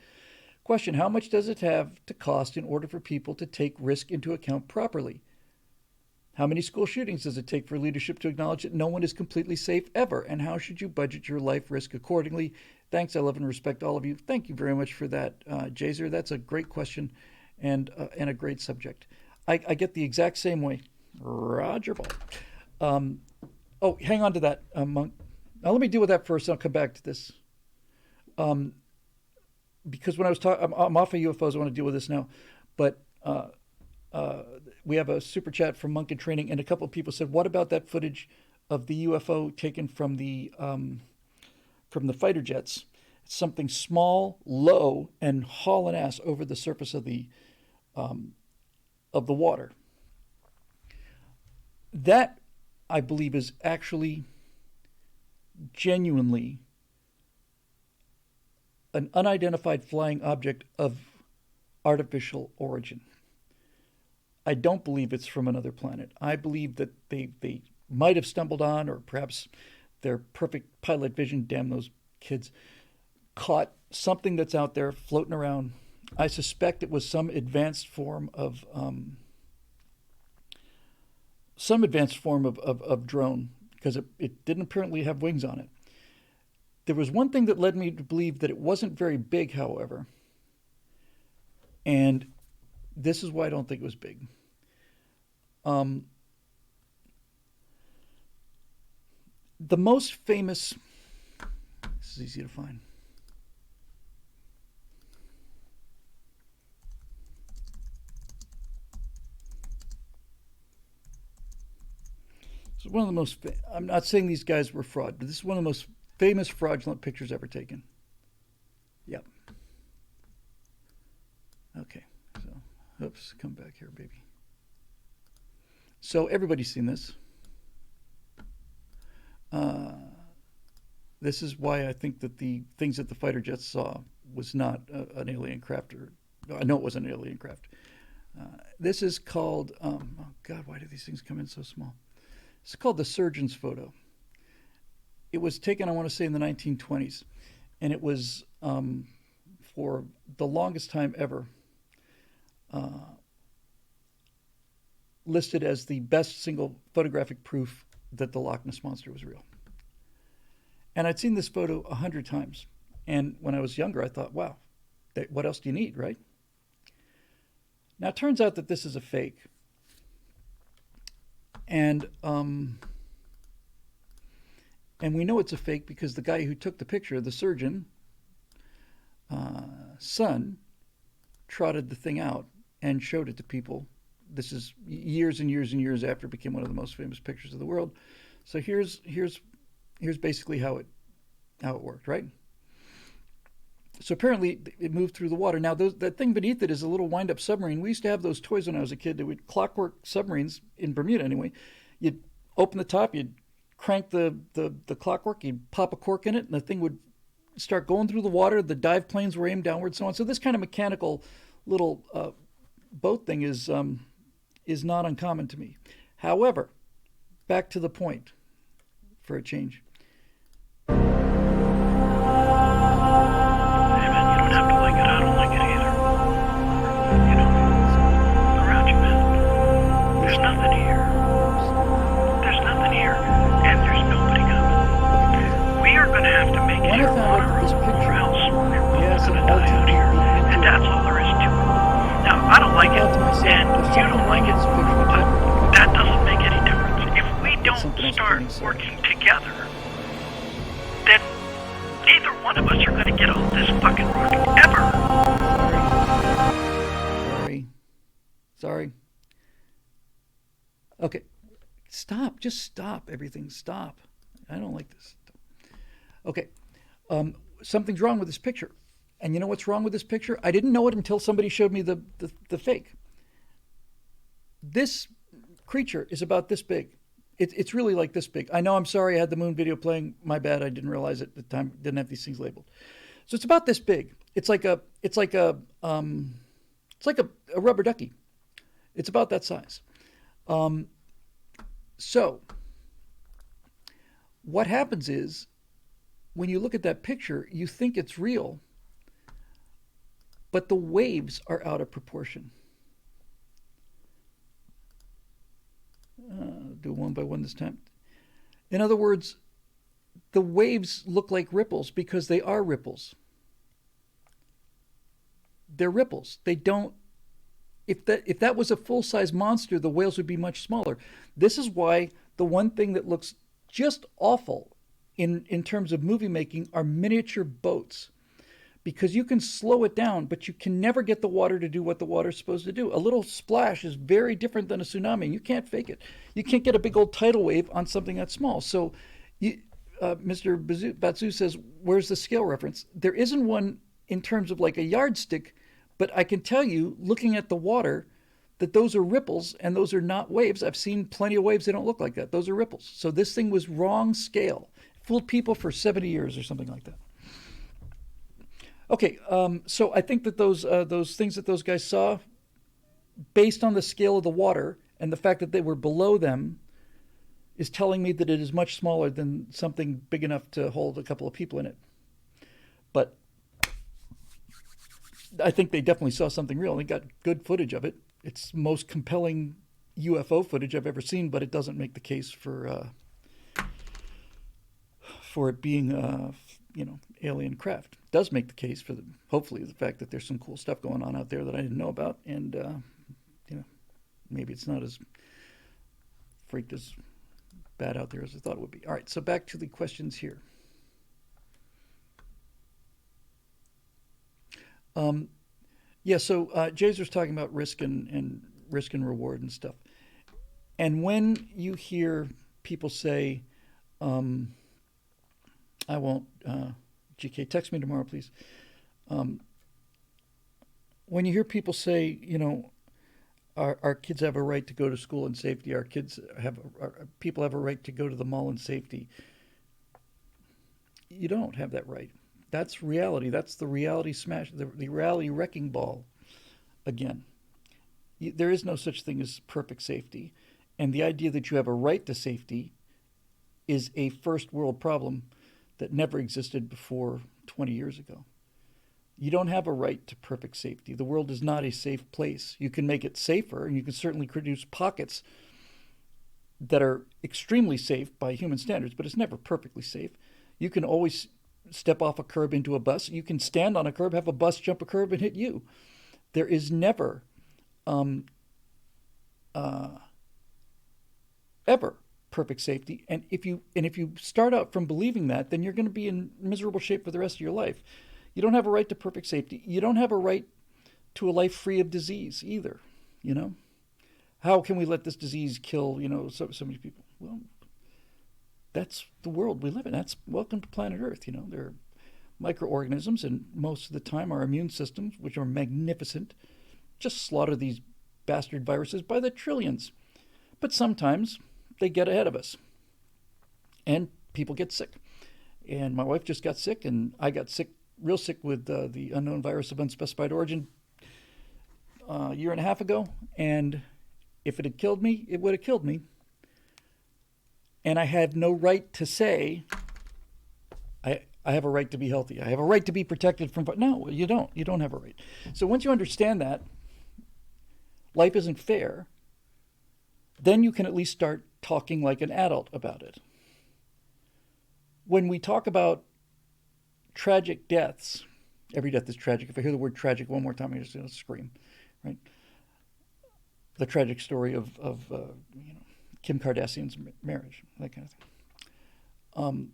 A: Question, how much does it have to cost in order for people to take risk into account properly? How many school shootings does it take for leadership to acknowledge that no one is completely safe ever? And how should you budget your life risk accordingly? Thanks, I love and respect all of you. Thank you very much for that, Jazer. That's a great question and a great subject. I get the exact same way. Roger Ball. Oh, hang on to that, Monk. Now let me deal with that first, and I'll come back to this. Because when I was talking, I'm off of UFOs. I want to deal with this now, but we have a super chat from Monk in Training, and a couple of people said, "What about that footage of the UFO taken from the fighter jets? It's something small, low, and hauling ass over the surface of the water." That, I believe, is actually genuinely an unidentified flying object of artificial origin. I don't believe it's from another planet. I believe that they might have stumbled on, or perhaps their perfect pilot vision, damn those kids, caught something that's out there floating around. I suspect it was some advanced form of drone, because it didn't apparently have wings on it. There was one thing that led me to believe that it wasn't very big, however, and this is why I don't think it was big. The most famous, this is easy to find. So one of the most, I'm not saying these guys were fraud, but this is one of the most famous fraudulent pictures ever taken. Yep. Okay, so, oops, come back here, baby. So everybody's seen this. This is why I think that the things that the fighter jets saw was not an alien craft, or I know it was an alien craft. This is called, oh God, why do these things come in so small? It's called the surgeon's photo. It was taken, I want to say, in the 1920s, and it was for the longest time ever listed as the best single photographic proof that the Loch Ness Monster was real. And I'd seen this photo 100 times, and when I was younger, I thought, wow, what else do you need, right? Now, it turns out that this is a fake. And we know it's a fake because the guy who took the picture, the surgeon, son, trotted the thing out and showed it to people. This is years and years and years after it became one of the most famous pictures of the world. So here's basically how it worked, right? So apparently it moved through the water. Now that thing beneath it is a little wind-up submarine. We used to have those toys when I was a kid. They would clockwork submarines in Bermuda anyway. You'd open the top, you'd crank the clockwork, you'd pop a cork in it, and the thing would start going through the water. The dive planes were aimed downward, so on. So this kind of mechanical little boat thing is not uncommon to me. However, back to the point for a change. When I found out that this picture, yes, an LTV,
B: and that's all there is to it. Now, I don't like it, and you don't like it, but that doesn't make any difference. If we don't start working together, then neither one of us are going to get off this fucking road ever.
A: Sorry. Okay. Stop. Just stop. Everything. Stop. I don't like this. Okay. Something's wrong with this picture. And you know what's wrong with this picture? I didn't know it until somebody showed me the fake. This creature is about this big. It's really like this big. I know. I'm sorry. I had the moon video playing. My bad. I didn't realize it at the time. Didn't have these things labeled. So it's about this big. It's like a rubber ducky. It's about that size. So what happens is when you look at that picture, you think it's real, but the waves are out of proportion. Do one by one this time. In other words, the waves look like ripples because they are ripples. They're ripples. They don't. If that was a full-size monster, the whales would be much smaller. This is why the one thing that looks just awful in terms of movie making are miniature boats, because you can slow it down, but you can never get the water to do what the water's supposed to do. A little splash is very different than a tsunami, and you can't fake it. You can't get a big old tidal wave on something that's small. So Mr. Batsu says, where's the scale reference? There isn't one in terms of like a yardstick, but I can tell you, looking at the water, that those are ripples and those are not waves. I've seen plenty of waves that don't look like that. Those are ripples. So this thing was wrong scale. Fooled people for 70 years or something like that. Okay, so I think that those things that those guys saw, based on the scale of the water and the fact that they were below them, is telling me that it is much smaller than something big enough to hold a couple of people in it. But I think they definitely saw something real. They got good footage of it. It's the most compelling UFO footage I've ever seen, but it doesn't make the case for it being alien craft. It does make the case for hopefully the fact that there's some cool stuff going on out there that I didn't know about, and maybe it's not as freaked as bad out there as I thought it would be. All right, so back to the questions here. So Jay's talking about risk and reward and stuff. And when you hear people say, I won't, GK, text me tomorrow, please. When you hear people say, our kids have a right to go to school in safety, people have a right to go to the mall in safety, you don't have that right. That's reality. That's the reality smash, the reality wrecking ball again. There is no such thing as perfect safety. And the idea that you have a right to safety is a first world problem that never existed before 20 years ago. You don't have a right to perfect safety. The world is not a safe place. You can make it safer, and you can certainly produce pockets that are extremely safe by human standards, but it's never perfectly safe. You can always step off a curb into a bus. You can stand on a curb, have a bus jump a curb and hit you. There is never, ever perfect safety. And if you start out from believing that, then you're going to be in miserable shape for the rest of your life. You don't have a right to perfect safety. You don't have a right to a life free of disease either. How can we let this disease kill so many people? Well, that's the world we live in. That's welcome to planet Earth. There are microorganisms, and most of the time our immune systems, which are magnificent, just slaughter these bastard viruses by the trillions. But sometimes they get ahead of us, and people get sick. And my wife just got sick, and I got sick, real sick with the unknown virus of unspecified origin a year and a half ago. And if it had killed me, it would have killed me. And I have no right to say, I have a right to be healthy. I have a right to be protected from... No, you don't. You don't have a right. So once you understand that life isn't fair, then you can at least start talking like an adult about it. When we talk about tragic deaths, every death is tragic. If I hear the word tragic one more time, I'm just going to scream, right? The tragic story of Kim Kardashian's marriage, that kind of thing.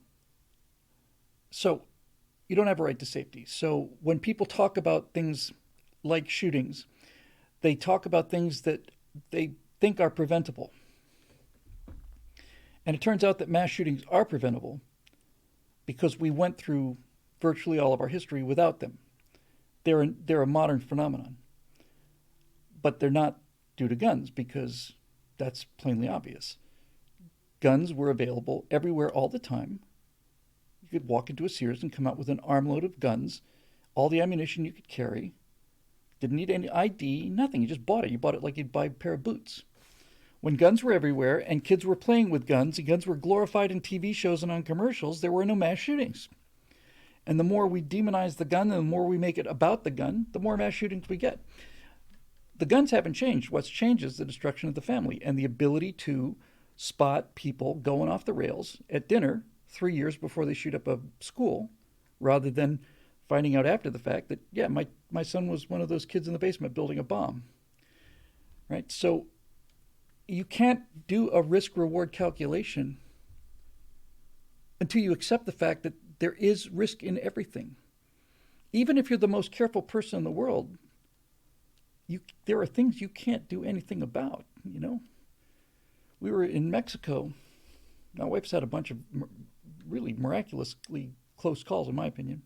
A: So you don't have a right to safety. So when people talk about things like shootings, they talk about things that they think are preventable. And it turns out that mass shootings are preventable because we went through virtually all of our history without them. They're a modern phenomenon. But they're not due to guns, because That's plainly obvious. Guns were available everywhere all the time. You could walk into a Sears and come out with an armload of guns, all the ammunition you could carry. Didn't need any ID, nothing. You just bought it. You bought it like you'd buy a pair of boots. When guns were everywhere and kids were playing with guns and guns were glorified in TV shows and on commercials, there were no mass shootings. And the more we demonize the gun and the more we make it about the gun, the more mass shootings we get. The guns haven't changed. What's changed is the destruction of the family and the ability to spot people going off the rails at dinner 3 years before they shoot up a school, rather than finding out after the fact that, yeah, my son was one of those kids in the basement building a bomb. Right? So you can't do a risk-reward calculation until you accept the fact that there is risk in everything. Even if you're the most careful person in the world, there are things you can't do anything about, you know? We were in Mexico. My wife's had a bunch of really miraculously close calls, in my opinion.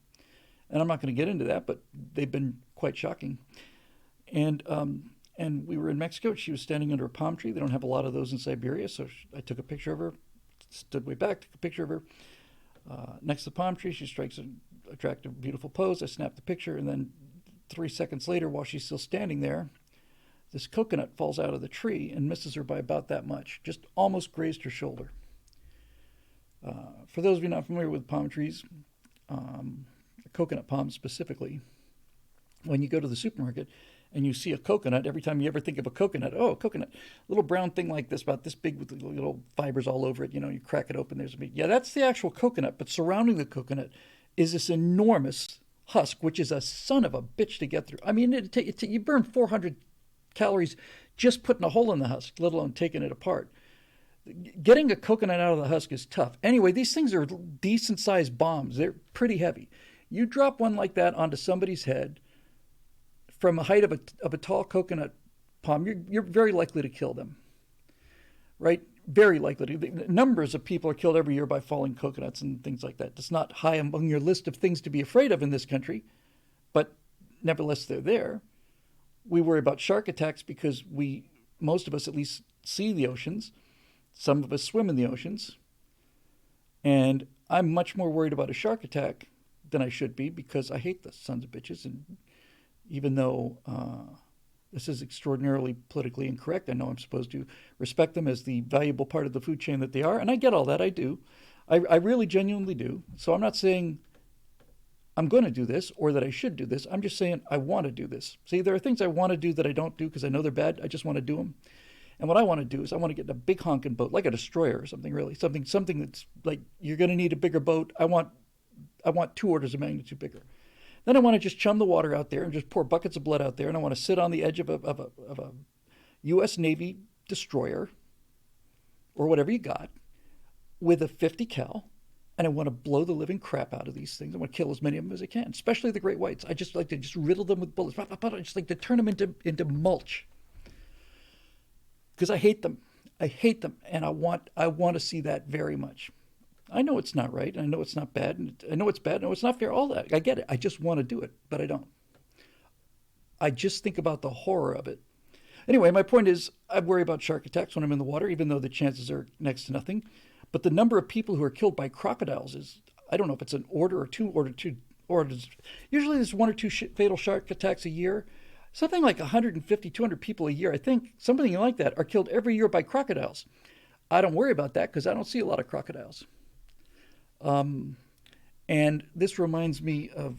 A: And I'm not going to get into that, but they've been quite shocking. And we were in Mexico. She was standing under a palm tree. They don't have a lot of those in Siberia, so I took a picture of her, stood way back, took a picture of her. Next to the palm tree, she strikes an attractive, beautiful pose. I snapped the picture, and then 3 seconds later, while she's still standing there, this coconut falls out of the tree and misses her by about that much, just almost grazed her shoulder. For those of you not familiar with palm trees, coconut palms specifically, when you go to the supermarket and you see a coconut, every time you ever think of a coconut, oh, a coconut, little brown thing like this, about this big with little fibers all over it, you know, you crack it open, there's a meat. Yeah, that's the actual coconut, but surrounding the coconut is this enormous husk, which is a son of a bitch to get through. I mean, you burn 400 calories just putting a hole in the husk, let alone taking it apart. Getting a coconut out of the husk is tough. Anyway, these things are decent-sized bombs. They're pretty heavy. You drop one like that onto somebody's head from a height of a tall coconut palm, you're very likely to kill them, right? Very likely. Numbers of people are killed every year by falling coconuts and things like that. It's not high among your list of things to be afraid of in this country, but nevertheless, they're there. We worry about shark attacks because most of us at least see the oceans. Some of us swim in the oceans. And I'm much more worried about a shark attack than I should be because I hate the sons of bitches. And even though this is extraordinarily politically incorrect, I know I'm supposed to respect them as the valuable part of the food chain that they are. And I get all that. I do. I really genuinely do. So I'm not saying I'm going to do this or that I should do this. I'm just saying I want to do this. See, there are things I want to do that I don't do because I know they're bad. I just want to do them. And what I want to do is I want to get in a big honking boat, like a destroyer or something, really. Something that's like, you're going to need a bigger boat. I want 2 orders of magnitude bigger. Then I want to just chum the water out there and just pour buckets of blood out there. And I want to sit on the edge of a U.S. Navy destroyer or whatever you got with a 50 cal. And I want to blow the living crap out of these things. I want to kill as many of them as I can, especially the great whites. I just like to just riddle them with bullets. I just like to turn them into mulch. Because I hate them. I hate them. And I want to see that very much. I know it's not right. I know it's not bad. And I know it's bad. I know it's not fair. All that. I get it. I just want to do it, but I don't. I just think about the horror of it. Anyway, my point is I worry about shark attacks when I'm in the water, even though the chances are next to nothing. But the number of people who are killed by crocodiles is, I don't know if it's an order or two orders. Usually there's 1 or 2 fatal shark attacks a year. Something like 150, 200 people a year, I think, something like that, are killed every year by crocodiles. I don't worry about that because I don't see a lot of crocodiles. And this reminds me of,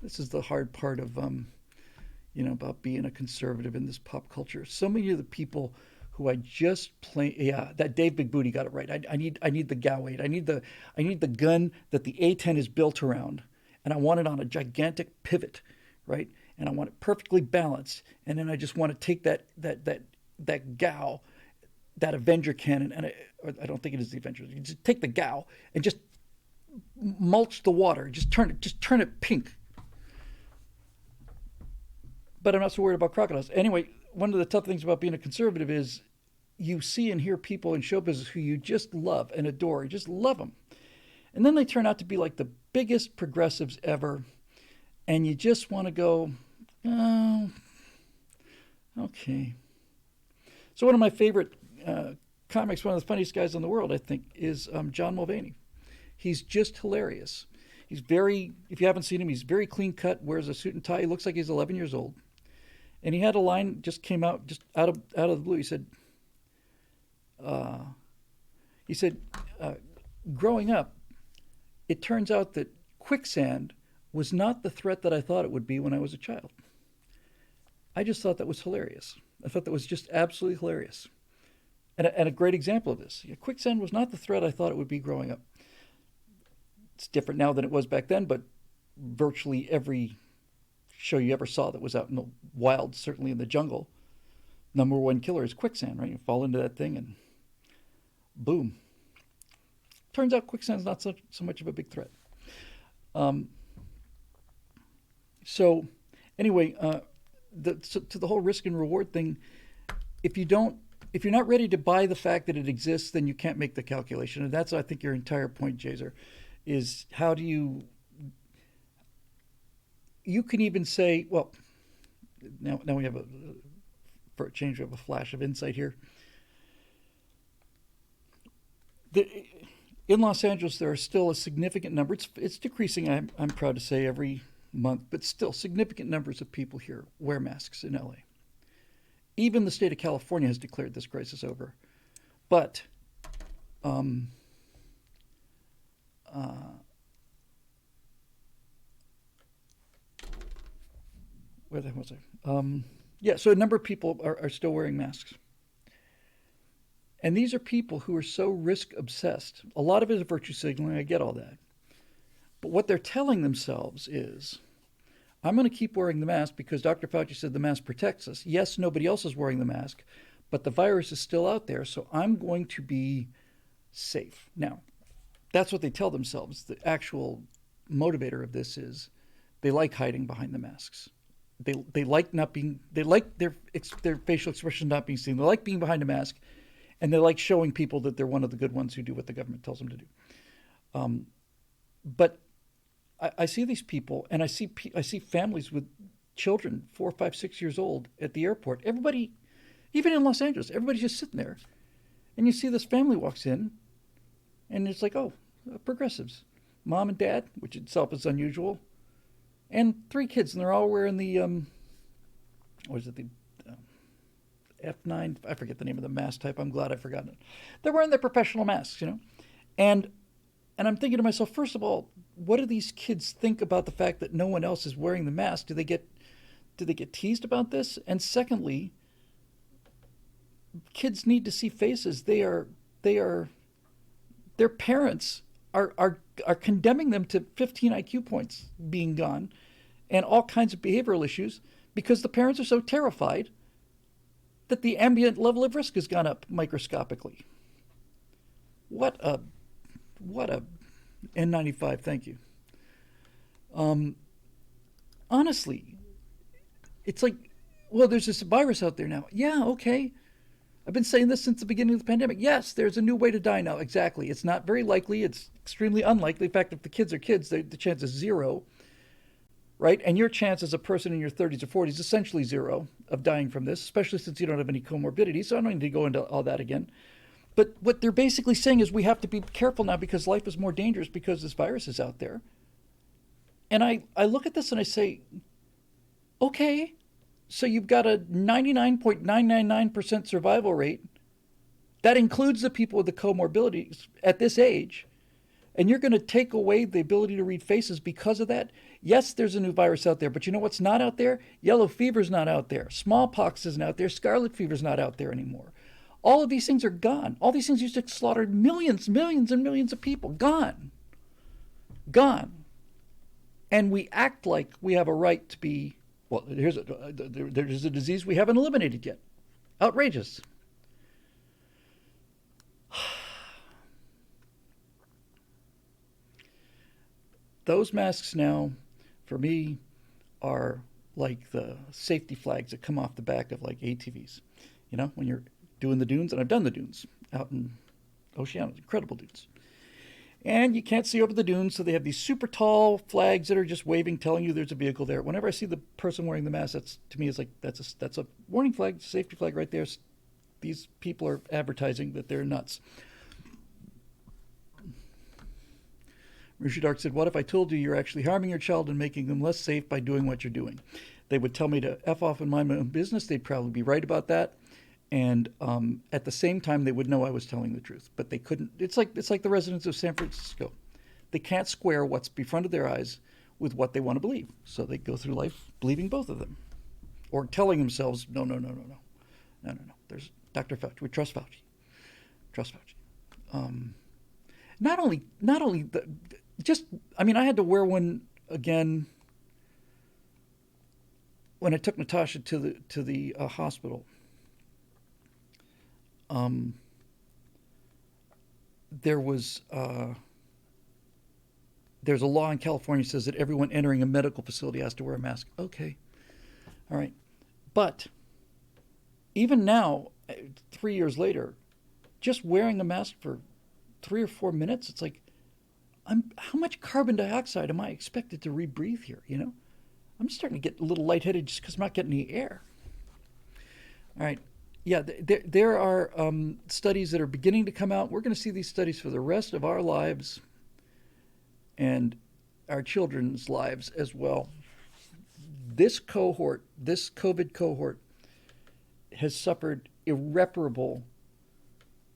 A: this is the hard part of, about being a conservative in this pop culture. So many of the people who I just that Dave Big Booty got it right. I need the GAW-8. I need the gun that the A-10 is built around, and I want it on a gigantic pivot, right? And I want it perfectly balanced. And then I just want to take that GAW, that Avenger cannon, and I don't think it is the Avenger. You just take the GAW and just mulch the water. Just turn it pink. But I'm not so worried about crocodiles. Anyway, one of the tough things about being a conservative is you see and hear people in show business who you just love and adore. You just love them. And then they turn out to be like the biggest progressives ever. And you just want to go, oh, okay. So one of my favorite comics, one of the funniest guys in the world, I think, is John Mulvaney. He's just hilarious. He's very, if you haven't seen him, he's very clean cut, wears a suit and tie. He looks like he's 11 years old. And he had a line just came out just out of the blue. He said, growing up, it turns out that quicksand was not the threat that I thought it would be when I was a child. I just thought that was hilarious. I thought that was just absolutely hilarious. And a great example of this. Yeah, quicksand was not the threat I thought it would be growing up. It's different now than it was back then, but virtually every show you ever saw that was out in the wild, certainly in the jungle, number one killer is quicksand, right? You fall into that thing and boom. Turns out quicksand's not so much of a big threat. So anyway, to the whole risk and reward thing, if you're not ready to buy the fact that it exists, then you can't make the calculation. And that's, I think, your entire point, Jazer, is how do you can even say, well, now we have for a change, we have a flash of insight here. In Los Angeles, there are still a significant number. It's decreasing, I'm proud to say, every month, but still significant numbers of people here wear masks in LA. Even the state of California has declared this crisis over. But where the hell was I? Yeah, so a number of people are still wearing masks. And these are people who are so risk obsessed. A lot of it is virtue signaling, I get all that. But what they're telling themselves is, I'm going to keep wearing the mask because Dr. Fauci said the mask protects us. Yes, nobody else is wearing the mask, but the virus is still out there, so I'm going to be safe. Now, that's what they tell themselves. The actual motivator of this is they like hiding behind the masks. They like not being, they like their facial expression not being seen. They like being behind a mask, and they like showing people that they're one of the good ones who do what the government tells them to do. But I see these people, and I see families with children, 4, 5, 6 years old, at the airport. Everybody, even in Los Angeles, everybody's just sitting there, and you see this family walks in, and it's like, oh, progressives, mom and dad, which itself is unusual, and 3 kids, and they're all wearing the the F9, I forget the name of the mask type. I'm glad I've forgotten it. They're wearing their professional masks, and I'm thinking to myself, first of all, what do these kids think about the fact that no one else is wearing the mask? Do they get teased about this? And secondly, kids need to see faces. Their parents are condemning them to 15 IQ points being gone and all kinds of behavioral issues because the parents are so terrified that the ambient level of risk has gone up microscopically. What a N95, thank you. Honestly, it's like, well, there's this virus out there now. Yeah, okay. I've been saying this since the beginning of the pandemic. Yes, there's a new way to die now. Exactly. It's not very likely. It's extremely unlikely. In fact, if the kids are kids, the chance is 0, right? And your chance as a person in your 30s or 40s is essentially 0 of dying from this, especially since you don't have any comorbidities. So I don't need to go into all that again. But what they're basically saying is we have to be careful now because life is more dangerous because this virus is out there. And I look at this and I say, okay, so you've got a 99.999% survival rate. That includes the people with the comorbidities at this age. And you're going to take away the ability to read faces because of that? Yes, there's a new virus out there, but you know what's not out there? Yellow fever's not out there. Smallpox isn't out there. Scarlet fever's not out there anymore. All of these things are gone. All these things used to slaughter millions, millions, and millions of people. Gone. Gone. And we act like we have a right to be, well, there's a disease we haven't eliminated yet. Outrageous. Those masks now, for me, are like the safety flags that come off the back of like ATVs. When you're doing the dunes, and I've done the dunes out in Oceania, incredible dunes. And you can't see over the dunes, so they have these super tall flags that are just waving, telling you there's a vehicle there. Whenever I see the person wearing the mask, to me is like that's a warning flag, safety flag right there. these people are advertising that they're nuts. Richard Dark said, what if I told you you're actually harming your child and making them less safe by doing what you're doing? They would tell me to F off and mind my own business. They'd probably be right about that. And at the same time, they would know I was telling the truth. But they couldn't. It's like the residents of San Francisco. They can't square what's before their eyes with what they want to believe. So they go through life believing both of them. Or telling themselves, no. There's Dr. Fauci. We trust Fauci. Trust Fauci. Not only I had to wear one again when I took Natasha to the hospital. There's a law in California that says that everyone entering a medical facility has to wear a mask. Okay, all right, but even now, 3 years later, just wearing a mask for 3 or 4 minutes, it's like, how much carbon dioxide am I expected to rebreathe here? You know, I'm starting to get a little lightheaded just because I'm not getting any air. All right. Yeah, there are studies that are beginning to come out. We're going to see these studies for the rest of our lives and our children's lives as well. This COVID cohort, has suffered irreparable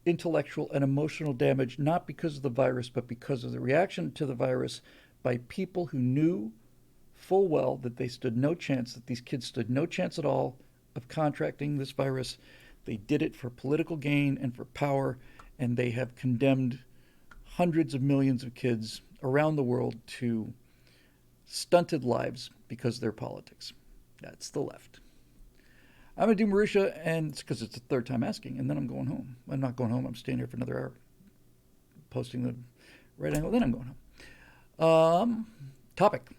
A: intellectual and emotional damage, not because of the virus, but because of the reaction to the virus by people who knew full well that they stood no chance, that these kids stood no chance at all of contracting this virus. They did it for political gain and for power, and they have condemned hundreds of millions of kids around the world to stunted lives because of their politics. That's the left. I'm going to do Marusha, and it's because it's the third time asking, and then I'm going home. I'm not going home. I'm staying here for another hour, posting the right angle, then I'm going home. Topic.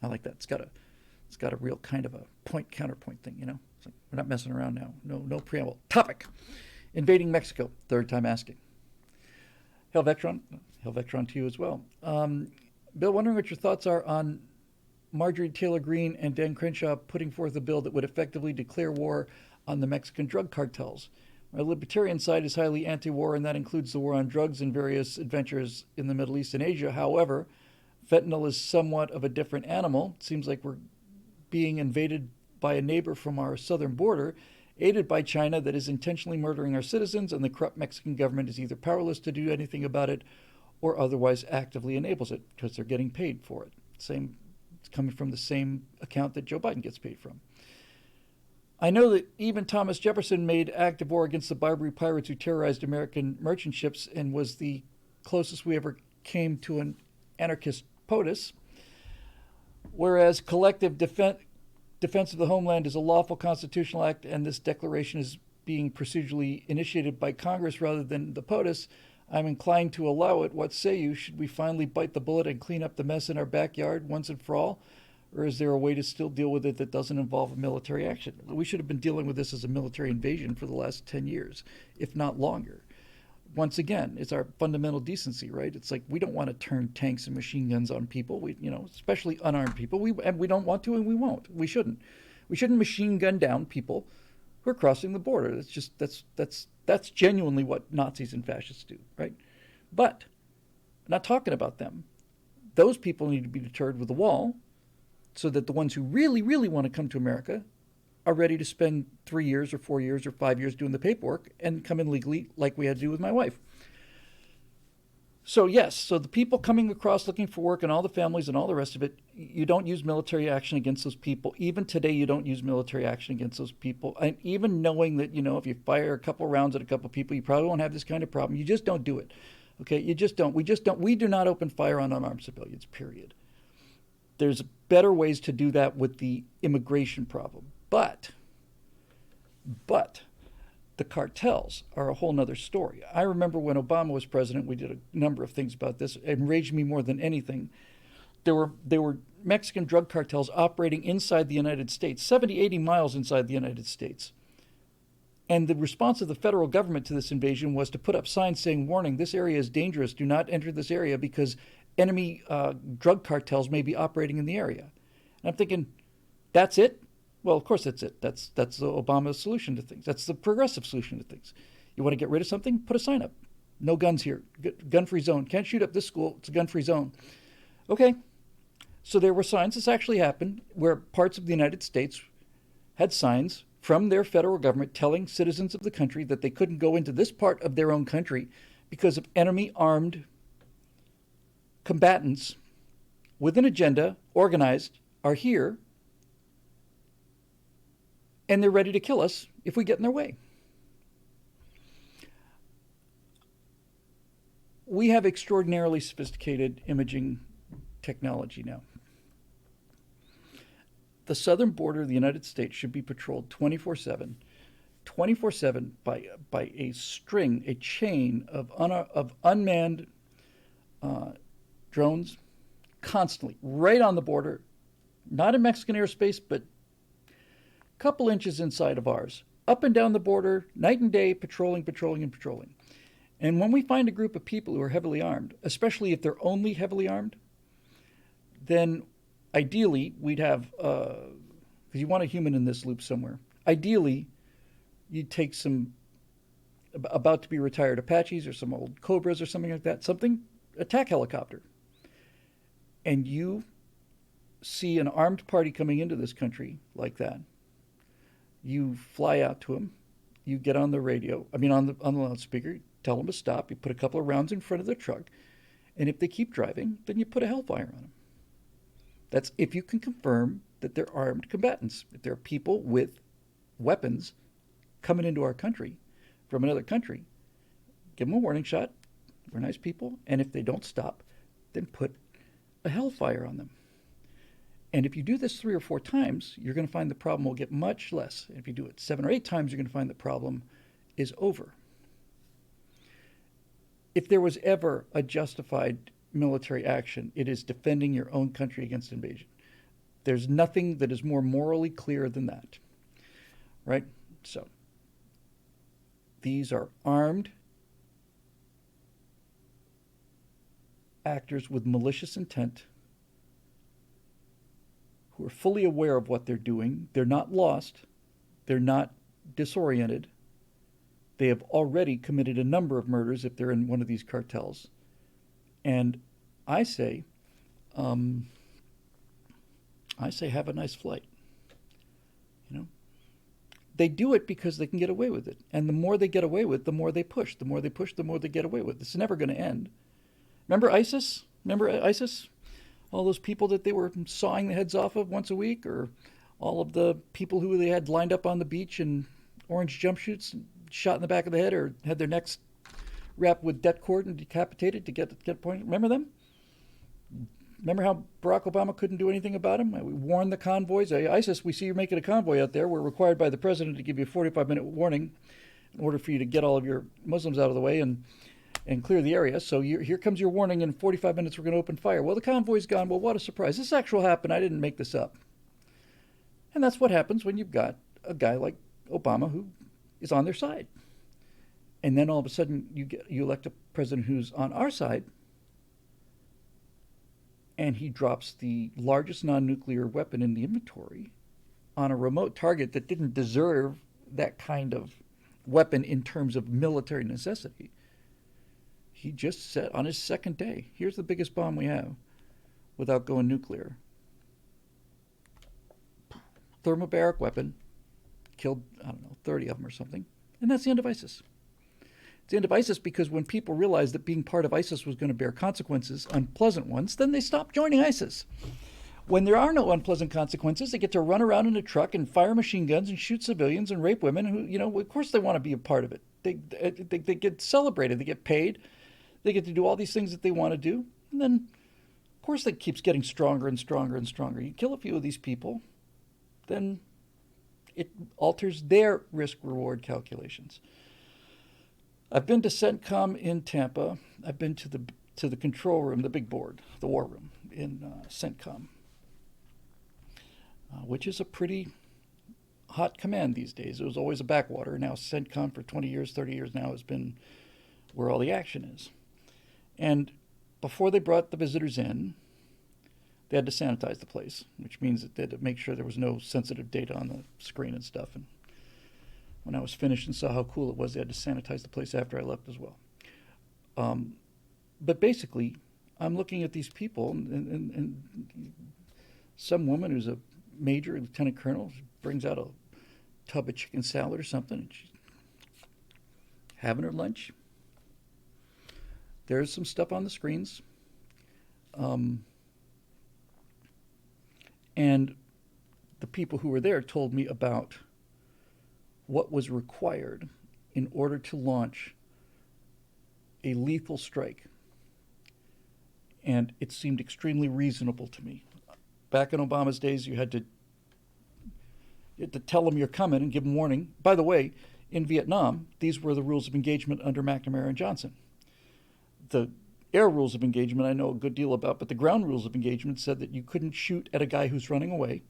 A: I like that. It's got a real kind of a point counterpoint thing, you know. It's like, we're not messing around now. No preamble. Topic. Invading Mexico. Third time asking. Helvetron to you as well. Bill, wondering what your thoughts are on Marjorie Taylor Greene and Dan Crenshaw putting forth a bill that would effectively declare war on the Mexican drug cartels. My libertarian side is highly anti-war, and that includes the war on drugs and various adventures in the Middle East and Asia. However, fentanyl is somewhat of a different animal. It seems like we're being invaded by a neighbor from our southern border, aided by China, that is intentionally murdering our citizens, and the corrupt Mexican government is either powerless to do anything about it or otherwise actively enables it because they're getting paid for it. It's coming from the same account that Joe Biden gets paid from. I know that even Thomas Jefferson made active war against the Barbary pirates who terrorized American merchant ships and was the closest we ever came to an anarchist POTUS, whereas collective defense of the homeland is a lawful constitutional act, and this declaration is being procedurally initiated by Congress rather than the POTUS, I'm inclined to allow it. What say you? Should we finally bite the bullet and clean up the mess in our backyard once and for all? Or is there a way to still deal with it that doesn't involve a military action? We should have been dealing with this as a military invasion for the last 10 years, if not longer. Once again, it's our fundamental decency, right? It's like, we don't want to turn tanks and machine guns on people, especially unarmed people. And we don't want to, and we won't. We shouldn't. We shouldn't machine gun down people who are crossing the border. That's genuinely what Nazis and fascists do, right? But I'm not talking about them. Those people need to be deterred with a wall so that the ones who really, really want to come to America are ready to spend 3 years or 4 years or 5 years doing the paperwork and come in legally, like we had to do with my wife. So yes, so the people coming across looking for work and all the families and all the rest of it, you don't use military action against those people. Even today, you don't use military action against those people. And even knowing that, if you fire a couple rounds at a couple people, you probably won't have this kind of problem. You just don't do it. Okay, you just don't. We do not open fire on unarmed civilians, period. There's better ways to do that with the immigration problem. But the cartels are a whole nother story. I remember when Obama was president, we did a number of things about this. It enraged me more than anything. There were Mexican drug cartels operating inside the United States, 70, 80 miles inside the United States. And the response of the federal government to this invasion was to put up signs saying, warning, this area is dangerous. Do not enter this area because enemy drug cartels may be operating in the area. And I'm thinking, that's it? Well, of course that's it. That's the Obama solution to things. That's the progressive solution to things. You want to get rid of something? Put a sign up. No guns here. Gun-free zone. Can't shoot up this school. It's a gun-free zone. Okay. So there were signs. This actually happened where parts of the United States had signs from their federal government telling citizens of the country that they couldn't go into this part of their own country because of enemy armed combatants with an agenda, organized, are here, and they're ready to kill us if we get in their way. We have extraordinarily sophisticated imaging technology now. The southern border of the United States should be patrolled 24/7, 24/7 by a string, a chain of unmanned drones, constantly, right on the border, not in Mexican airspace, but a couple inches inside of ours, up and down the border, night and day, patrolling, patrolling, and patrolling. And when we find a group of people who are heavily armed, especially if they're only heavily armed, then ideally we'd have, because you want a human in this loop somewhere, ideally you'd take some about to be retired Apaches or some old Cobras or something like that, something, attack helicopter. And you see an armed party coming into this country like that. You fly out to them. You get on the radio, on the loudspeaker, tell them to stop. You put a couple of rounds in front of their truck. And if they keep driving, then you put a hellfire on them. That's if you can confirm that they're armed combatants. If they're people with weapons coming into our country from another country, give them a warning shot. We're nice people. And if they don't stop, then put a hellfire on them. And if you do this 3 or 4 times, you're going to find the problem will get much less. If you do it 7 or 8 times, you're going to find the problem is over. If there was ever a justified military action, it is defending your own country against invasion. There's nothing that is more morally clear than that. Right? So, these are armed actors with malicious intent who are fully aware of what they're doing. They're not lost. They're not disoriented. They have already committed a number of murders if they're in one of these cartels. And I say have a nice flight. You know, they do it because they can get away with it. And the more they get away with, the more they push. The more they push, the more they get away with. It's never going to end. Remember ISIS? All those people that they were sawing the heads off of once a week, or all of the people who they had lined up on the beach in orange jumpsuits, shot in the back of the head, or had their necks wrapped with det cord and decapitated to get pointed. Remember them? Remember how Barack Obama couldn't do anything about them? We warned the convoys. ISIS, we see you're making a convoy out there. We're required by the president to give you a 45-minute warning in order for you to get all of your Muslims out of the way and clear the area. So here comes your warning. In 45 minutes, we're going to open fire. Well, the convoy's gone. Well, what a surprise. This actually happened. I didn't make this up. And that's what happens when you've got a guy like Obama who is on their side. And then all of a sudden you elect a president who's on our side, and he drops the largest non-nuclear weapon in the inventory on a remote target that didn't deserve that kind of weapon in terms of military necessity. He just said on his second day, here's the biggest bomb we have without going nuclear. Thermobaric weapon, killed, 30 of them or something. And that's the end of ISIS. It's the end of ISIS because when people realized that being part of ISIS was going to bear consequences, unpleasant ones, then they stopped joining ISIS. When there are no unpleasant consequences, they get to run around in a truck and fire machine guns and shoot civilians and rape women who, of course they want to be a part of it. They get celebrated, they get paid, they get to do all these things that they want to do. And then, of course, it keeps getting stronger and stronger and stronger. You kill a few of these people, then it alters their risk-reward calculations. I've been to CENTCOM in Tampa. I've been to the control room, the big board, the war room in CENTCOM, which is a pretty hot command these days. It was always a backwater. Now CENTCOM for 20 years, 30 years now has been where all the action is. And before they brought the visitors in, they had to sanitize the place, which means that they had to make sure there was no sensitive data on the screen and stuff. And when I was finished and saw how cool it was, they had to sanitize the place after I left as well. But basically, I'm looking at these people, and some woman who's a major, lieutenant colonel, brings out a tub of chicken salad or something, and she's having her lunch. There's some stuff on the screens. And the people who were there told me about what was required in order to launch a lethal strike. And it seemed extremely reasonable to me. Back in Obama's days, you had to tell them you're coming and give them warning. By the way, in Vietnam, these were the rules of engagement under McNamara and Johnson. The air rules of engagement I know a good deal about, but the ground rules of engagement said that you couldn't shoot at a guy who's running away.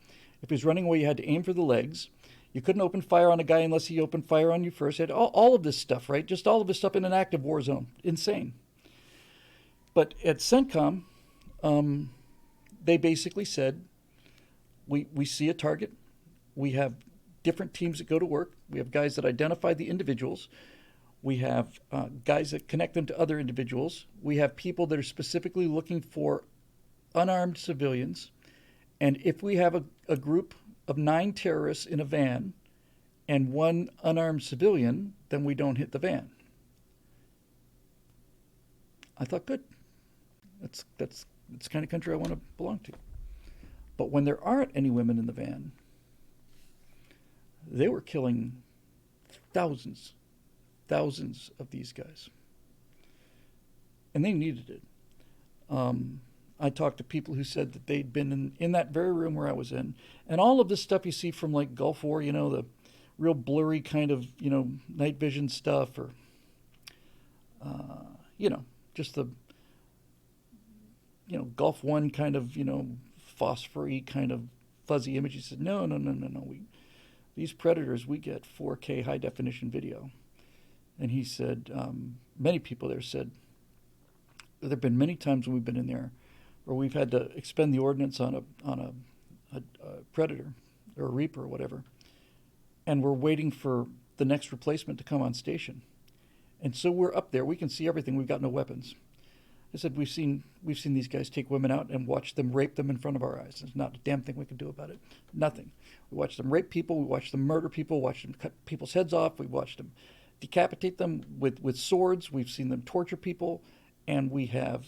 A: If he was running away, you had to aim for the legs. You couldn't open fire on a guy unless he opened fire on you first. You had all of this stuff, right? Just all of this stuff in an active war zone. Insane. But at CENTCOM, they basically said, we see a target. We have different teams that go to work. We have guys that identify the individuals. We have guys that connect them to other individuals. We have people that are specifically looking for unarmed civilians. And if we have a group of 9 terrorists in a van and 1 unarmed civilian, then we don't hit the van. I thought, good. That's the kind of country I want to belong to. But when there aren't any women in the van, they were killing thousands of these guys. And they needed it. I talked to people who said that they'd been in that very room where I was in. And all of this stuff you see from like Gulf War, the real blurry kind of, night vision stuff, or, just the, Gulf One kind of, phosphor-y kind of fuzzy image. He said, no. These predators, we get 4K high definition video. And he said, many people there said, there have been many times when we've been in there where we've had to expend the ordnance on a predator or a reaper or whatever, and we're waiting for the next replacement to come on station. And so we're up there, we can see everything, we've got no weapons. I said, we've seen these guys take women out and watch them rape them in front of our eyes. There's not a damn thing we can do about it. Nothing. We watch them rape people, we watch them murder people, watch them cut people's heads off, we watch them decapitate them with swords, we've seen them torture people, and we have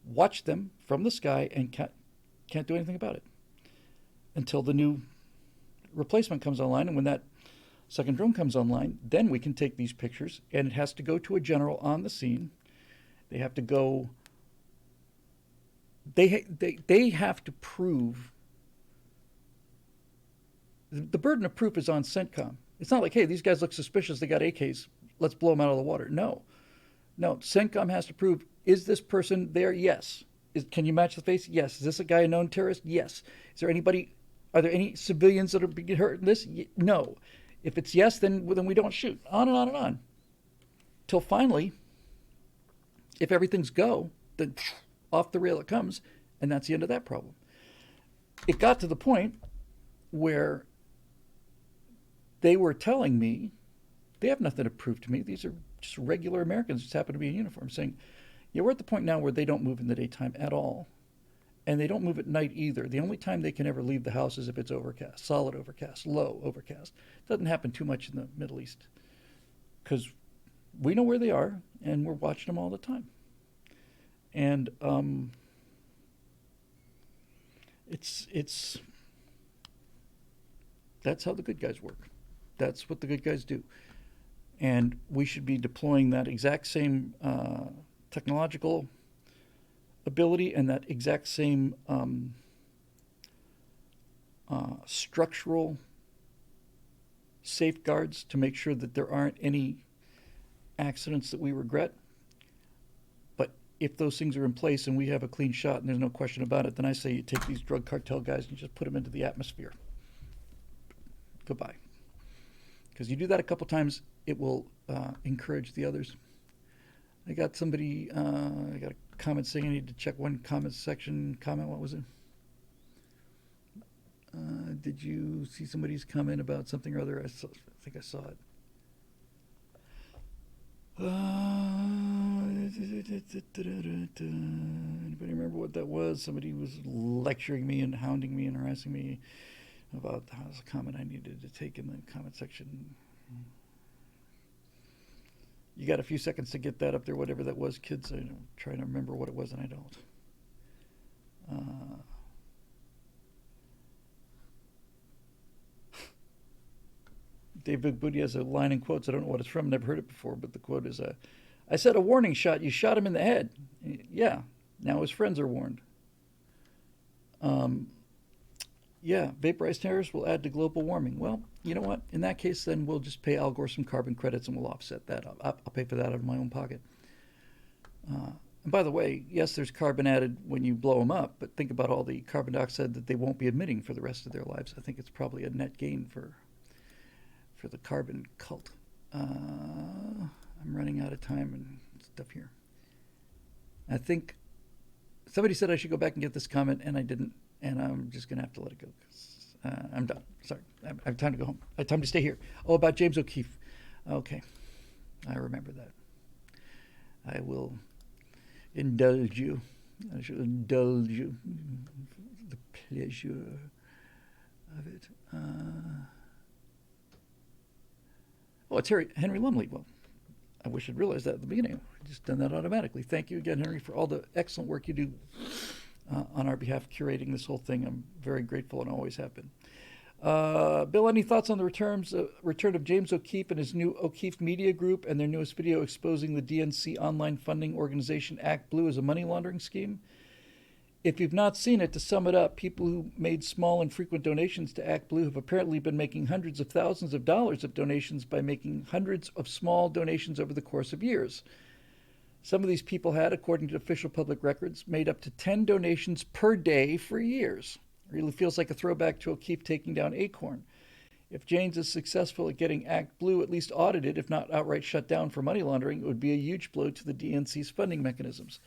A: watched them from the sky and can't do anything about it until the new replacement comes online. And when that second drone comes online, then we can take these pictures, and it has to go to a general on the scene. They have to go, they have to prove, the burden of proof is on CENTCOM. It's not like, hey, these guys look suspicious, they got AKs, let's blow them out of the water. No, CENTCOM has to prove, is this person there? Yes. Can you match the face? Yes. Is this a guy a known terrorist? Yes. Are there any civilians that are being hurt in this? No. If it's yes, then we don't shoot. On and on and on. Till finally, if everything's go, then off the rail it comes, and that's the end of that problem. It got to the point where they were telling me, they have nothing to prove to me. These are just regular Americans who just happen to be in uniform, saying, yeah, we're at the point now where they don't move in the daytime at all. And they don't move at night either. The only time they can ever leave the house is if it's overcast, solid overcast, low overcast. It doesn't happen too much in the Middle East because we know where they are and we're watching them all the time. And it's that's how the good guys work. That's what the good guys do. And we should be deploying that exact same technological ability and that exact same structural safeguards to make sure that there aren't any accidents that we regret. But if those things are in place and we have a clean shot and there's no question about it, then I say you take these drug cartel guys and you just put them into the atmosphere. Goodbye. Because you do that a couple times, it will encourage the others. I got a comment saying I need to check one comment section. Comment, what was it? Did you see somebody's comment about something or other? I think I saw it. Anybody remember what that was? Somebody was lecturing me and hounding me and harassing me about how's a comment I needed to take in the comment section. You got a few seconds to get that up there, whatever that was, kids. I'm trying to remember what it was and I don't. David Booty has a line in quotes. I don't know what it's from. Never heard it before, but the quote is, I said a warning shot. You shot him in the head. Yeah. Now his friends are warned. Yeah, vaporized terrorists will add to global warming. Well, you know what? In that case, then we'll just pay Al Gore some carbon credits and we'll offset that. I'll pay for that out of my own pocket. And by the way, yes, there's carbon added when you blow them up, but think about all the carbon dioxide that they won't be emitting for the rest of their lives. I think it's probably a net gain for the carbon cult. I'm running out of time and stuff here. I think somebody said I should go back and get this comment, and I didn't, and I'm just going to have to let it go. I'm done. Sorry. I have time to go home. I have time to stay here. Oh, about James O'Keefe. Okay. I remember that. I will indulge you. I shall indulge you. The pleasure of it. Oh, it's Henry Lumley. Well, I wish I'd realized that at the beginning. I've just done that automatically. Thank you again, Henry, for all the excellent work you do on our behalf, curating this whole thing. I'm very grateful and always have been. Bill, any thoughts on the return of James O'Keefe and his new O'Keefe Media Group and their newest video exposing the DNC online funding organization Act Blue as a money laundering scheme? If you've not seen it, to sum it up, people who made small and frequent donations to Act Blue have apparently been making hundreds of thousands of dollars of donations by making hundreds of small donations over the course of years. Some of these people had, according to official public records, made up to 10 donations per day for years. It really feels like a throwback to O'Keefe taking down Acorn. If James is successful at getting Act Blue at least audited, if not outright shut down for money laundering, it would be a huge blow to the DNC's funding mechanisms.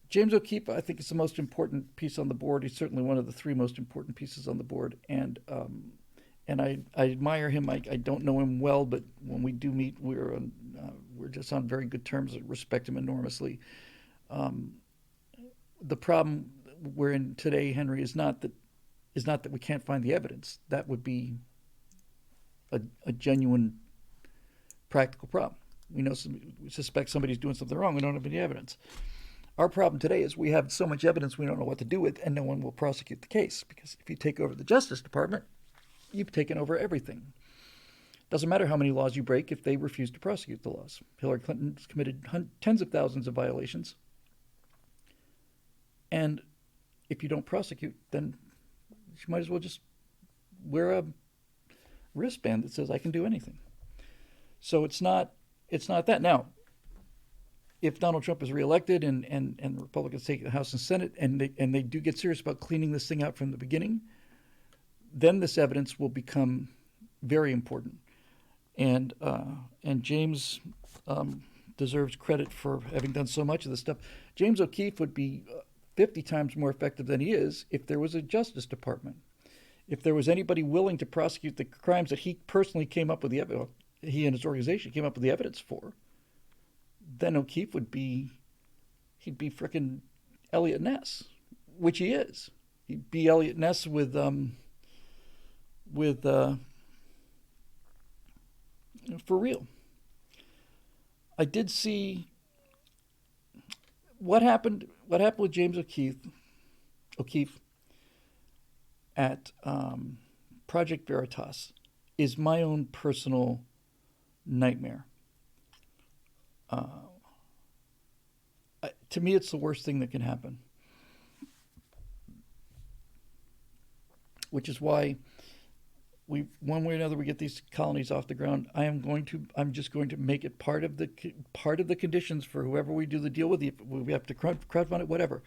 A: James O'Keefe, I think, is the most important piece on the board. He's certainly one of the three most important pieces on the board, and I admire him. I don't know him well, but when we do meet, we're just on very good terms. I respect him enormously. The problem we're in today, Henry, is not that we can't find the evidence. That would be a genuine practical problem. We suspect somebody's doing something wrong. We don't have any evidence. Our problem today is we have so much evidence we don't know what to do with, and no one will prosecute the case. Because if you take over the Justice Department, you've taken over everything. Doesn't matter how many laws you break if they refuse to prosecute the laws. Hillary Clinton's committed tens of thousands of violations. And if you don't prosecute, then you might as well just wear a wristband that says I can do anything. So it's not that. Now, if Donald Trump is reelected and the Republicans take the House and Senate and they do get serious about cleaning this thing out from the beginning, then this evidence will become very important. And James deserves credit for having done so much of this stuff. James O'Keefe would be 50 times more effective than he is if there was a Justice Department. If there was anybody willing to prosecute the crimes that he personally came up with he and his organization came up with the evidence for, then O'Keefe he'd be frickin' Elliot Ness, which he is. He'd be Elliot Ness with for real. I did see what happened with James O'Keefe at Project Veritas is my own personal nightmare. To me, it's the worst thing that can happen. Which is why one way or another, we get these colonies off the ground. I'm just going to make it part of the conditions for whoever we do the deal with. We have to crowdfund it, whatever.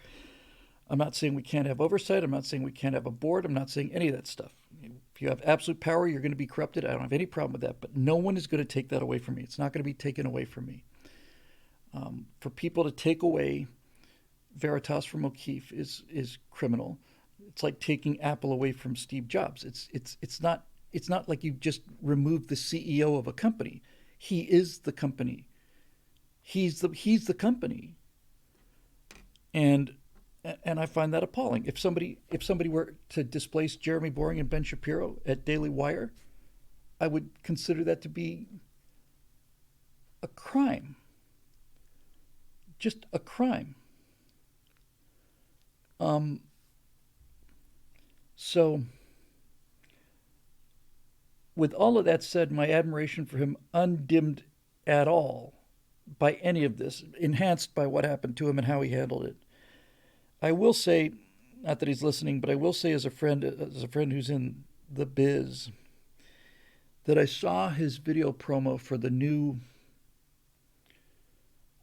A: I'm not saying we can't have oversight. I'm not saying we can't have a board. I'm not saying any of that stuff. If you have absolute power, you're going to be corrupted. I don't have any problem with that. But no one is going to take that away from me. It's not going to be taken away from me. For people to take away Veritas from O'Keefe is criminal. It's like taking Apple away from Steve Jobs. It's not like you just removed the CEO of a company. He is the company. He's the company. And and I find that appalling. If somebody were to displace Jeremy Boring and Ben Shapiro at Daily Wire, I would consider that to be a crime. Just a crime. Um, so, with all of that said, my admiration for him undimmed at all by any of this, enhanced by what happened to him and how he handled it. I will say, not that he's listening, but I will say as a friend who's in the biz, that I saw his video promo for the new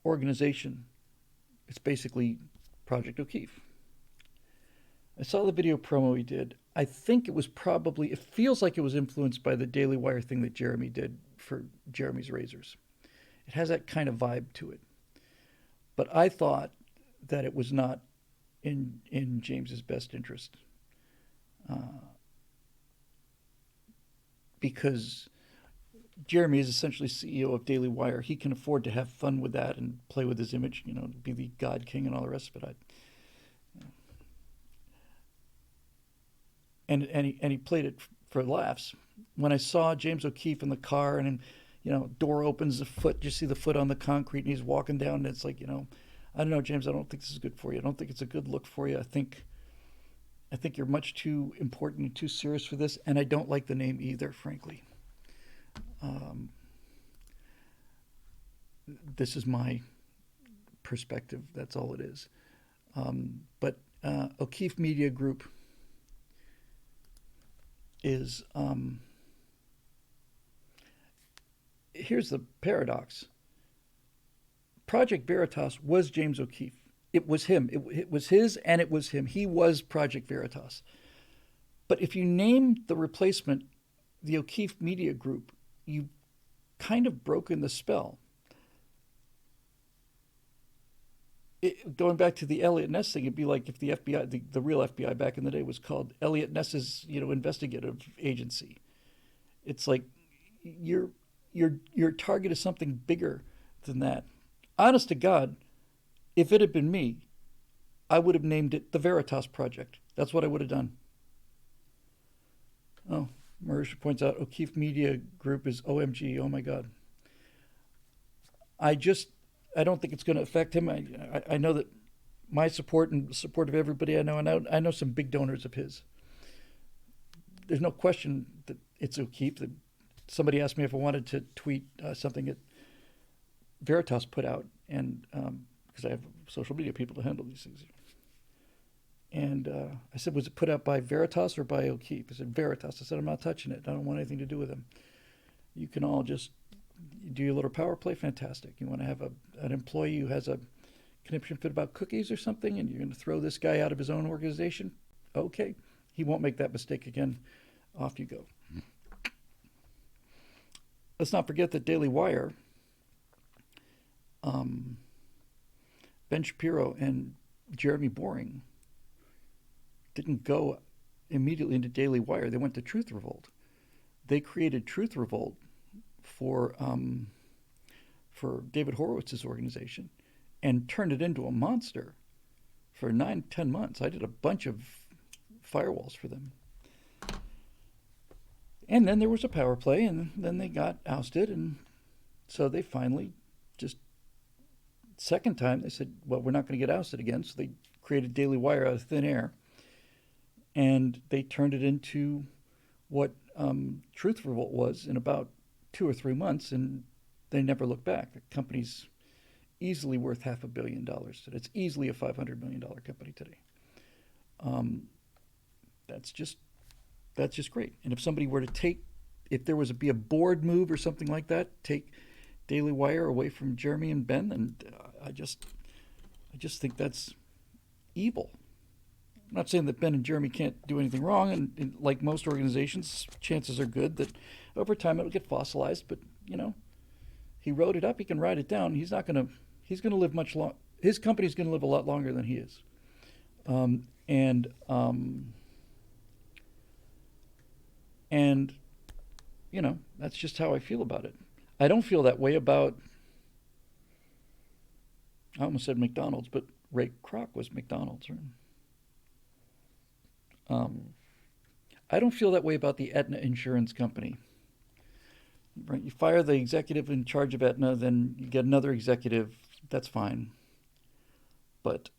A: organization. It's basically Project O'Keefe. I saw the video promo he did. I think it feels like it was influenced by the Daily Wire thing that Jeremy did for Jeremy's Razors. It has that kind of vibe to it. But I thought that it was not in James's best interest, because Jeremy is essentially CEO of Daily Wire. He can afford to have fun with that and play with his image, be the God King and all the rest of it. And he played it for laughs. When I saw James O'Keefe in the car and door opens, the foot, you see the foot on the concrete, and he's walking down, and it's like, I don't know, James, I don't think this is good for you. I don't think it's a good look for you. I think you're much too important and too serious for this, and I don't like the name either, frankly. Um, this is my perspective. That's all it is. But O'Keefe Media Group is here's the paradox. Project Veritas was James O'Keefe. It was him. It was his, and it was him. He was Project Veritas. But if you name the replacement the O'Keefe Media Group, you've kind of broken the spell. Going back to the Elliot Ness thing, it'd be like if the FBI, the real FBI back in the day, was called Elliot Ness's, investigative agency. It's like your target is something bigger than that. Honest to God, if it had been me, I would have named it the Veritas Project. That's what I would have done. Oh, Marisha points out O'Keefe Media Group is OMG. Oh my God. I don't think it's going to affect him. I know that my support and the support of everybody I know, and I know some big donors of his. There's no question that it's O'Keefe. Somebody asked me if I wanted to tweet something that Veritas put out, and because I have social media people to handle these things. And I said, was it put out by Veritas or by O'Keefe? I said, Veritas. I said, I'm not touching it. I don't want anything to do with them. You can all just do your little power play. Fantastic. You want to have an employee who has a conniption fit about cookies or something, and you're going to throw this guy out of his own organization? Okay. He won't make that mistake again. Off you go. Let's not forget that Daily Wire, Ben Shapiro and Jeremy Boring didn't go immediately into Daily Wire. They went to Truth Revolt. They created Truth Revolt for David Horowitz's organization and turned it into a monster for 9-10 months. I did a bunch of firewalls for them. And then there was a power play, and then they got ousted, and so they finally just, second time, they said, well, we're not going to get ousted again, so they created Daily Wire out of thin air, and they turned it into what Truth Revolt was in about 2 or 3 months, and they never looked back. The company's easily worth $500 million today. It's easily a $500 million company today. That's just great. And if somebody were to if there was be a board move or something like that, take Daily Wire away from Jeremy and Ben, then I just think that's evil. I'm not saying that Ben and Jeremy can't do anything wrong, and like most organizations, chances are good that over time it'll get fossilized. But he wrote it up. He can write it down. He's going to live much long. His company's going to live a lot longer than he is. And, that's just how I feel about it. I don't feel that way about, I almost said McDonald's, but Ray Kroc was McDonald's. Right? Um, I don't feel that way about the Aetna Insurance Company. Right? You fire the executive in charge of Aetna, then you get another executive. That's fine. But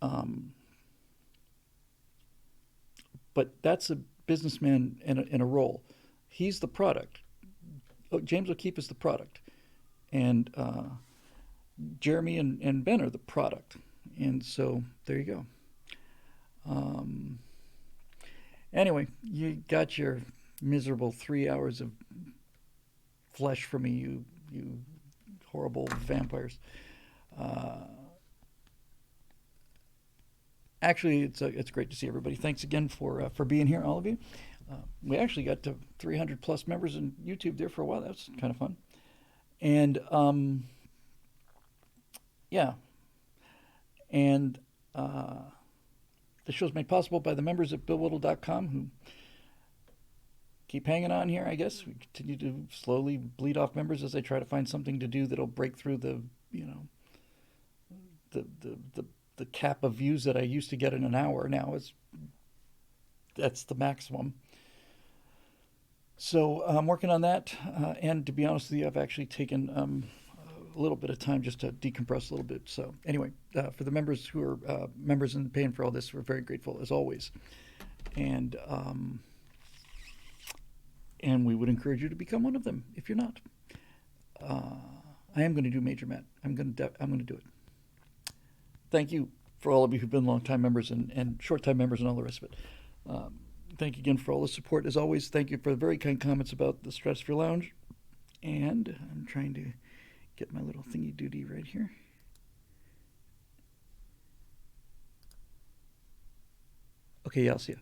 A: that's a businessman in a role. He's the product. James O'Keefe is the product, and Jeremy and Ben are the product. And so there you go. Um, anyway, you got your miserable 3 hours of flesh from me, you horrible vampires. Uh, Actually, it's great to see everybody. Thanks again for being here, all of you. We actually got to 300 plus members in YouTube there for a while. That's kind of fun. And yeah, and the show's made possible by the members at BillWhittle.com who keep hanging on here. I guess we continue to slowly bleed off members as I try to find something to do that'll break through the the the, the cap of views that I used to get in an hour. Now is that's the maximum. So I'm working on that, and to be honest with you, I've actually taken a little bit of time just to decompress a little bit. So anyway, for the members who are members and paying for all this, we're very grateful as always, and we would encourage you to become one of them if you're not. I am going to do Major Matt. I'm going to do it. Thank you for all of you who've been long-time members and short-time members and all the rest of it. Thank you again for all the support. As always, thank you for the very kind comments about the Stratosphere Lounge. And I'm trying to get my little thingy doody right here. Okay, yeah, I'll see you.